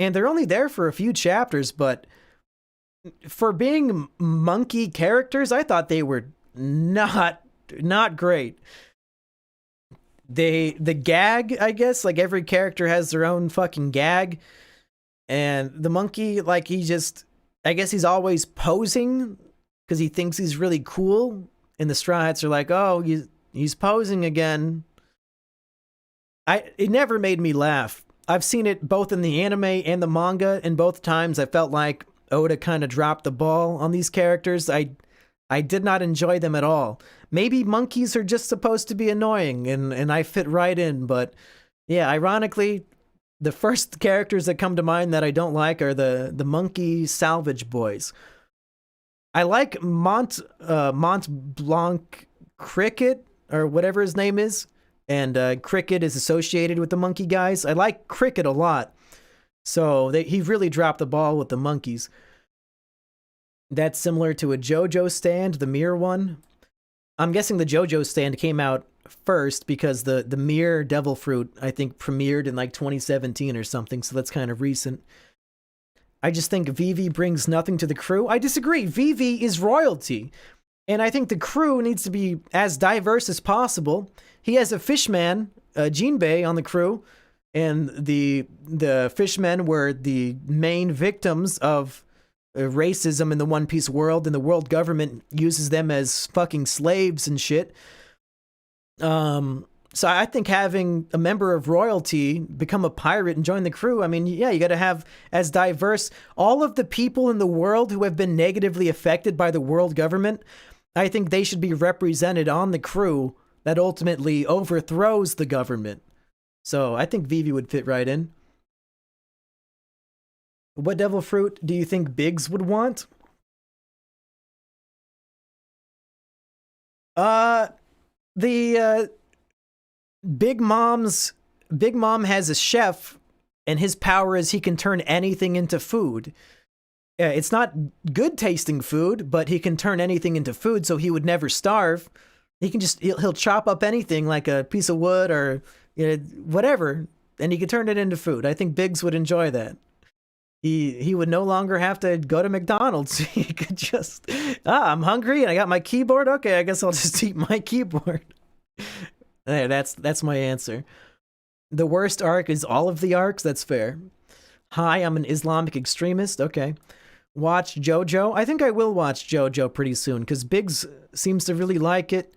And they're only there for a few chapters, but for being monkey characters, I thought they were not great. The gag, I guess, like every character has their own fucking gag, and the monkey, like, I guess he's always posing because he thinks he's really cool, and the Straw Hats are like, oh, he's posing again. It never made me laugh. I've seen it both in the anime and the manga, and both times I felt like Oda kind of dropped the ball on these characters. I did not enjoy them at all. Maybe monkeys are just supposed to be annoying and I fit right in, but yeah, ironically, the first characters that come to mind that I don't like are the monkey salvage boys. I like Mont Blanc Cricket, or whatever his name is, and Cricket is associated with the monkey guys. I like Cricket a lot, so he really dropped the ball with the monkeys. That's similar to a JoJo stand, the mirror one. I'm guessing the JoJo stand came out first because the mirror devil fruit, I think, premiered in like 2017 or something, so that's kind of recent. I just think Vivi brings nothing to the crew. I disagree. Vivi is royalty. And I think the crew needs to be as diverse as possible. He has a fishman, Jinbei, on the crew, and the fishmen were the main victims of racism in the One Piece world, and the world government uses them as fucking slaves and shit. So I think having a member of royalty become a pirate and join the crew, I mean, yeah, you got to have as diverse all of the people in the world who have been negatively affected by the world government. I think they should be represented on the crew that ultimately overthrows the government. So I think Vivi would fit right in. What devil fruit do you think Biggs would want? Big Mom has a chef, and his power is he can turn anything into food. It's not good tasting food, but he can turn anything into food, so he would never starve. He can he'll chop up anything like a piece of wood or whatever, and he can turn it into food. I think Biggs would enjoy that. He would no longer have to go to McDonald's. He could just, I'm hungry and I got my keyboard. Okay, I guess I'll just eat my keyboard. Hey, that's my answer. The worst arc is all of the arcs. That's fair. Hi, I'm an Islamic extremist. Okay. Watch JoJo. I think I will watch JoJo pretty soon because Biggs seems to really like it,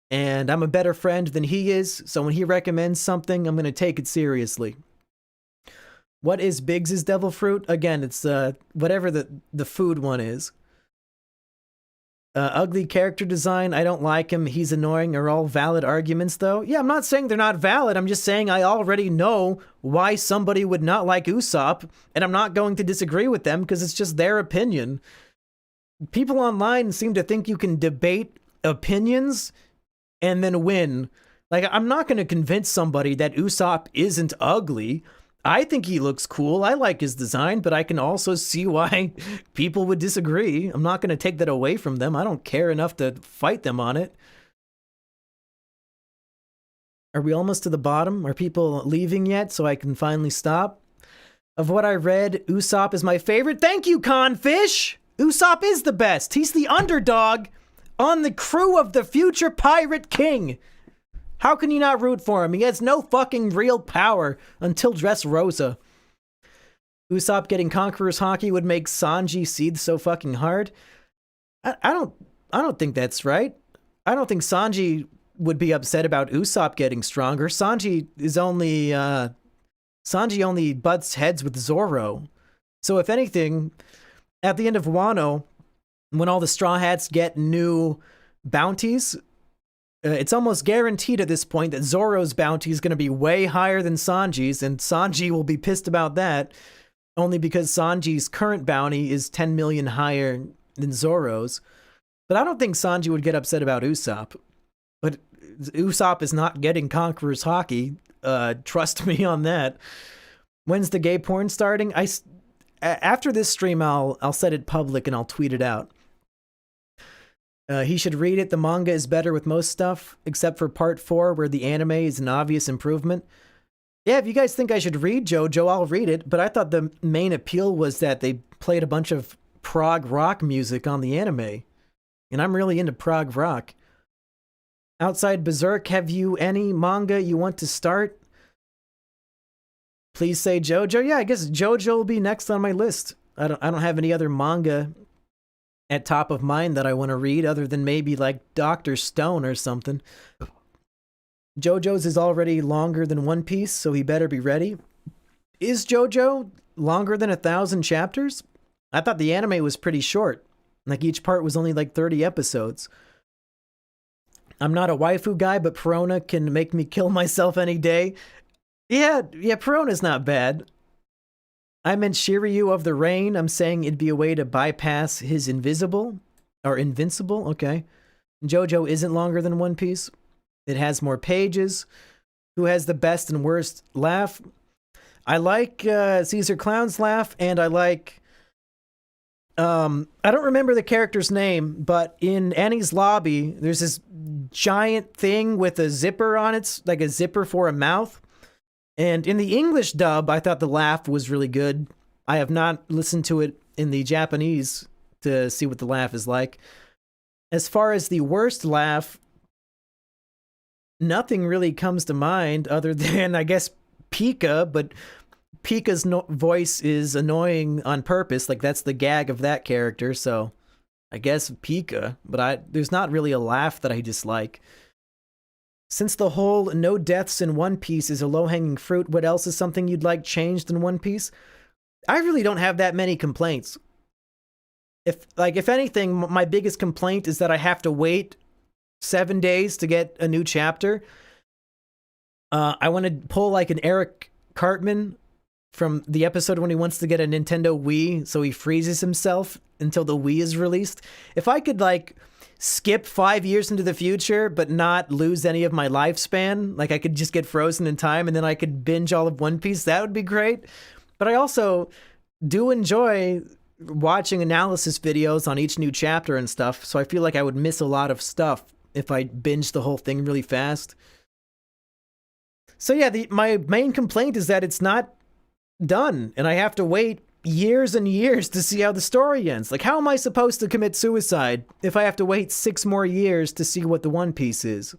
and I'm a better friend than he is. So when he recommends something, I'm going to take it seriously. What is Biggs's devil fruit? Again, it's whatever the food one is. Ugly character design, I don't like him, he's annoying, are all valid arguments though? Yeah, I'm not saying they're not valid, I'm just saying I already know why somebody would not like Usopp, and I'm not going to disagree with them because it's just their opinion. People online seem to think you can debate opinions and then win. Like, I'm not going to convince somebody that Usopp isn't ugly. I think he looks cool. I like his design, but I can also see why people would disagree. I'm not going to take that away from them. I don't care enough to fight them on it. Are we almost to the bottom? Are people leaving yet so I can finally stop? Of what I read, Usopp is my favorite. Thank you, Confish! Usopp is the best. He's the underdog on the crew of the future Pirate King. How can you not root for him? He has no fucking real power until Dressrosa. Usopp getting Conquerors hockey would make Sanji seethe so fucking hard. I don't think that's right. I don't think Sanji would be upset about Usopp getting stronger. Sanji only butts heads with Zoro. So if anything, at the end of Wano, when all the Straw Hats get new bounties, it's almost guaranteed at this point that Zoro's bounty is going to be way higher than Sanji's, and Sanji will be pissed about that, only because Sanji's current bounty is 10 million higher than Zoro's. But I don't think Sanji would get upset about Usopp. But Usopp is not getting Conquerors hockey. Trust me on that. When's the gay porn starting? After this stream, I'll set it public and I'll tweet it out. He should read it. The manga is better with most stuff, except for part 4, where the anime is an obvious improvement. Yeah, if you guys think I should read JoJo, I'll read it, but I thought the main appeal was that they played a bunch of prog rock music on the anime, and I'm really into prog rock. Outside Berserk, have you any manga you want to start? Please say JoJo. Yeah, I guess JoJo will be next on my list. I don't have any other manga at top of mind that I want to read, other than maybe like Dr. Stone or something. JoJo's is already longer than One Piece, so he better be ready. Is JoJo longer than 1,000 chapters? I thought the anime was pretty short. Like each part was only like 30 episodes. I'm not a waifu guy, but Perona can make me kill myself any day. Yeah, Perona's not bad. I meant Shiryu of the Rain. I'm saying it'd be a way to bypass his invisible or invincible. Okay. JoJo isn't longer than One Piece. It has more pages. Who has the best and worst laugh? I like Caesar Clown's laugh, and I like I don't remember the character's name, but in Annie's lobby, there's this giant thing with a zipper on it, like a zipper for a mouth. And in the English dub, I thought the laugh was really good. I have not listened to it in the Japanese to see what the laugh is like. As far as the worst laugh, nothing really comes to mind other than, I guess, Pika, but Pika's voice is annoying on purpose. Like, that's the gag of that character, so I guess Pika. But there's not really a laugh that I dislike. Since the whole no deaths in One Piece is a low-hanging fruit, what else is something you'd like changed in One Piece? I really don't have that many complaints. If anything, my biggest complaint is that I have to wait 7 days to get a new chapter. I want to pull like an Eric Cartman from the episode when he wants to get a Nintendo Wii, so he freezes himself until the Wii is released. If I could like skip 5 years into the future but not lose any of my lifespan, like I could just get frozen in time and then I could binge all of One Piece, that would be great. But I also do enjoy watching analysis videos on each new chapter and stuff, so I feel like I would miss a lot of stuff if I binged the whole thing really fast. So yeah, my main complaint is that it's not done, and I have to wait years and years to see how the story ends. Like, how am I supposed to commit suicide if I have to wait 6 more years to see what the One Piece is?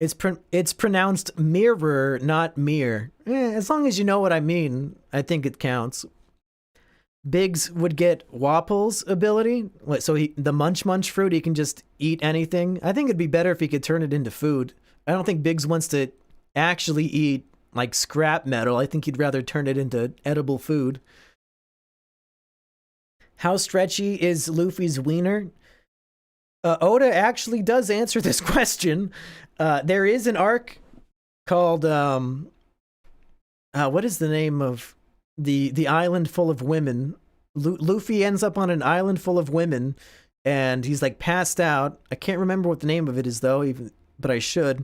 It's pronounced mirror, not mirror. As long as you know what I mean, I think it counts. Biggs would get Wapple's ability. So the munch fruit, he can just eat anything. I think it'd be better if he could turn it into food. I don't think Biggs wants to actually eat like scrap metal. I think he'd rather turn it into edible food. How stretchy is Luffy's wiener? Oda actually does answer this question. There is an arc called what is the name of the island full of women? Luffy ends up on an island full of women, and he's like passed out. I can't remember what the name of it is though, but I should.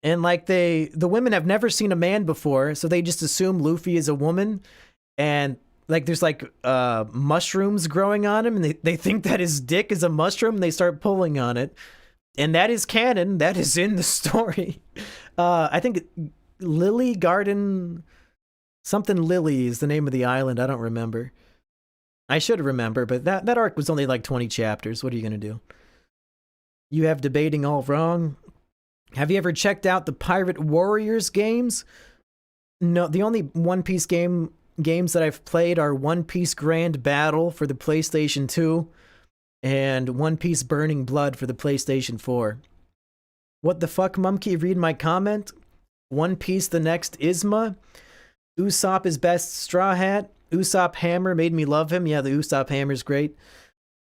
And like the women have never seen a man before, so they just assume Luffy is a woman, and like there's like mushrooms growing on him, and they think that his dick is a mushroom, and they start pulling on it. And that is canon. That is in the story. I think Lily Garden, something Lily is the name of the island. I don't remember. I should remember, but that arc was only like 20 chapters. What are you going to do? You have debating all wrong. Have you ever checked out the Pirate Warriors games? No, the only One Piece games that I've played are One Piece Grand Battle for the PlayStation 2 and One Piece Burning Blood for the PlayStation 4. What the fuck, Mumkey? Read my comment. One Piece the next Isma. Usopp is best Straw Hat. Usopp Hammer made me love him. Yeah, the Usopp Hammer's great.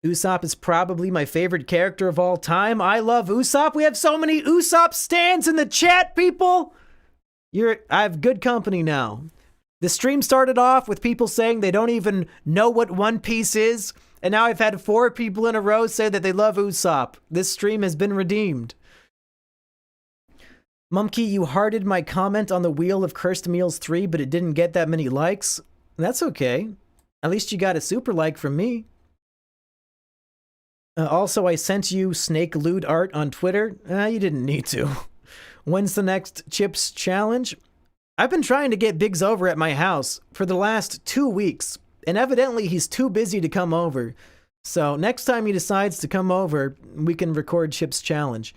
Usopp is probably my favorite character of all time. I love Usopp. We have so many Usopp stans in the chat, people. I have good company now. The stream started off with people saying they don't even know what One Piece is, and now I've had 4 people in a row say that they love Usopp. This stream has been redeemed. Mumkey, you hearted my comment on the Wheel of Cursed Meals 3, but it didn't get that many likes. That's okay. At least you got a super like from me. Also, I sent you snake lewd art on Twitter. You didn't need to. When's the next Chips challenge? I've been trying to get Biggs over at my house for the last 2 weeks, and evidently he's too busy to come over. So next time he decides to come over, we can record Chips challenge.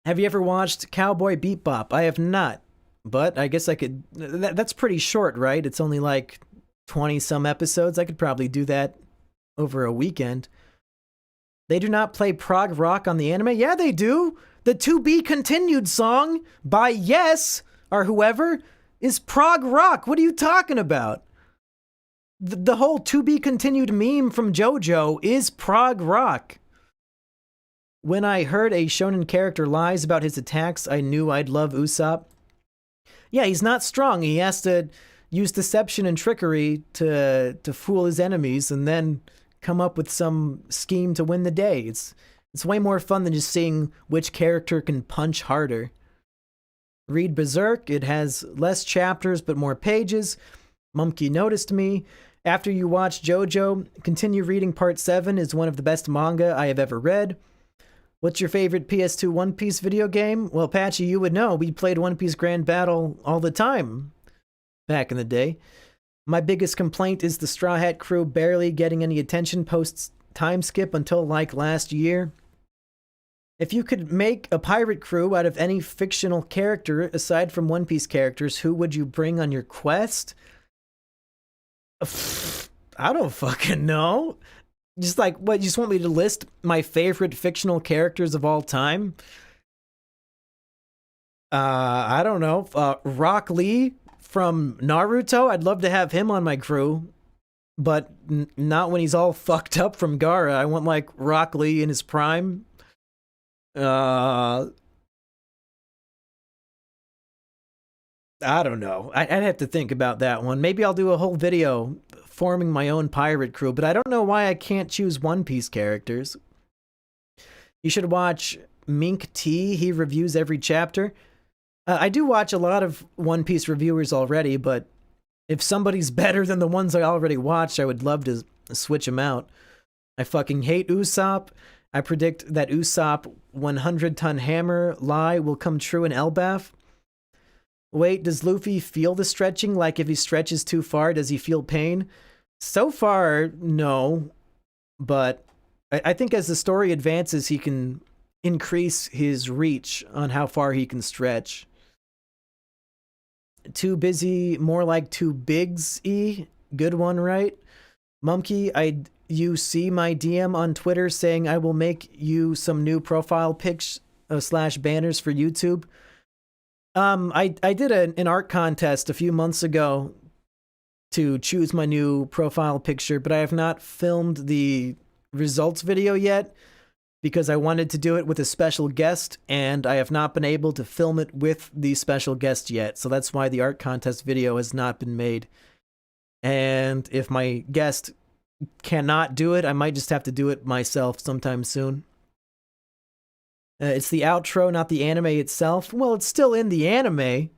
Have you ever watched Cowboy Bebop? I have not, but I guess I could. That's pretty short, right? It's only like 20-some episodes. I could probably do that over a weekend. They do not play prog rock on the anime? Yeah, they do. The To Be Continued song by Yes, or whoever, is prog rock. What are you talking about? The whole to be continued meme from JoJo is prog rock. When I heard a shonen character lies about his attacks, I knew I'd love Usopp. Yeah, he's not strong. He has to use deception and trickery to fool his enemies and then come up with some scheme to win the day. It's way more fun than just seeing which character can punch harder. Read Berserk. It has less chapters but more pages. Mumkey noticed me. After you watch JoJo, continue reading Part 7 is one of the best manga I have ever read. What's your favorite PS2 One Piece video game? Well, Patchy, you would know. We played One Piece Grand Battle all the time back in the day. My biggest complaint is the Straw Hat crew barely getting any attention post time skip until like last year. If you could make a pirate crew out of any fictional character aside from One Piece characters, who would you bring on your quest? I don't fucking know. Just like, what, you just want me to list my favorite fictional characters of all time? I don't know. Rock Lee from Naruto. I'd love to have him on my crew, but not when he's all fucked up from Gaara. I want like Rock Lee in his prime. I don't know. I'd have to think about that one. Maybe I'll do a whole video forming my own pirate crew, but I don't know why I can't choose One Piece characters. You should watch Mink T. He reviews every chapter. I do watch a lot of One Piece reviewers already, but if somebody's better than the ones I already watched, I would love to switch them out. I fucking hate Usopp. I predict that Usopp 100-ton hammer lie will come true in Elbaf. Wait, does Luffy feel the stretching? Like if he stretches too far, does he feel pain? So far, no. But I think as the story advances, he can increase his reach on how far he can stretch. Too busy, more like too bigs-y. Good one, right? Mumkey, you see my DM on Twitter saying I will make you some new profile pics / banners for YouTube. I did an art contest a few months ago to choose my new profile picture, but I have not filmed the results video yet because I wanted to do it with a special guest, and I have not been able to film it with the special guest yet, so that's why the art contest video has not been made. And if my guest cannot do it, I might just have to do it myself sometime soon. It's the outro, not the anime itself. Well, it's still in the anime.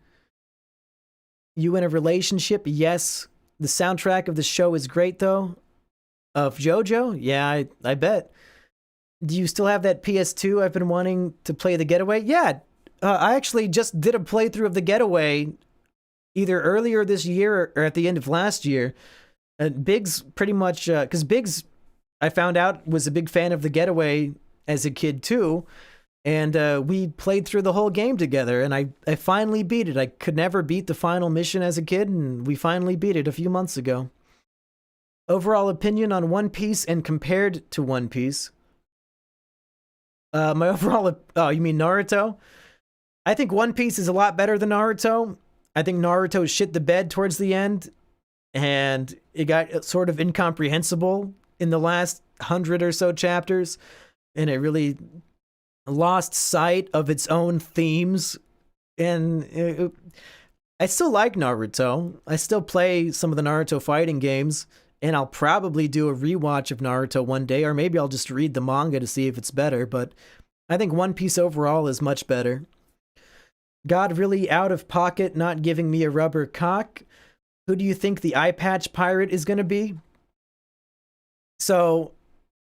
You in a relationship? Yes. The soundtrack of the show is great, though. Of JoJo? Yeah, I bet. Do you still have that PS2 I've been wanting to play The Getaway? Yeah. I actually just did a playthrough of The Getaway either earlier this year or at the end of last year. Biggs pretty much... because Biggs, I found out, was a big fan of The Getaway as a kid, too. And we played through the whole game together, and I finally beat it. I could never beat the final mission as a kid, and we finally beat it a few months ago. Overall opinion on One Piece and compared to One Piece. My overall... Oh, you mean Naruto? I think One Piece is a lot better than Naruto. I think Naruto shit the bed towards the end, and it got sort of incomprehensible in the last 100 or so chapters, and it really... lost sight of its own themes, and I still like Naruto. I still play some of the Naruto fighting games, and I'll probably do a rewatch of Naruto one day, or maybe I'll just read the manga to see if it's better, but I think One Piece overall is much better. God really out of pocket, not giving me a rubber cock. Who do you think the eye patch pirate is going to be? So,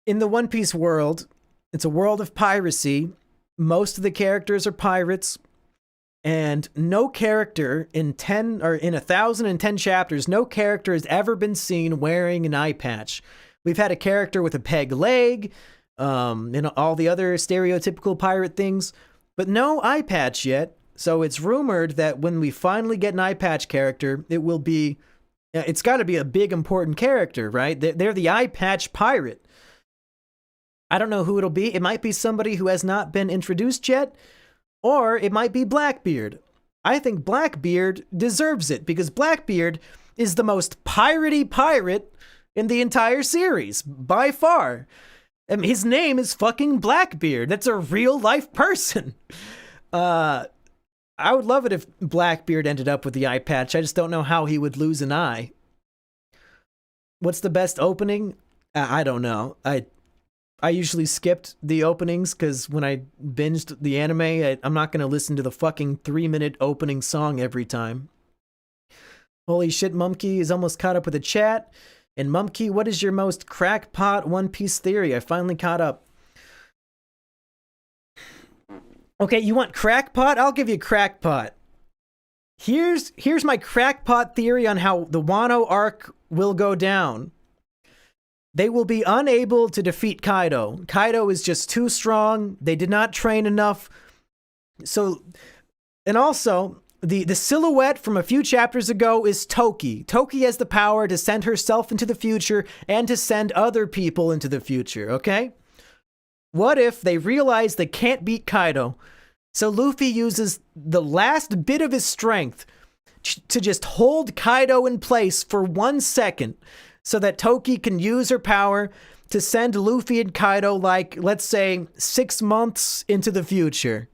in the One Piece world, it's a world of piracy. Most of the characters are pirates, and no character in 1,010 chapters, no character has ever been seen wearing an eye patch. We've had a character with a peg leg, and all the other stereotypical pirate things, but no eye patch yet. So it's rumored that when we finally get an eye patch character, it's got to be a big important character, right? They're the eye patch pirate. I don't know who it'll be. It might be somebody who has not been introduced yet, or it might be Blackbeard. I think Blackbeard deserves it, because Blackbeard is the most piratey pirate in the entire series, by far. I mean, his name is fucking Blackbeard. That's a real life person. I would love it if Blackbeard ended up with the eye patch. I just don't know how he would lose an eye. What's the best opening? I don't know. I usually skipped the openings because when I binged the anime, I'm not going to listen to the fucking 3-minute opening song every time. Holy shit, Mumkey is almost caught up with the chat. And Mumkey, what is your most crackpot One Piece theory? I finally caught up. Okay, you want crackpot? I'll give you crackpot. Here's my crackpot theory on how the Wano arc will go down. They will be unable to defeat Kaido. Kaido is just too strong. They did not train enough. So, and also, the silhouette from a few chapters ago is Toki. Toki has the power to send herself into the future and to send other people into the future, okay? What if they realize they can't beat Kaido? So Luffy uses the last bit of his strength to just hold Kaido in place for 1 second so that Toki can use her power to send Luffy and Kaido, like, let's say, 6 months into the future.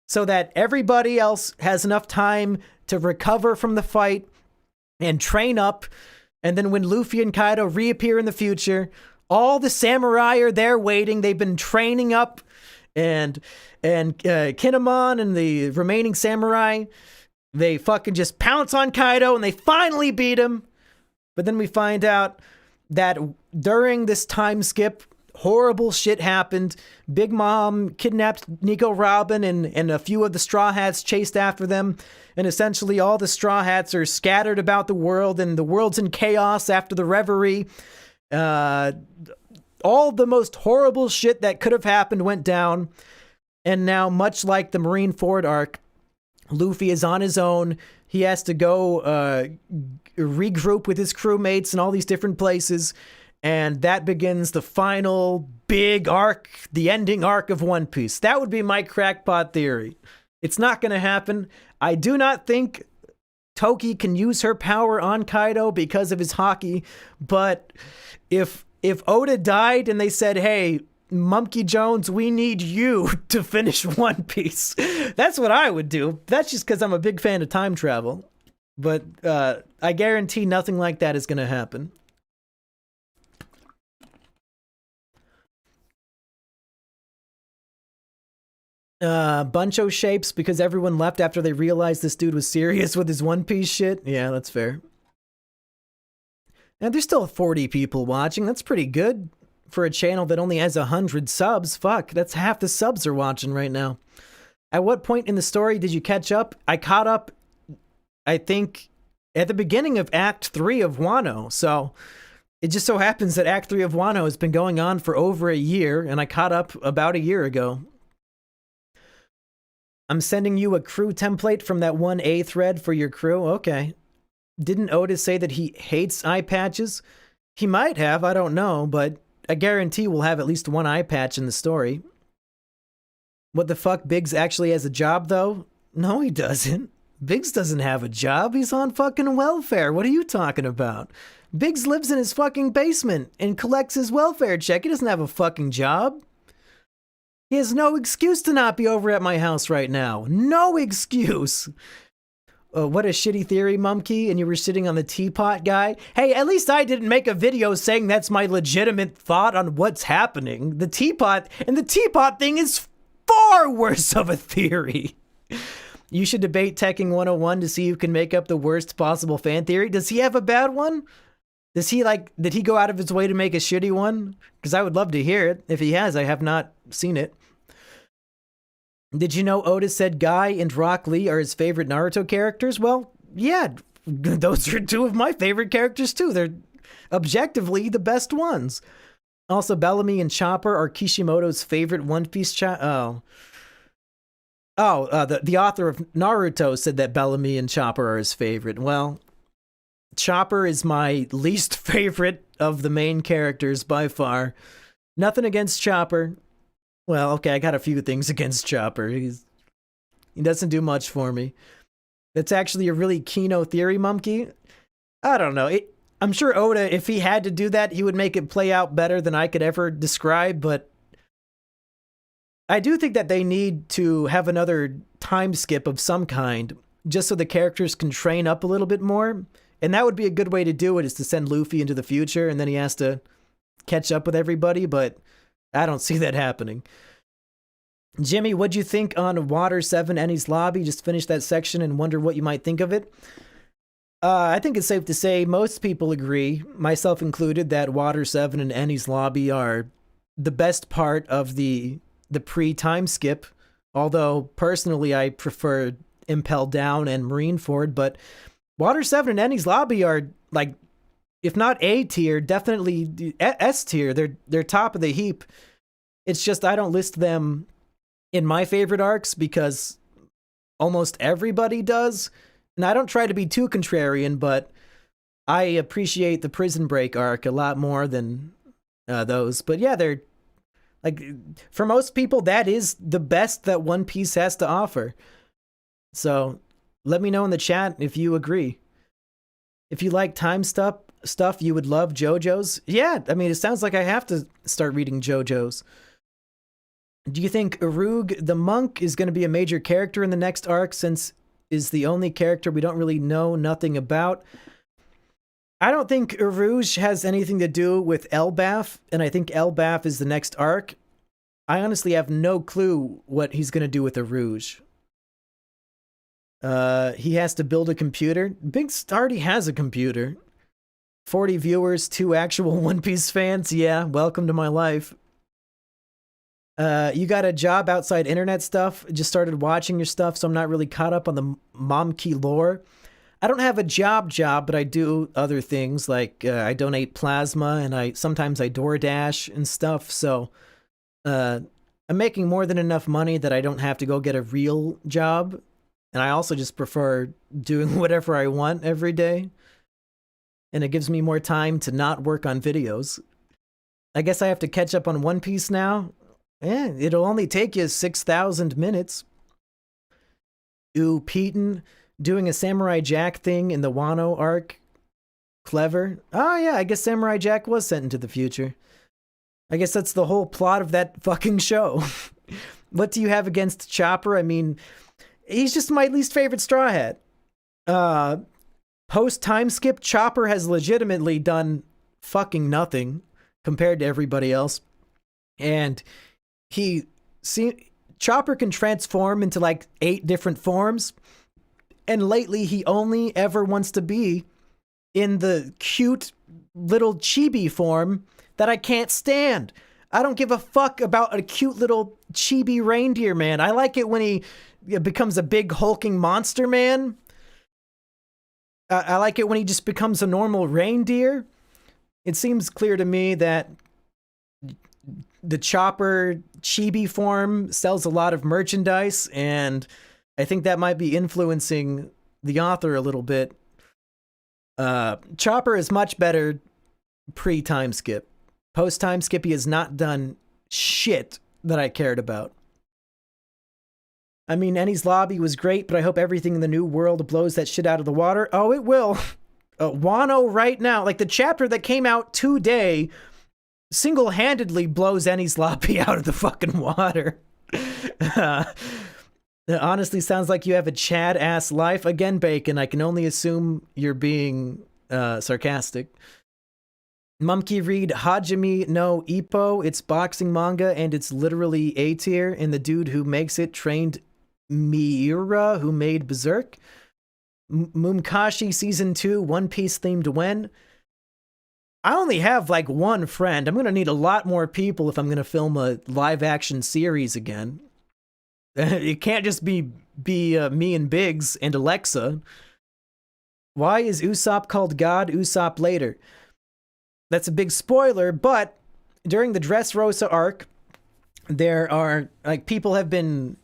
So that everybody else has enough time to recover from the fight and train up. And then when Luffy and Kaido reappear in the future, all the samurai are there waiting. They've been training up. And Kinemon and the remaining samurai, they fucking just pounce on Kaido and they finally beat him. But then we find out that during this time skip, horrible shit happened. Big Mom kidnapped Nico Robin and a few of the Straw Hats chased after them. And essentially all the Straw Hats are scattered about the world and the world's in chaos after the reverie. All the most horrible shit that could have happened went down. And now, much like the Marineford arc, Luffy is on his own. He has to go regroup with his crewmates in all these different places. And that begins the final big arc, the ending arc of One Piece. That would be my crackpot theory. It's not going to happen. I do not think Toki can use her power on Kaido because of his haki. But if Oda died and they said, hey, Monkey Jones, we need you to finish One Piece, that's what I would do. That's just because I'm a big fan of time travel. But I guarantee nothing like that is going to happen. Buncho shapes because everyone left after they realized this dude was serious with his One Piece shit. Yeah, that's fair. And there's still 40 people watching. That's pretty good for a channel that only has 100 subs. Fuck, that's half the subs are watching right now. At what point in the story did you catch up? I caught up, I think, at the beginning of Act 3 of Wano. So it just so happens that Act 3 of Wano has been going on for over a year, and I caught up about a year ago. I'm sending you a crew template from that 1A thread for your crew. Okay. Didn't Otis say that he hates eye patches? He might have, I don't know, but I guarantee we'll have at least one eye patch in the story. What the fuck, Biggs actually has a job, though? No, he doesn't. Biggs doesn't have a job. He's on fucking welfare. What are you talking about? Biggs lives in his fucking basement and collects his welfare check. He doesn't have a fucking job. He has no excuse to not be over at my house right now. No excuse. What a shitty theory, Mumkey, and you were sitting on the teapot guy. Hey, at least I didn't make a video saying that's my legitimate thought on what's happening. The teapot thing is far worse of a theory. You should debate Tekking 101 to see who can make up the worst possible fan theory. Does he have a bad one? Did he go out of his way to make a shitty one? Because I would love to hear it. If he has, I have not seen it. Did you know Otis said Guy and Rock Lee are his favorite Naruto characters? Well, yeah, those are two of my favorite characters too. They're objectively the best ones. Also, Bellamy and Chopper are Kishimoto's favorite One Piece the author of Naruto said that Bellamy and Chopper are his favorite. Well, Chopper is my least favorite of the main characters by far. Nothing against Chopper. Well, okay, I got a few things against Chopper. He doesn't do much for me. That's actually a really Kino theory, Mumkey. I don't know. I'm sure Oda, if he had to do that, he would make it play out better than I could ever describe, but I do think that they need to have another time skip of some kind, just so the characters can train up a little bit more. And that would be a good way to do it, is to send Luffy into the future, and then he has to catch up with everybody, but I don't see that happening. Jimmy, what'd you think on Water 7 Enies Lobby? Just finished that section and wonder what you might think of it. I think it's safe to say most people agree, myself included, that Water 7 and Enies Lobby are the best part of the pre-time skip, although personally I prefer Impel Down and Marineford, but Water 7 and Enies Lobby are, like, if not A tier, definitely S tier. They're top of the heap. It's just I don't list them in my favorite arcs because almost everybody does. And I don't try to be too contrarian, but I appreciate the Prison Break arc a lot more than those. But yeah, they're, like, for most people, that is the best that One Piece has to offer. So let me know in the chat if you agree. If you like time stuff, you would love JoJo's. Yeah, I mean, it sounds like I have to start reading JoJo's. Do you think Urug the monk is going to be a major character in the next arc, since is the only character we don't really know nothing about? I don't think Uruj has anything to do with Elbaf, and I think Elbaf is the next arc. I honestly have no clue what he's going to do with Uruj. He has to build a computer. Biggs already has a computer. 40 viewers, 2 actual One Piece fans. Yeah, welcome to my life. You got a job outside internet stuff. Just started watching your stuff, so I'm not really caught up on the Momki lore. I don't have a job, but I do other things, like I donate plasma, and sometimes I DoorDash and stuff, so I'm making more than enough money that I don't have to go get a real job. And I also just prefer doing whatever I want every day. And it gives me more time to not work on videos. I guess I have to catch up on One Piece now. Yeah, it'll only take you 6,000 minutes. Ooh, Peyton doing a Samurai Jack thing in the Wano arc. Clever. Oh yeah, I guess Samurai Jack was sent into the future. I guess that's the whole plot of that fucking show. What do you have against Chopper? I mean, he's just my least favorite Straw Hat. Post-time skip, Chopper has legitimately done fucking nothing compared to everybody else. And Chopper can transform into like 8 different forms. And lately he only ever wants to be in the cute little chibi form that I can't stand. I don't give a fuck about a cute little chibi reindeer man. I like it when he becomes a big hulking monster man. I like it when he just becomes a normal reindeer. It seems clear to me that the Chopper chibi form sells a lot of merchandise, and I think that might be influencing the author a little bit. Chopper is much better pre-time skip. Post-time skip, he has not done shit that I cared about. I mean, Enies Lobby was great, but I hope everything in the new world blows that shit out of the water. Oh, it will. Wano right now, like the chapter that came out today, single-handedly blows Enies Lobby out of the fucking water. It honestly sounds like you have a Chad-ass life. Again, Bacon, I can only assume you're being sarcastic. Mumki read Hajime no Ippo. It's boxing manga, and it's literally A tier, and the dude who makes it trained Miura, who made Berserk. Mumkashi Season 2, One Piece themed when? I only have like one friend. I'm going to need a lot more people if I'm going to film a live-action series again. It can't just be me and Biggs and Alexa. Why is Usopp called God? Usopp later. That's a big spoiler, but during the Dressrosa arc, there are, like, people have been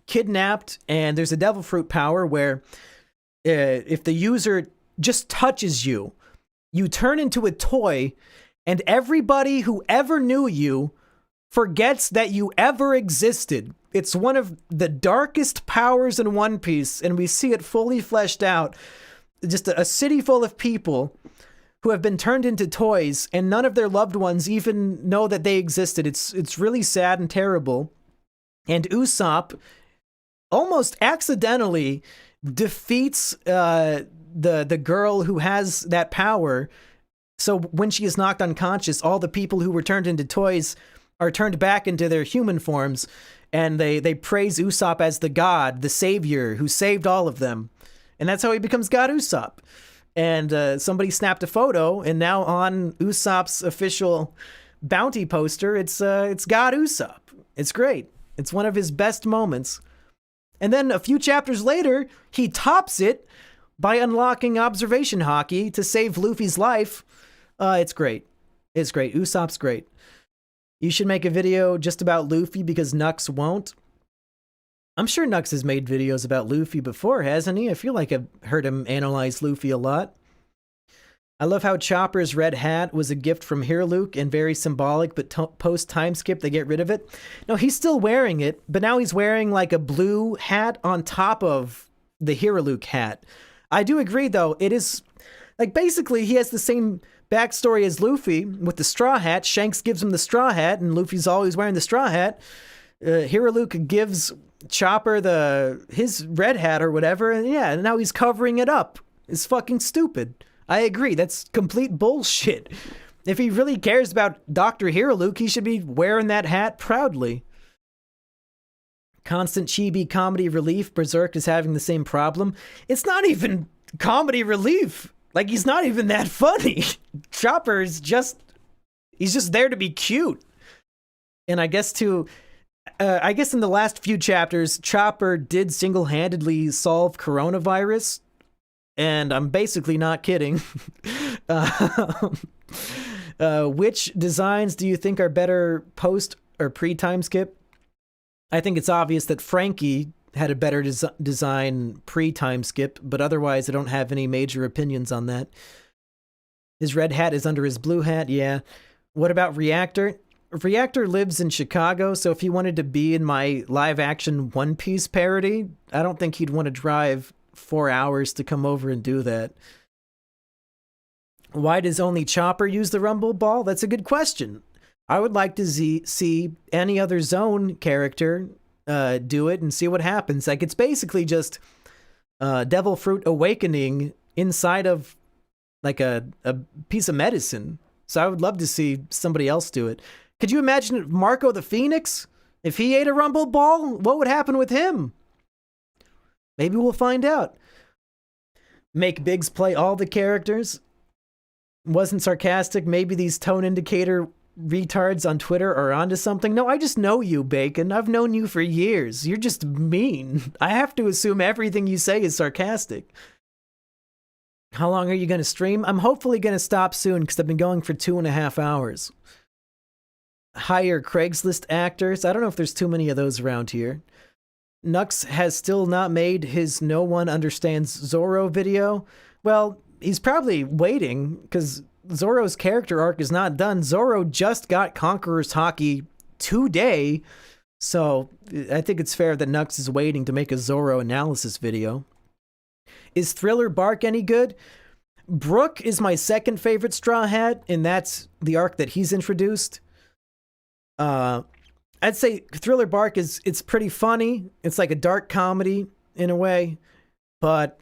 kidnapped, and there's a devil fruit power where if the user just touches you, you turn into a toy, and everybody who ever knew you forgets that you ever existed. It's one of the darkest powers in One Piece, and we see it fully fleshed out just a city full of people who have been turned into toys, and none of their loved ones even know that they existed. It's really sad and terrible. And Usopp almost accidentally defeats the girl who has that power. So when she is knocked unconscious, all the people who were turned into toys are turned back into their human forms, and they praise Usopp as the god, the savior who saved all of them. And that's how he becomes God Usopp. And somebody snapped a photo, and now on Usopp's official bounty poster, it's God Usopp. It's great. It's one of his best moments. And then a few chapters later, he tops it by unlocking observation hockey to save Luffy's life. It's great. It's great. Usopp's great. You should make a video just about Luffy because Nux won't. I'm sure Nux has made videos about Luffy before, hasn't he? I feel like I've heard him analyze Luffy a lot. I love how Chopper's red hat was a gift from Luke and very symbolic, but post-time skip, they get rid of it. No, he's still wearing it, but now he's wearing like a blue hat on top of the Luke hat. I do agree, though. It is, like, basically, he has the same backstory as Luffy with the straw hat. Shanks gives him the straw hat, and Luffy's always wearing the straw hat. Luke gives Chopper his red hat or whatever, and yeah, now he's covering it up. It's fucking stupid. I agree, that's complete bullshit. If he really cares about Dr. Luke, he should be wearing that hat proudly. Constant chibi comedy relief. Berserk is having the same problem. It's not even comedy relief. Like, he's not even that funny. Chopper's he's just there to be cute. And I guess in the last few chapters, Chopper did single-handedly solve coronavirus. And I'm basically not kidding. Which designs do you think are better post or pre-time skip? I think it's obvious that Frankie had a better design pre-time skip, but otherwise I don't have any major opinions on that. His red hat is under his blue hat, yeah. What about Reactor? Reactor lives in Chicago, so if he wanted to be in my live-action One Piece parody, I don't think he'd want to drive 4 hours to come over and do that. Why does only Chopper use the Rumble Ball? That's a good question. I would like to see any other Zone character do it and see what happens. Like, it's basically just Devil Fruit awakening inside of like a piece of medicine. So I would love to see somebody else do it. Could you imagine Marco the Phoenix? If he ate a Rumble Ball, what would happen with him? Maybe we'll find out. Make Biggs play all the characters. Wasn't sarcastic. Maybe these tone indicator retards on Twitter are onto something. No, I just know you, Bacon. I've known you for years. You're just mean. I have to assume everything you say is sarcastic. How long are you going to stream? I'm hopefully going to stop soon because I've been going for 2.5 hours. Hire Craigslist actors. I don't know if there's too many of those around here. Nux has still not made his No One Understands Zoro video. Well, he's probably waiting because Zoro's character arc is not done. Zoro just got Conquerors hockey today, so I think it's fair that Nux is waiting to make a Zoro analysis video. Is Thriller Bark any good? Brook is my second favorite Straw Hat, and that's the arc that he's introduced. I'd say Thriller Bark it's pretty funny. It's like a dark comedy in a way, but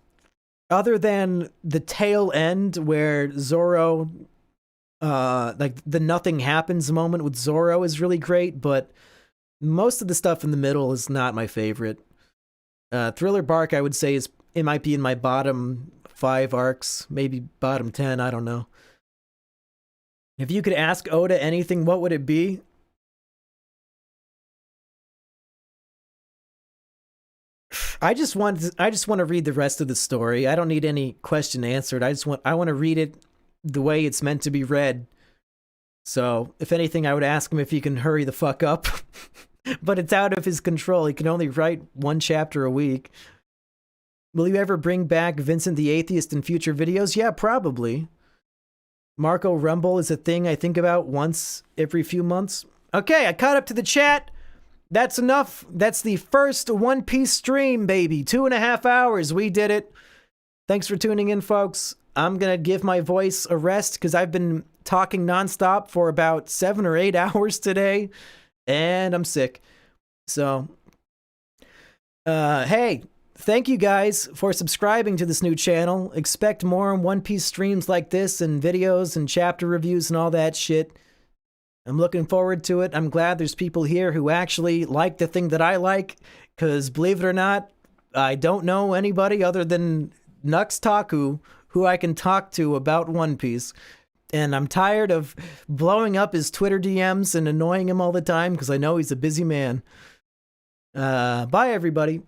other than the tail end where Zoro, like the nothing happens moment with Zoro is really great, but most of the stuff in the middle is not my favorite. Thriller Bark, I would say, it might be in my bottom 5 arcs, maybe bottom 10, I don't know. If you could ask Oda anything, what would it be? I just want to read the rest of the story. I don't need any question answered. I want to read it the way it's meant to be read. So, if anything, I would ask him if he can hurry the fuck up. But it's out of his control. He can only write 1 chapter a week. Will you ever bring back Vincent the Atheist in future videos? Yeah, probably. Marco Rumble is a thing I think about once every few months. Okay, I caught up to the chat. That's enough. That's the first One Piece stream, baby. 2.5 hours. We did it. Thanks for tuning in, folks. I'm going to give my voice a rest because I've been talking nonstop for about 7 or 8 hours today, and I'm sick. So, hey, thank you guys for subscribing to this new channel. Expect more One Piece streams like this and videos and chapter reviews and all that shit. I'm looking forward to it. I'm glad there's people here who actually like the thing that I like, because believe it or not, I don't know anybody other than Nux Taku who I can talk to about One Piece. And I'm tired of blowing up his Twitter DMs and annoying him all the time because I know he's a busy man. Bye, everybody.